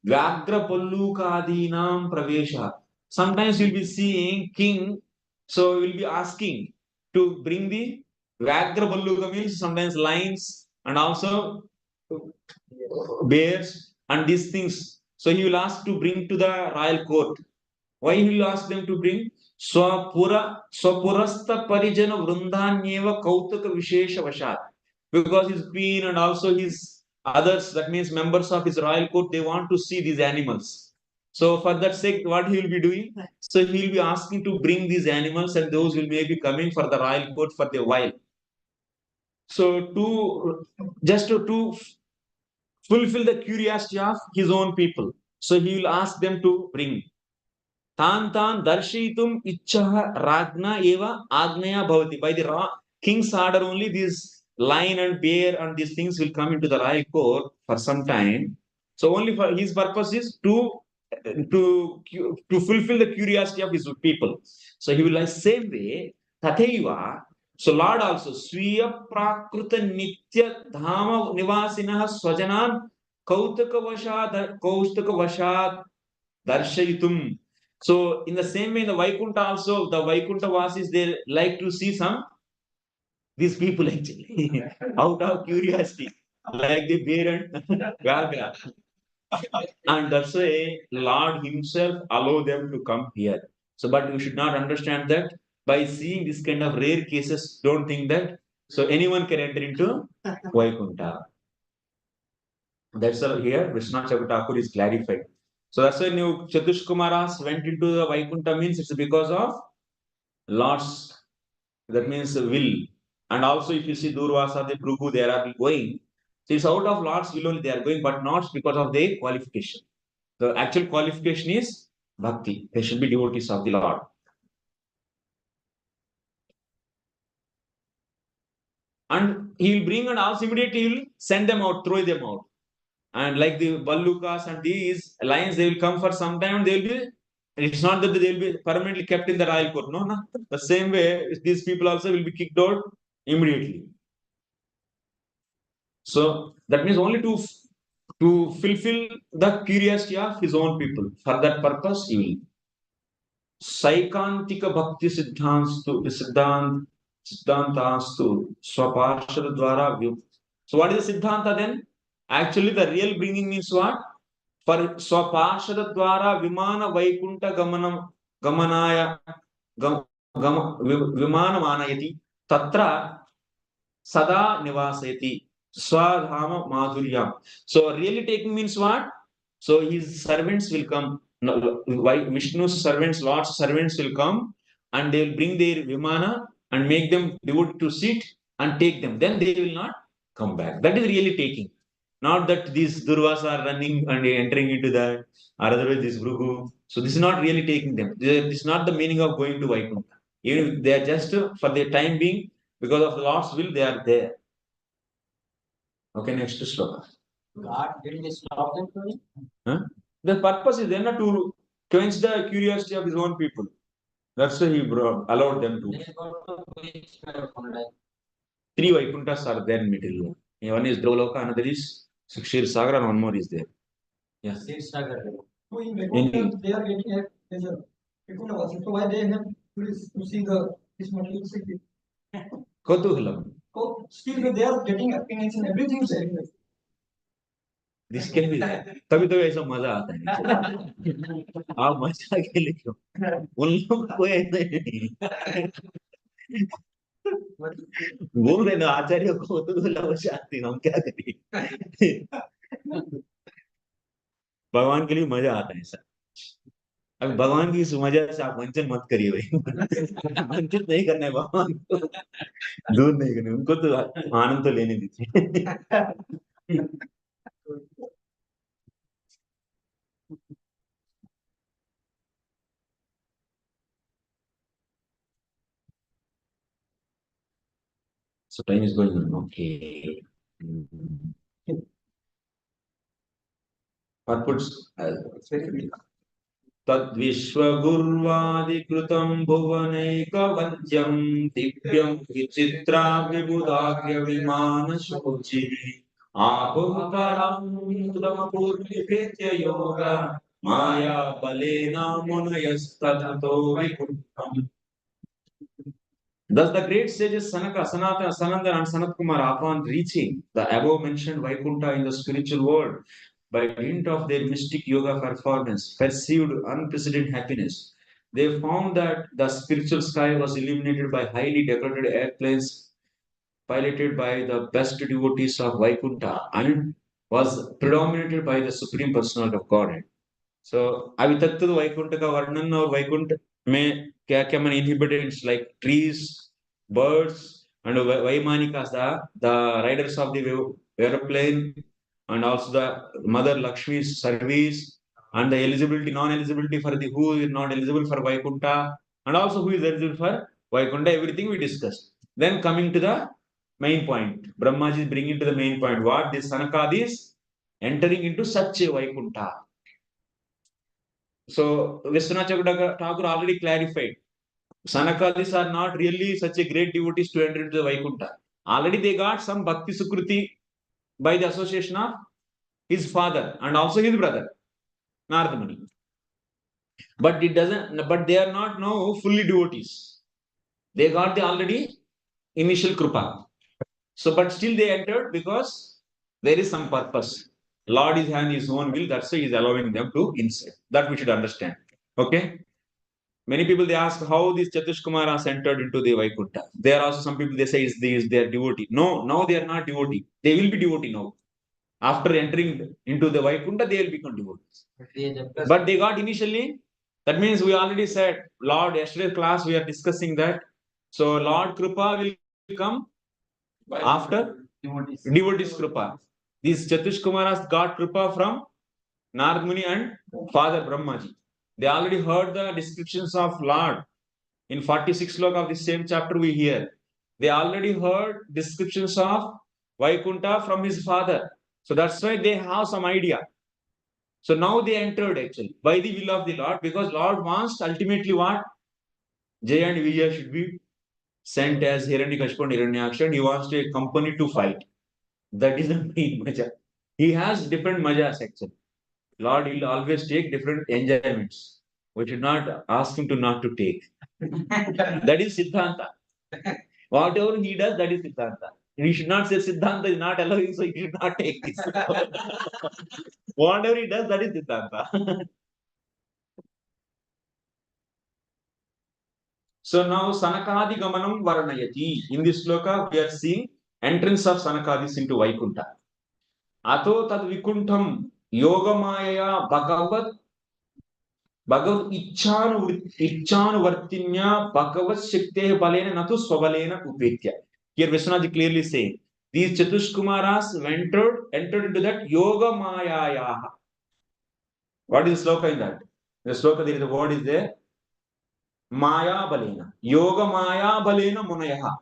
व्याघ्रपल्लूकादीनां प्रवेशः. Sometimes you'll be seeing king, so you'll be asking to bring the Vyaghra means sometimes lions and also bears and these things. So he will ask to bring to the royal court. Why he will ask them to bring? Swapurastha Parijana Vrundhanyeva Kautaka Vishesha Vashat. Because his queen and also his others, that means members of his royal court, they want to see these animals. So for that sake, what he will be doing? So he will be asking to bring these animals, and those will maybe coming for the royal court for the while. So to just to fulfill the curiosity of his own people, so he will ask them to bring. Tan tan darshitum ichcha ragna eva agneya bhavati. By the king's order only, these lion and bear and these things will come into the royal court for some time. So only for his purpose is to fulfill the curiosity of his people. So he will like same way tathaiva. So Lord also swiya prakruta nitya dhama nivasinah swajanan kautaka vashat darshayitum. So in the same way, in the Vaikuntha also, the Vaikuntha Vasis, they like to see some these people actually out of curiosity, like the bear and Gagra. And that's why Lord Himself allow them to come here. So, but we should not understand that by seeing this kind of rare cases, don't think that so anyone can enter into Vaikuntha. That's all here. Vishnu Thakur is clarified. So that's why new Chatush Kumaras went into the Vaikuntha means it's because of Lord's, that means will. And also if you see Durvasa, the Bhrugu, they are going. So it's out of Lord's will only they are going, but not because of their qualification. The actual qualification is Bhakti. They should be devotees of the Lord. And he will bring and also immediately he will send them out, throw them out. And like the Ballukas and these lions, they will come for some time and they will be. It's not that they will be permanently kept in the royal court. No, no. The same way, these people also will be kicked out immediately. So that means only to fulfill the curiosity of his own people. For that purpose, he will. Saikantika Bhakti Siddhantastu Swaparshada Dwara. So what is the Siddhanta then? Actually, the real bringing means what? For Swaparshada Dwara Vimana Vaikunta Gamanaya Vimana Manayati Tatra Sada Nivasayati Swadhama Madhuryam. So really taking means what? So his servants will come. Vishnu's servants, Lord's servants will come and they will bring their Vimana and make them devoted to sit and take them. Then they will not come back. That is really taking. Not that these Durvas are running and entering into that, or otherwise this Bhrugu. So this is not really taking them. This is not the meaning of going to Vaikuntha. Even if they are just for their time being, because of the Lord's will, they are there. Okay, next sloka. God didn't stop them from it. Huh? The purpose is then to quench the curiosity of his own people. That's why he allowed them to. They got to which like Three Vaikunthas are there in middle. One is Dhruvaloka, another is Shir Sagar, and one more is there. Yeah. Sir Sagar. So in Vaikuntha, they are getting a pleasure. Vaikuntha Vasi. So why they have to see this material city? Kautuhalam. So still they are getting happiness and everything is anyway. This can be there. तभी तो ऐसा मजा आता है. आप मजा के लिए क्यों? उन लोग को ऐसा नहीं. बोल देना आचार्य को तो लव शांति हम क्या करें. भगवान के लिए मजा आता है सर. अब भगवान की इस मजा से आप वंचन मत करिए भाई. वंचन नहीं करना है भगवान को. दूर नहीं करना. उनको तो आनंद तो लेने दीजिए. So time is going on. Okay. Purports. तद्विश्वगुर्वादिकृतं भुवनैकवद्यं दिव्यं विचित्राभिबुधाग्र्यविमानशोचिः आहुपरामुद्रमपूर्विभेत्य योग माया बलेन मुनयस्ततो वैकुण्ठम्. Thus the great sages Sanaka, Sanatana, Sananda and Sanat Kumar, upon reaching the above mentioned Vaikuntha in the spiritual world, by dint of their mystic yoga performance, perceived unprecedented happiness. They found that the spiritual sky was illuminated by highly decorated airplanes piloted by the best devotees of Vaikuntha and was predominated by the Supreme Personality of Godhead. So अभी तक तो वैकुंठ का वर्णन और वैकुंठ में क्या क्या मैंने inhabitants like trees, birds and Vaimanikas, the riders of the aeroplane, and also the Mother Lakshmi's service, and the eligibility, non-eligibility for the who is not eligible for Vaikuntha, and also who is eligible for Vaikuntha, everything we discussed. Then coming to the main point, Brahmaji is bringing to the main point what this Sanakadi is entering into such a Vaikuntha. So Vishwanath Thakur already clarified. Sanakadis are not really such a great devotees to enter into the Vaikuntha. Already they got some Bhakti Sukruti by the association of his father and also his brother, Nardamani. But it doesn't, but they are not now fully devotees. They got the already initial Krupa. So, but still they entered because there is some purpose. Lord is having his own will, that's why he is allowing them to insert. That we should understand. Okay? Many people they ask how these Chatushkumaras entered into the Vaikuntha. There are also some people they say is they are devotee. No, now they are not devotee. They will be devotee now. After entering into the Vaikuntha, they will become devotees. But they got initially, that means we already said, Lord, yesterday's class we are discussing that. So Lord Krupa will come after devotees Krupa. These Chatushkumaras got Krupa from Narad Muni and Father Brahmaji. They already heard the descriptions of Lord. In 46 sloka of the same chapter we hear. They already heard descriptions of Vaikuntha from his father. So that's why they have some idea. So now they entered actually by the will of the Lord, because Lord wants ultimately what? Jaya and Vijaya should be sent as Hiranyakashipu and Hiranyaksha, and he wants a company to fight. That is the main maja. He has different majas actually. Lord will always take different enjoyments. We should not ask him to not to take. That is Siddhanta. Whatever he does, that is Siddhanta. We should not say Siddhanta is not allowing, so he should not take this. Whatever he does, that is Siddhanta. So now Sanakadi Gamanam Varanayati. In this sloka, we are seeing entrance of Sanakadis into Vaikuntha. Ato tad Vikuntham Yogamaya Bhagavat Ichchanuvartinya Bhagavat Shakte Balena Natu Swabalena Upetya. Here Vishwanath clearly saying these Chatushkumaras entered into that Yoga Maya. What is the sloka in that? The sloka there is the word is there. Maya Balena. Yoga Maya Balena Munayaha.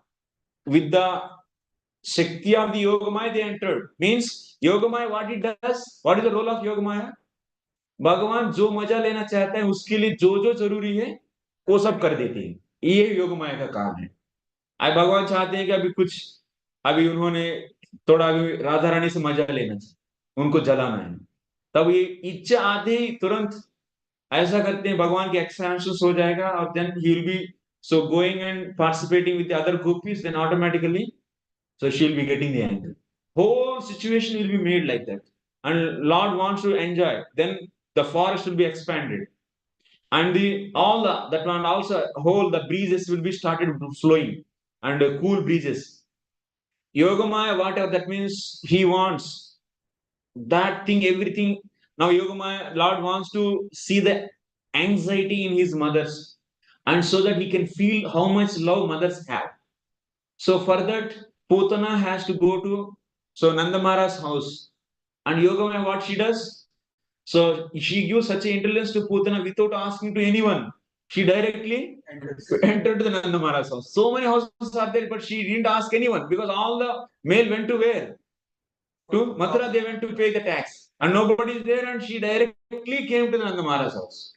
With the Shakti of the Yoga Maya they entered. Means Yoga Maya what it does? What is the role of Yoga Maya? भगवान जो मजा लेना चाहते हैं उसके लिए जो जो जरूरी है वो सब कर देते हैं. ये योग माया का काम है. आज भगवान चाहते हैं कि अभी उन्होंने थोड़ा अभी राधा रानी से मजा लेना चाहिए, उनको जलाना है, तब ये इच्छा आते ही तुरंत ऐसा करते हैं भगवान के एक्सपेंशन हो जाएगा और then he will be so going and participating with the other groupies, then automatically so she will be getting the anger. Whole situation will be made like that, and Lord wants to enjoy. Then the forest will be expanded, and that one also whole the breezes will be started flowing, and cool breezes. Yogamaya, whatever that means, he wants that thing, everything. Now Yogamaya, Lord wants to see the anxiety in his mothers, and so that he can feel how much love mothers have. So for that, Putana has to go to Nandamara's house, and Yogamaya what she does? So she gives such an intelligence to Putana without asking to anyone. She directly entered the Nandamara's house. So many houses are there, but she didn't ask anyone because all the male went to where? To Mathura, they went to pay the tax, and nobody is there, and she directly came to the Nandamara's house.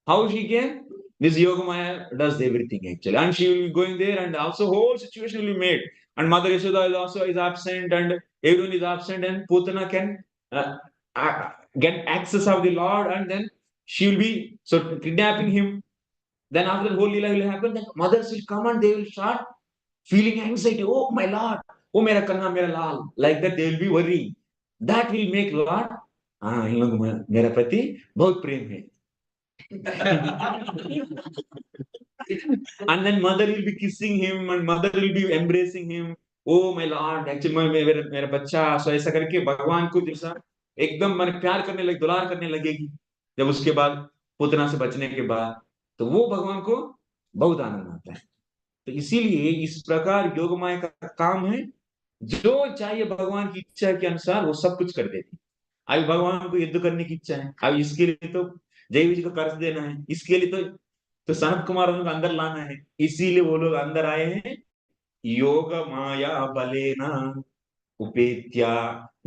How she can? This Yogamaya does everything actually, and she will be going there, and also whole situation will be made. And Mother Yashoda is also is absent, and everyone is absent, and Putana can uh, get access of the Lord, and then she will be so kidnapping him. Then after the whole Leela will happen, then mothers will come and they will start feeling anxiety. Oh my Lord, oh mera kanha, mera lal. Like that they will be worrying. That will make Lord, इन लोग मेरा प्रति बहुत प्रेम है. And then mother will be kissing him and mother will be embracing him. Oh my Lord, actually मेरा मेरा बच्चा. So ऐसा करके भगवान को जैसा एकदम मन प्यार करने लगे, दुलार करने लगेगी. जब उसके बाद पुतना से बचने के बाद, तो वो भगवान को बहुत आनंद आता है. तो इसीलिए इस प्रकार योगमाया का काम है, जो चाहिए भगवान की इच्छा के अनुसार वो सब कुछ कर देती. अभी भगवान को युद्ध करने की इच्छा है, अब इसके लिए तो जय जी को कर्ज देना है, इसके लिए तो सनत कुमार उनको अंदर लाना है. इसीलिए वो लोग अंदर आए हैं. योग माया बलेना उपेत्या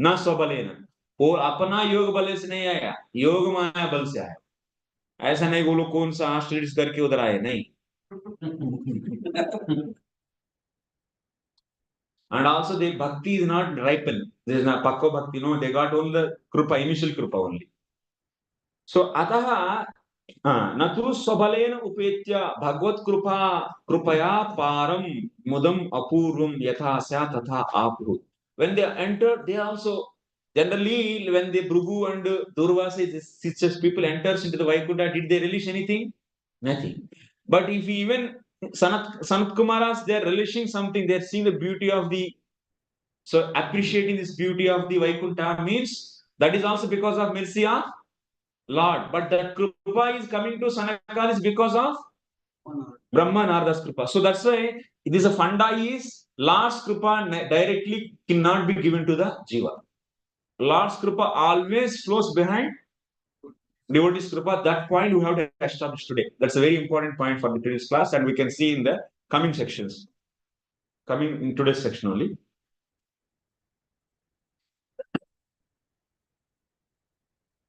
न स्वबलेना. वो अपना योग बल से नहीं आया, योग माया बल से आया. ऐसा नहीं वो लोग कौन सा आश्रय करके उधर आए, नहीं. And also the bhakti is not ripened. There is not pakko bhakti. No, they got only the krupa, initial krupa only. So atah न तु स्वबलेन उपेत्य भगवत कृपया पारम मुदम अपूर्वम यथा स्यात् तथा आपुः. When they entered, they also generally when the Bhrigu and Durvasa, such people enters into the Vaikuntha, did they relish anything? Nothing. But if even Sanat Kumaras, they are relishing something, they are seeing the beauty of the, so appreciating this beauty of the Vaikuntha means that is also because of mercy of Lord. But that Krupa is coming to Sanakal is because of Brahma Narada's Krupa. So that's why it is a funda is Lord's Krupa directly cannot be given to the Jiva. Lord's Krupa always flows behind devotee's Krupa. That point we have to establish today. That's a very important point for the today's class, and we can see in the coming sections. Coming in today's section only.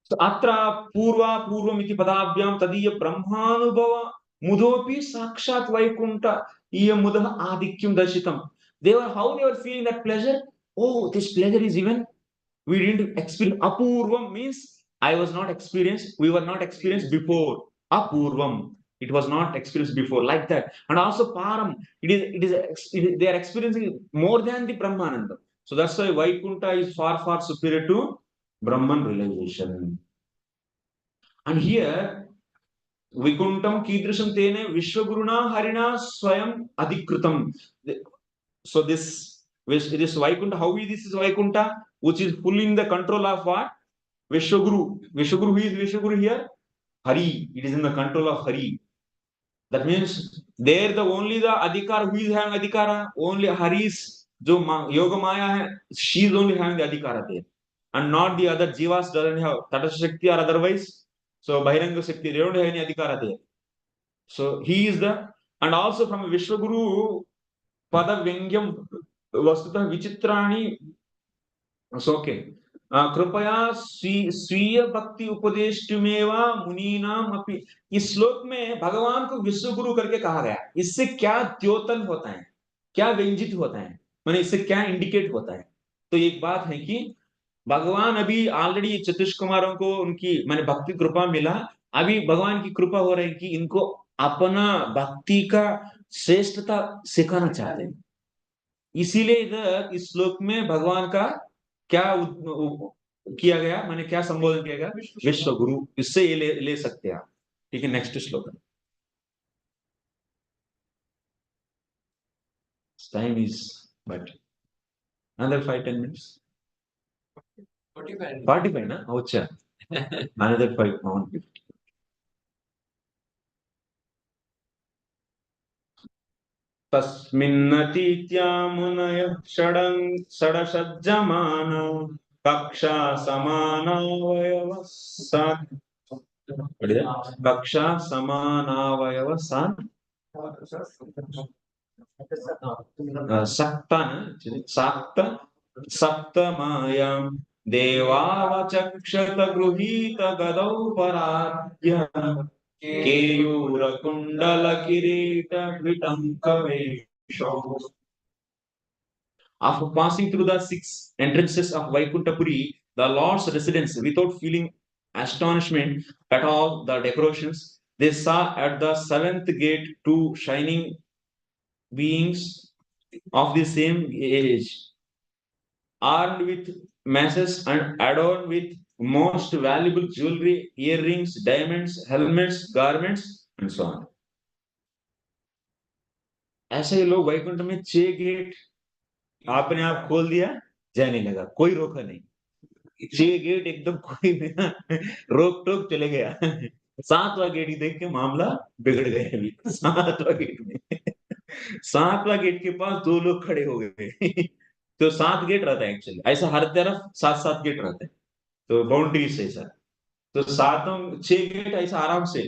So atra पूर्वमिति पदाभ्याम तदीय ब्रह्मानुभव मुदोपि साक्षात वैकुंठ इय मुदः आधिक्यम दर्शितम. They were how they were feeling that pleasure. Oh, this pleasure is even we didn't experience. Apurvam means I was not experienced. We were not experienced before. Apurvam, it was not experienced before, like that. And also param, they are experiencing more than the Brahmananda. So that's why Vaikuntha is far superior to Brahman realization. And here, Vikuntam Kidrisham Tene Vishwaguruna Harina Swayam Adhikrutam. So this Vaikuntha, how is this Vaikuntha? Which is fully in the control of what? Vishwaguru. Vishwaguru, who is Vishwaguru here? Hari. It is in the control of Hari. That means there the only the Adhikara, who is having Adhikara? Only Hari's Yoga Maya hai, she is only having the Adhikara there. And not the other Jivas doesn't have Tata Shakti or otherwise. So Bahiranga Shakti, they don't have any Adhikara there. So he is the, and also from Vishwaguru, Pada Vengyam Vastutah Vichitrani. So okay. कृपया स्वीय भक्ति उपदेष्टुमेवा मुनीनाम अपि. इस श्लोक में भगवान को विश्वगुरु करके कहा गया. इससे क्या द्योतन होता है, क्या व्यंजित होता है, माने इससे क्या इंडिकेट होता है? तो एक बात है कि भगवान अभी ऑलरेडी चतुष कुमारों को उनकी माने भक्ति कृपा मिला. अभी भगवान की कृपा हो रही है कि इनको अपना भक्ति का श्रेष्ठता सिखाना चाहते हैं. इसीलिए इधर इस श्लोक में भगवान का क्या किया गया, माने क्या संबोधन किया गया? विश्व गुरु. इससे ये ले सकते हैं आप. ठीक है, नेक्स्ट श्लोक. Time is but another 5-10 minutes. 45 ना? अच्छा. Another 5. तस्मिन्नतीत्या मुनयः षडशज्जमान कक्षा समानावयवसान्. कक्षा समानावयवसान् सप्तमायां देवावचक्षत गृहीत गदौ पराद्य. केयूर कुंडल किरीट विटंकवेशो. After passing through the 6 entrances of Vaikuntapuri, the Lord's residence, without feeling astonishment at all the decorations, they saw at the 7th gate 2 shining beings of the same age, armed with masses and adorned with most valuable jewelry, earrings, diamonds, helmets, garments, and so on. ऐसे ही लोग वैकुंठ में 6 gate आपने आप खोल दिया, जाने लगा, कोई रोका नहीं. 6 गेट एकदम कोई बिना रोक टोक चले गया. 7वां गेट ही देख के मामला बिगड़ गया. अभी 7वां गेट में 7वां गेट के पास 2 लोग खड़े हो गए. तो 7 गेट रहता है एक्चुअली, ऐसा हर तरफ 7-7 गेट रहते हैं, तो बाउंड्री से ऐसा. तो 6 गेट ऐसा आराम से.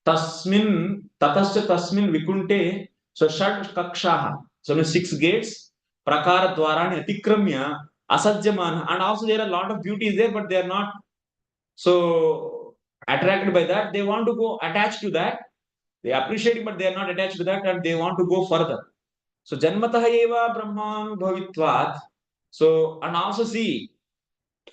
तस्मिन् ततश्च तस्मिन् विकुंठे so षड कक्षाः, so 6 gates prakara dwarani atikramya asajyamana, and also there are a lot of beauties there, but they are not so attracted by that. They want to go attached to that. They appreciate it, but they are not attached to that, and they want to go further. So janmatah eva brahmanubhavitvat. So, and also see,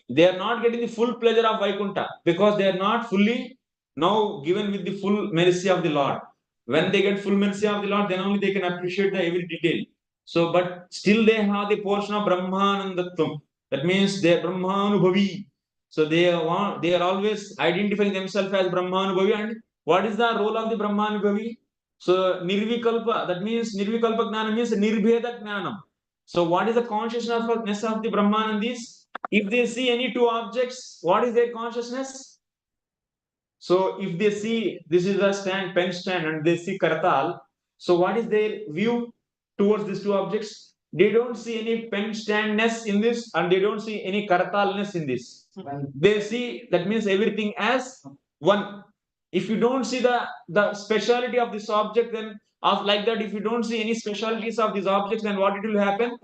they are not getting the full pleasure of Vaikuntha because they are not fully now given with the full mercy of the Lord. When they get full mercy of the Lord, then only they can appreciate the every detail. So, but still they have the portion of Brahmanandatvam. That means they are Brahmanubhavi. So they are always identifying themselves as Brahmanubhavi. And what is the role of the Brahmanubhavi? So Nirvikalpa, that means Nirvikalpa Gnana means Nirbheda Gnanam. So what is the consciousness of the Brahmanandis? If they see any 2 objects, what is their consciousness? So if they see this is a pen stand, and they see Kartal, so what is their view towards these 2 objects? They don't see any pen standness in this, and they don't see any Kartalness in this. They see, that means everything as one. If you don't see the speciality of this object, then like that, if you don't see any specialities of these objects, then what it will happen?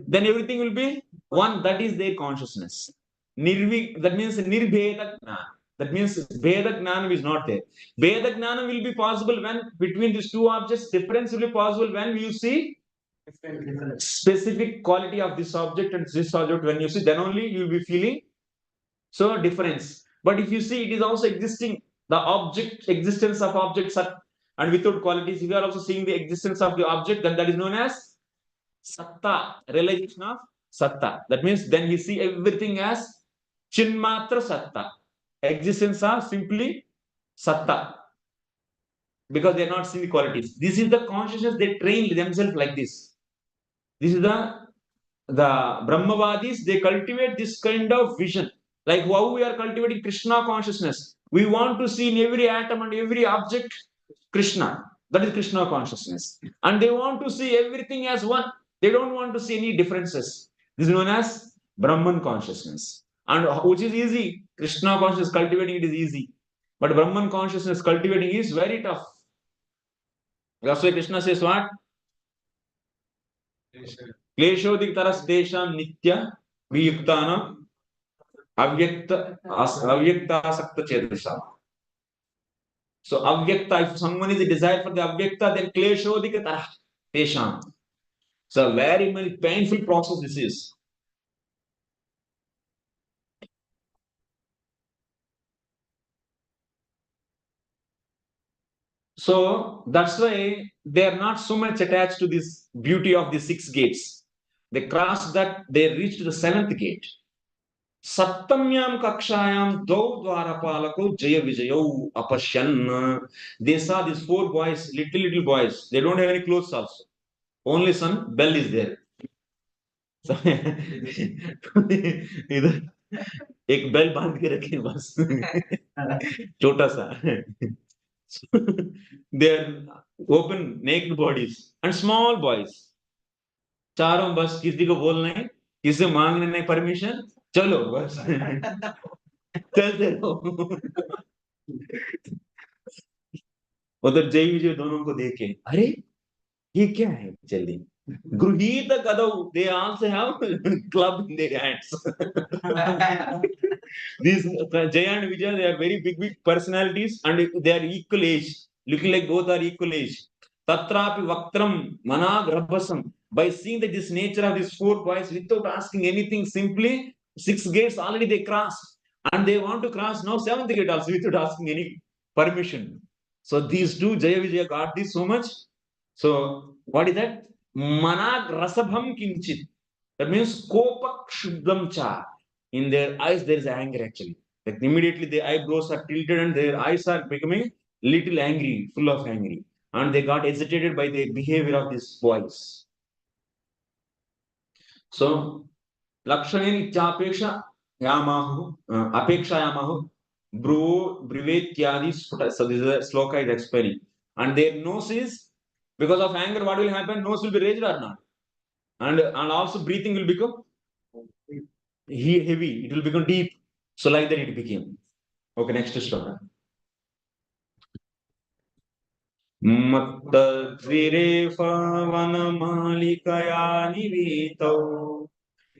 Then everything will be one. That is their consciousness. That means nirbheda gnana. That means Veda Gnanam is not there. Veda Gnanam will be possible when between these 2 objects, difference will be possible when you see specific quality of this object and this object. When you see, then only you will be feeling so difference. But if you see it is also existing, the object existence of objects and without qualities, if you are also seeing the existence of the object, then that is known as Satta, realization of Satta. That means then we see everything as Chinmatra Satta. Existence of simply Satta. Because they are not seeing the qualities. This is the consciousness they train themselves like this. This is the Brahmavadis, they cultivate this kind of vision. Like how we are cultivating Krishna consciousness. We want to see in every atom and every object Krishna. That is Krishna consciousness. And they want to see everything as one. They don't want to see any differences. This is known as Brahman consciousness. And which is easy. Krishna consciousness cultivating it is easy. But Brahman consciousness cultivating is very tough. That's why Krishna says what? क्लेशोदितरस्तेषां नित्य वियुक्तानां avyakta चेतसा. So avyakta, if someone is a desire for the avyakta, then kleshodikatara tesham. So very very painful process this is. So that's why they are not so much attached to this beauty of the 6 gates. They crossed that, they reached the 7th gate. Saptamyam kakshayam dau dwarapalako jaya vijayau apashyan. They saw these 4 boys, little boys. They don't have any clothes also. Only some bell is there. So, इधर एक bell बांध के रखे बस छोटा सा. They are open naked bodies and small boys. चारों बस किसी को बोलना है, किसी मांगने नहीं परमिशन, चलो बस चलते रहो. उधर जय विजय दोनों को देखे, अरे ये क्या है जल्दी, Gruhita Kadau, they also have club in their hands. These Jaya and Vijay, they are very big, big personalities and they are equal age, looking like both are equal age. Tatrapi Vaktram, Managrabhasam. By seeing that this nature of these four boys without asking anything, simply 6 gates already they crossed. And they want to cross now 7th gate also without asking any permission. So these two, Jaya Vijaya, got this so much. So what is that? Manag rasabham kinchit. That means kopak shuddham cha. In their eyes, there is anger actually. Like immediately the eyebrows are tilted and their eyes are becoming little angry, full of angry. And they got agitated by the behavior of these boys. So Lakshanen ityapesha yamahu, apeksha yamahu, bro, brivetyadi sputa. So this is a sloka is explaining. And their nose is, because of anger, what will happen? Nose will be raised or not? And also breathing will become heavy, it will become deep. So like that it became. Okay, next sloka. मत्तद्विरेफवनमालिकया निवीतौ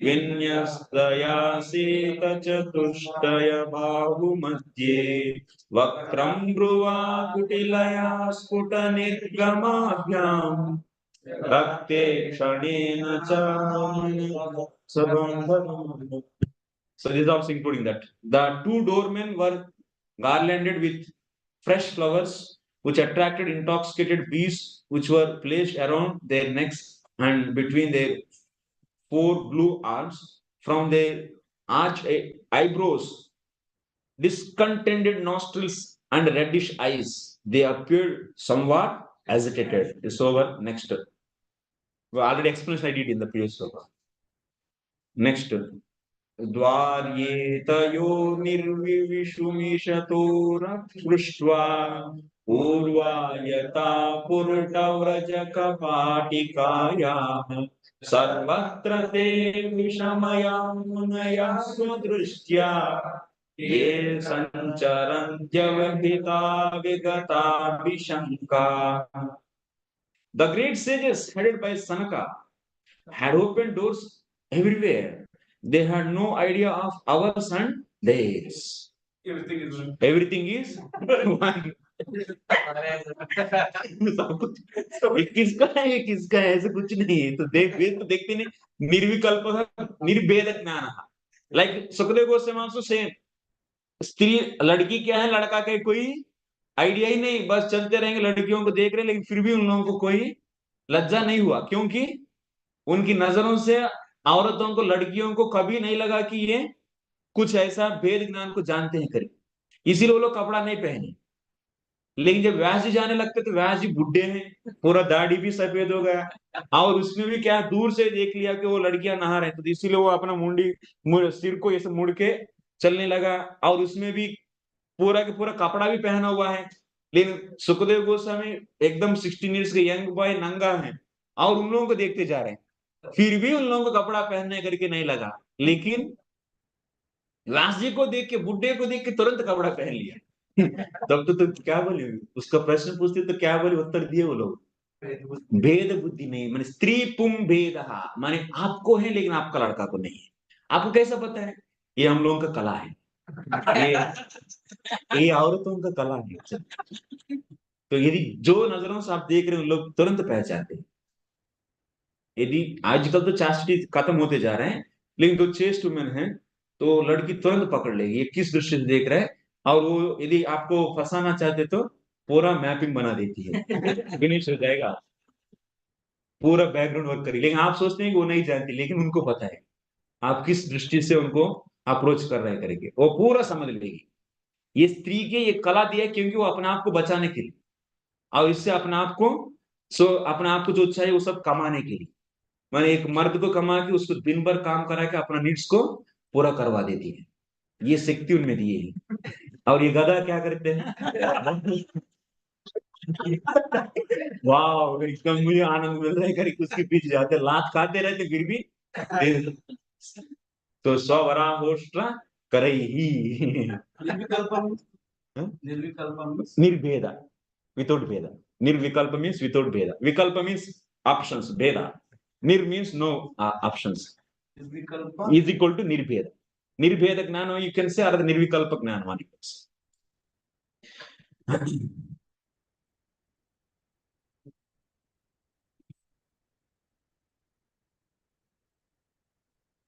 विन्यस्तया सीतचतुष्टय बाहुमध्ये वक्त्रं भ्रुवा कुटिलया स्फुटनिर्गमाभ्याम् रक्ते क्षणेन च सबन्धनम्. So this is also including that. The two doormen were garlanded with fresh flowers, which attracted intoxicated bees, which were placed around their necks and between their four blue arms. From their arched eyebrows, discontented nostrils, and reddish eyes, they appeared somewhat agitated. It's over. Next. We already explanation I did in the previous sloka. Next. द्वार्येतयो निर्विविशुमिषतो पृष्ट्वा पूर्वायता पुरटव्रजकपाटिकायाः सर्वत्र ते विषमया मुनयः स्वदृष्ट्या ये सञ्चरन्त्यवहिता विगता विशङ्का. The great sages headed by Sanaka had opened doors everywhere. They had no idea of ours and theirs. Everything is one. Everything is one. ये किसका है ये किसका है ऐसे कुछ नहीं है. तो देखते नहीं निर्विकल्प निर्भेद ज्ञान. Like Sukhdev Goswami also same. स्त्री लड़की क्या है लड़का का कोई आइडिया ही नहीं. बस चलते रहेंगे लड़कियों को देख रहे लेकिन फिर भी उन लोगों को कोई लज्जा नहीं हुआ क्योंकि उनकी नजरों से औरतों को लड़कियों को कभी नहीं लगा कि ये कुछ ऐसा भेद ज्ञान को जानते हैं करीब. इसीलिए वो लोग कपड़ा नहीं पहने. लेकिन जब व्यास जी जाने लगते तो व्यास जी बुढ़े हैं, पूरा दाढ़ी भी सफेद हो गया और उसमें भी क्या दूर से देख लिया कि वो लड़कियां नहा रहे. तो इसीलिए वो अपना सिर को ऐसे मुड़ के चलने लगा और उसमें भी पूरा के पूरा कपड़ा भी पहना हुआ है. लेकिन सुखदेव गोस्वामी एकदम 16 ईयर्स के यंग बॉय नंगा है और उन लोगों को देखते जा रहे हैं. फिर भी उन लोगों को कपड़ा पहनने करके नहीं लगा. लेकिन व्यास जी को देख के बुड्ढे को देख के तुरंत कपड़ा पहन लिया. तब तो क्या बोले उसका प्रश्न पूछते तो क्या बोले उत्तर दिए वो लोग. भेद बुद्धि नहीं माने स्त्री पुम भेद माने आपको है लेकिन आपका लड़का को नहीं है. आपको कैसा पता है? ये हम लोगों का कला है. ये औरतों का कला है. तो यदि जो नजरों से आप देख रहे हैं लोग तुरंत पहचानते हैं. यदि आजकल तो चास्टिटी खत्म होते जा रहे हैं लेकिन जो चेस्ट वुमेन है तो लड़की तुरंत पकड़ लेगी ये किस दृष्टि से देख रहा है. और वो यदि आपको फंसाना चाहते तो पूरा मैपिंग बना देती है. फिनिश हो जाएगा पूरा बैकग्राउंड वर्क करेगी. लेकिन आप सोचते हैं कि वो नहीं जानती लेकिन उनको पता है आप किस दृष्टि से उनको अप्रोच कर रहे करेंगे. वो पूरा समझ लेगी. ये स्त्री के ये कला दिया है क्योंकि वो अपने आप को बचाने के लिए और इससे अपने आप को अपने आप को जो चाहिए वो सब कमाने के लिए. मैंने एक मर्द को कमा के उसको दिन भर काम करा के अपना नीड्स को पूरा करवा देती है. ये शक्ति उनमें दी है. और ये गधा क्या करते हैं वाह एकदम मुझे आनंद मिल रहा है करके उसके पीछे जाते लात खाते रहते फिर भी तो स्वरा होष्ट्रा करे ही निर्भेद विदाउट भेद. निर्विकल्प मीन्स विदाउट भेद. विकल्प मीन्स ऑप्शंस. भेद Nir means no options. Is equal to nirbheda. Nirbheda gnana you can say, or the nirvikalpa gnana one you can say.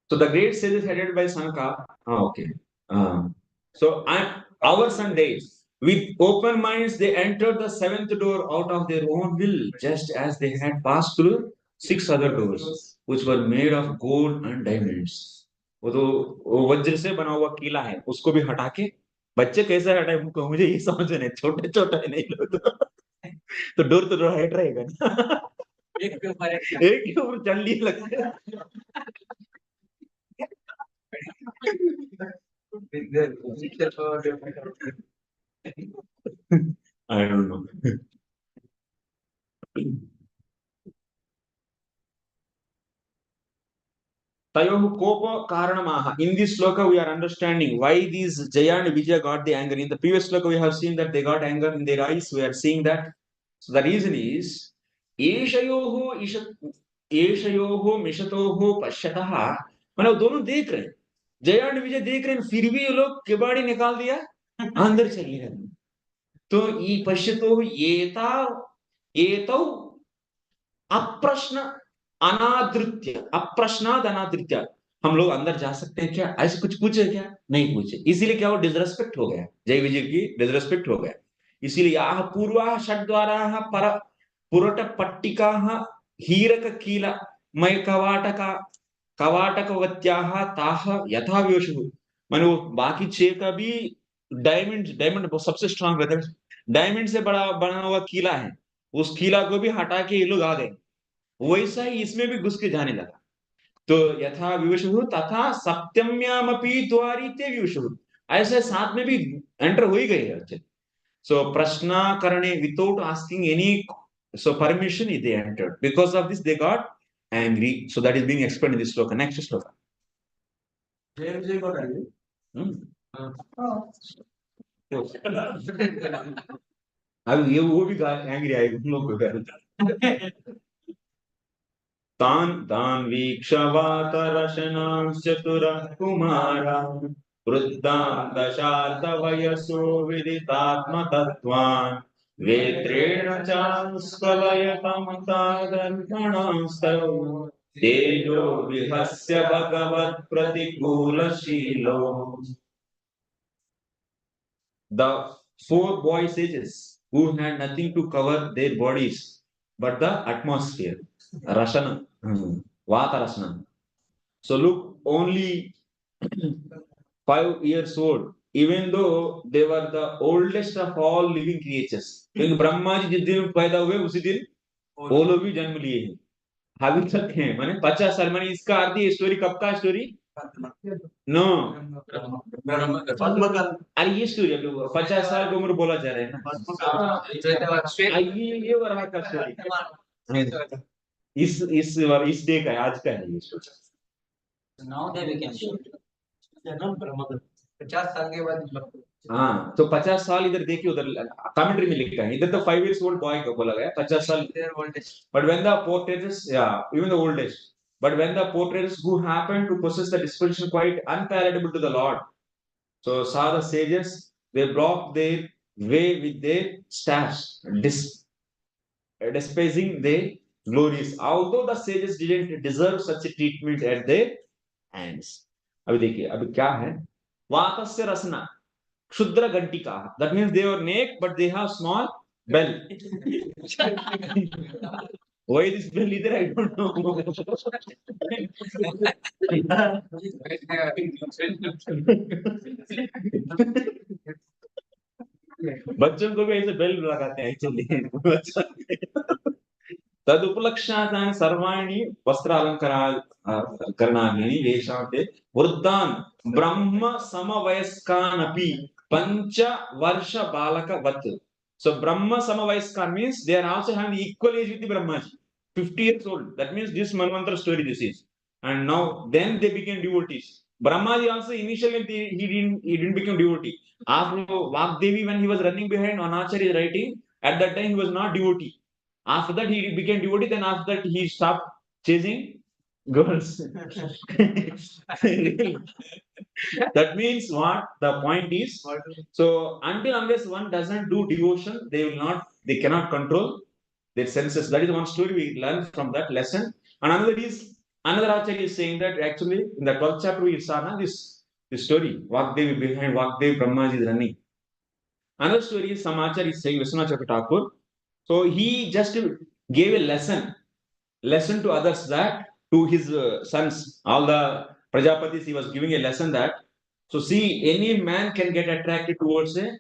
So the great sages headed by Sanka. Okay. So hours and days. With open minds, they entered the seventh door out of their own will, just as they had passed through six other doors, which were made of gold and diamonds. वो वज्र से बना हुआ किला है, उसको भी हटा के बच्चे कैसे हटाए मुझे ये समझ नहीं, छोटे छोटे नहीं लोग तो डोर तो डोर हाइट रहेगा ना एक के ऊपर चल लिए लगता है I don't know. Tayohu kopa karanamaha. In this sloka, we are understanding why these Jaya and Vijaya got the anger. In the previous sloka, we have seen that they got anger in their eyes. We are seeing that. So the reason is Eshayohu Mishatohu Pashyataha. मतलब दोनों देख रहे हैं, जया और विजय देख रहे हैं, फिर भी ये लोग किबाड़ी निकाल दिया, अंदर चली गए. तो ये पश्यतो ये तो अप्रश्न अनादृत्य, अप्रश्नाद अनादृत्य. हम लोग अंदर जा सकते हैं क्या, ऐसे कुछ पूछे क्या, नहीं पूछे. इसीलिए क्या वो डिसरेस्पेक्ट हो गया, जय विजय की डिसरेस्पेक्ट हो गया. इसीलिए आह पूर्वा षड्द्वाराः पर पुरट पट्टिकाः हीरक कील मय कवाटकवत्याः ताः यथा विवशुः. माने वो बाकी छह का भी डायमंड सबसे स्ट्रांग रहता है. डायमंड से बड़ा बना हुआ किला है, उस किला को भी हटा के ये लोग आ गए. वैसा ही इसमें भी घुस के जाने लगा. तो यथा विवशुः तथा सप्तम्यामपि द्वारि ते विवशुः. ऐसे साथ में भी एंटर हो ही गए हैं. So prashna karane, without asking any permission, they entered. Because of this, they got angry. So that is being explained in this sloka. Next sloka. अब ये वो भी angry आएगा हम लोग को. तान वीक्षवातरशनां चतुरः कुमारः वृद्धान् दशार्धवयसो विदितात्मतत्त्वान् वेत्रेण चास्कलयतमतादर्पणस्तौ तेजो विहस्य भगवत्प्रतिकूलशीलो. The four boy sages who had nothing to cover their bodies but the atmosphere. Rashana, Vata Rashana. So look, only 5 years old, even though they were the oldest of all living creatures. क्योंकि ब्रह्मा जी जिस दिन पैदा हुए उसी दिन वो लोग भी जन्म लिए हैं, अभी तक हैं. माने 50 साल. माने इसका अर्थ ये स्टोरी कब का स्टोरी? नो, अरे ये स्टोरी अभी 50 साल की उम्र बोला जा रहा है ना. ये वरहा का स्टोरी इस डे का, आज का है ये स्टोरी. Now they became 50 साल के बाद. हाँ, तो 50 साल इधर देखिए, उधर कमेंट्री में लिखा है, इधर तो 5 years old boy को बोला गया 50 साल. But when the portraits, yeah, even the oldest. But when the portraits who happened to possess the disposition quite unpalatable to the Lord, so saw the sages, they blocked their way with their staffs, despising their glories. Although the sages didn't deserve such a treatment at their hands. अभी देखिए, अभी क्या है? वातस्य रसना क्षुद्र घंटिका. That means they were naked, but they have small bell. Why this bell is there? I don't know. बच्चों को भी ऐसे बेल लगाते हैं एक्चुअली. तदुपलक्ष्यातानि सर्वाणि वस्त्रालंकरणानि येषां ते वृद्धान् ब्रह्म समवयस्कानपि पंचवर्ष बालकवत्. So Brahma Samavayaskan means they are also having the equal age with the Brahmaji, 50 years old. That means this Manvantara story this is. And now then they became devotees. Brahmaji also initially he didn't become devotee. After Vagdevi, when he was running behind Anachari writing, at that time he was not devotee. After that he became devotee. Then after that he stopped chasing girls. Really. That means what? The point is, so until unless one doesn't do devotion, they cannot control their senses. That is one story we learn from that lesson. And another Acharya is saying that actually in the 12th chapter we saw this story, Vagdevi behind Vagdevi Brahmaji is running. Another story is some Acharya is saying, Vishwanath Thakur. So he just gave a lesson to others, that to his sons, all the Prajapatis, he was giving a lesson that, so see, any man can get attracted towards a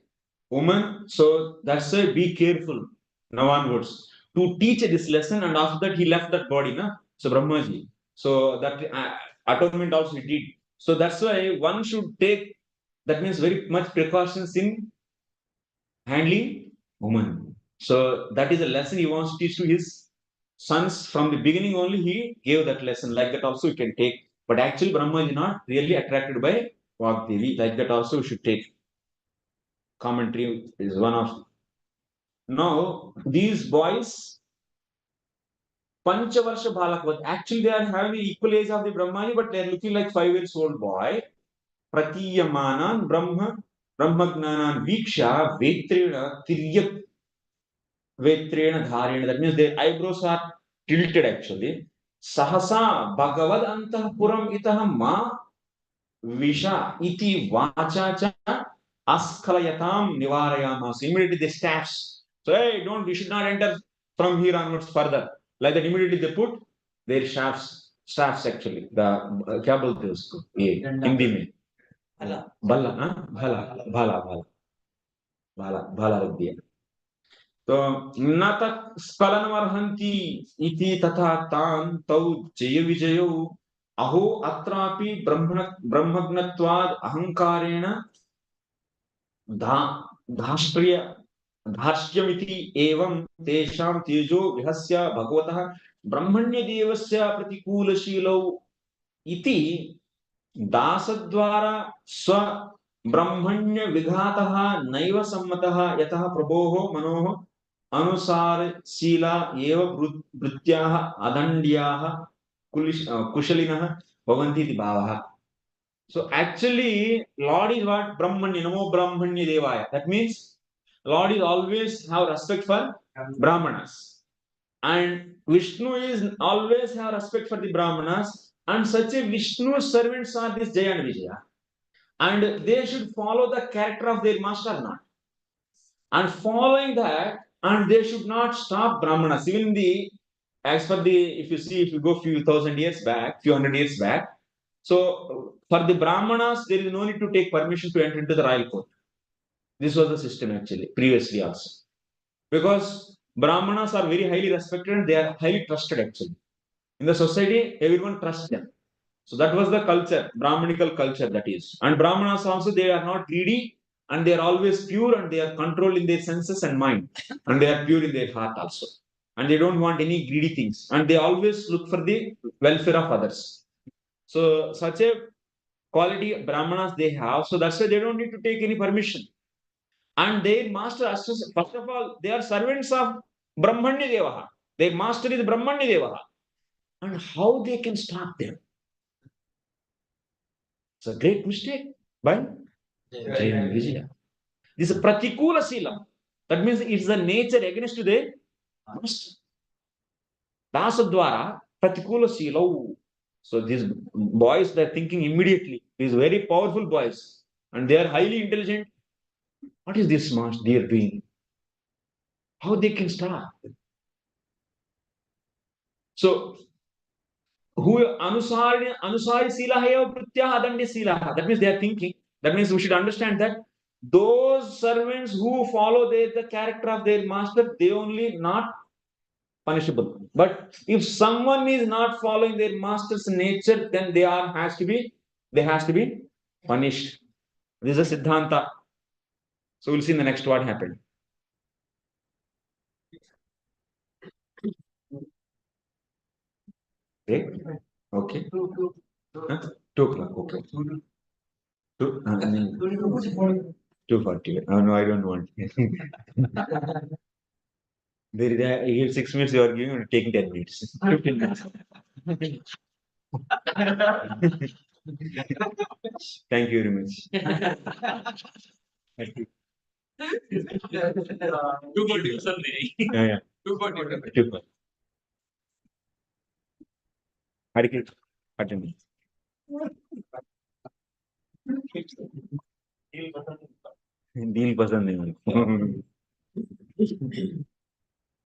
woman. So that's why be careful now onwards. To teach this lesson, and after that he left that body, na? So Brahmaji. So that atonement also he did. So that's why one should take, that means very much precautions in handling woman. So that is a lesson he wants to teach to his sons from the beginning. Only he gave that lesson. Like that also you can take. But actually Brahma is not really attracted by Vagdevi. Like that also you should take. Commentary is one of. Now these boys, Panchavarsha Balakvat, actually they are having the equal age of the Brahmani, but they are looking like 5 years old boy. Pratiyamanan Brahmagnanan Viksha Vetrena Tiryak Vetrena Dharena. That means their eyebrows are tilted actually. Sahasa Bhagavad Antapuram Itaham Ma Visha Iti Vacha Cha Askhalayatam Nivarayamasu. Immediately they stabs. So hey, we should not enter from here onwards further. Like that, immediately they put their staffs actually. The क्या बोलते हैं उसको ये हिंदी में भला हाँ भला भला भला भला भला रख दिया. तो न तक स्खलनमर्हन्ति इति तथा तान् तौ जय विजयौ अहो अत्रापि ब्रह्मज्ञत्वाद् अहंकारेण धाष्ट्रिय धार्ष्यमिति एवं तेषां तेजो विहस्य भगवतः ब्रह्मण्यदेवस्य प्रतिकूलशीलौ इति दासद्वारा स्व ब्रह्मण्य विघातः नैव सम्मतः यतः प्रभोः मनोः अनुसारशीला एव वृत्त्याः अदण्ड्याः कुशलिनः भवन्ति इति भावः. So actually, Lord is what? Brahmanya, Namo Brahmanya Devaya. That means Lord is always have respect for Brahmanas. And Vishnu is always have respect for the Brahmanas. And such a Vishnu servants are this Jaya and Vijaya. And they should follow the character of their master, not. And following that, and they should not stop Brahmanas. Even as for if you go few thousand years back, few hundred years back, so for the Brahmanas, there is no need to take permission to enter into the royal court. This was the system actually, previously also. Because Brahmanas are very highly respected and they are highly trusted actually. In the society, everyone trusts them. So that was the culture, Brahmanical culture that is. And Brahmanas also, they are not greedy and they are always pure and they are controlled in their senses and mind. And they are pure in their heart also. And they don't want any greedy things. And they always look for the welfare of others. So such a quality Brahmanas they have. So that's why they don't need to take any permission. And their master, first of all, they are servants of Brahmanya Devaha. Their master is Brahmanya Devaha. And how they can stop them? It's a great mistake by Jaya and Vijaya. This is Pratikula Silam. That means it's the nature against the master. Dasadwara Pratikula Silau. So these boys, they're thinking immediately. These very powerful boys. And they are highly intelligent. What is this master they are doing? How they can stop? So who Anusari Sila Haya Pritya Adandi Sila. That means they are thinking. That means we should understand that those servants who follow the character of their master, they only not punishable. But if someone is not following their master's nature, then they has to be punished. This is a Siddhanta. So we'll see in the next what happened. Okay. Okay. 2 o'clock. Okay. 2:40. Oh no, I don't want. There is here 6 minutes you are giving, taking 10 minutes. 15 minutes. Thank you very much. Thank you. 240 వస్తుంది. Yeah. 240. అడిగి attend deal పసంद नहीं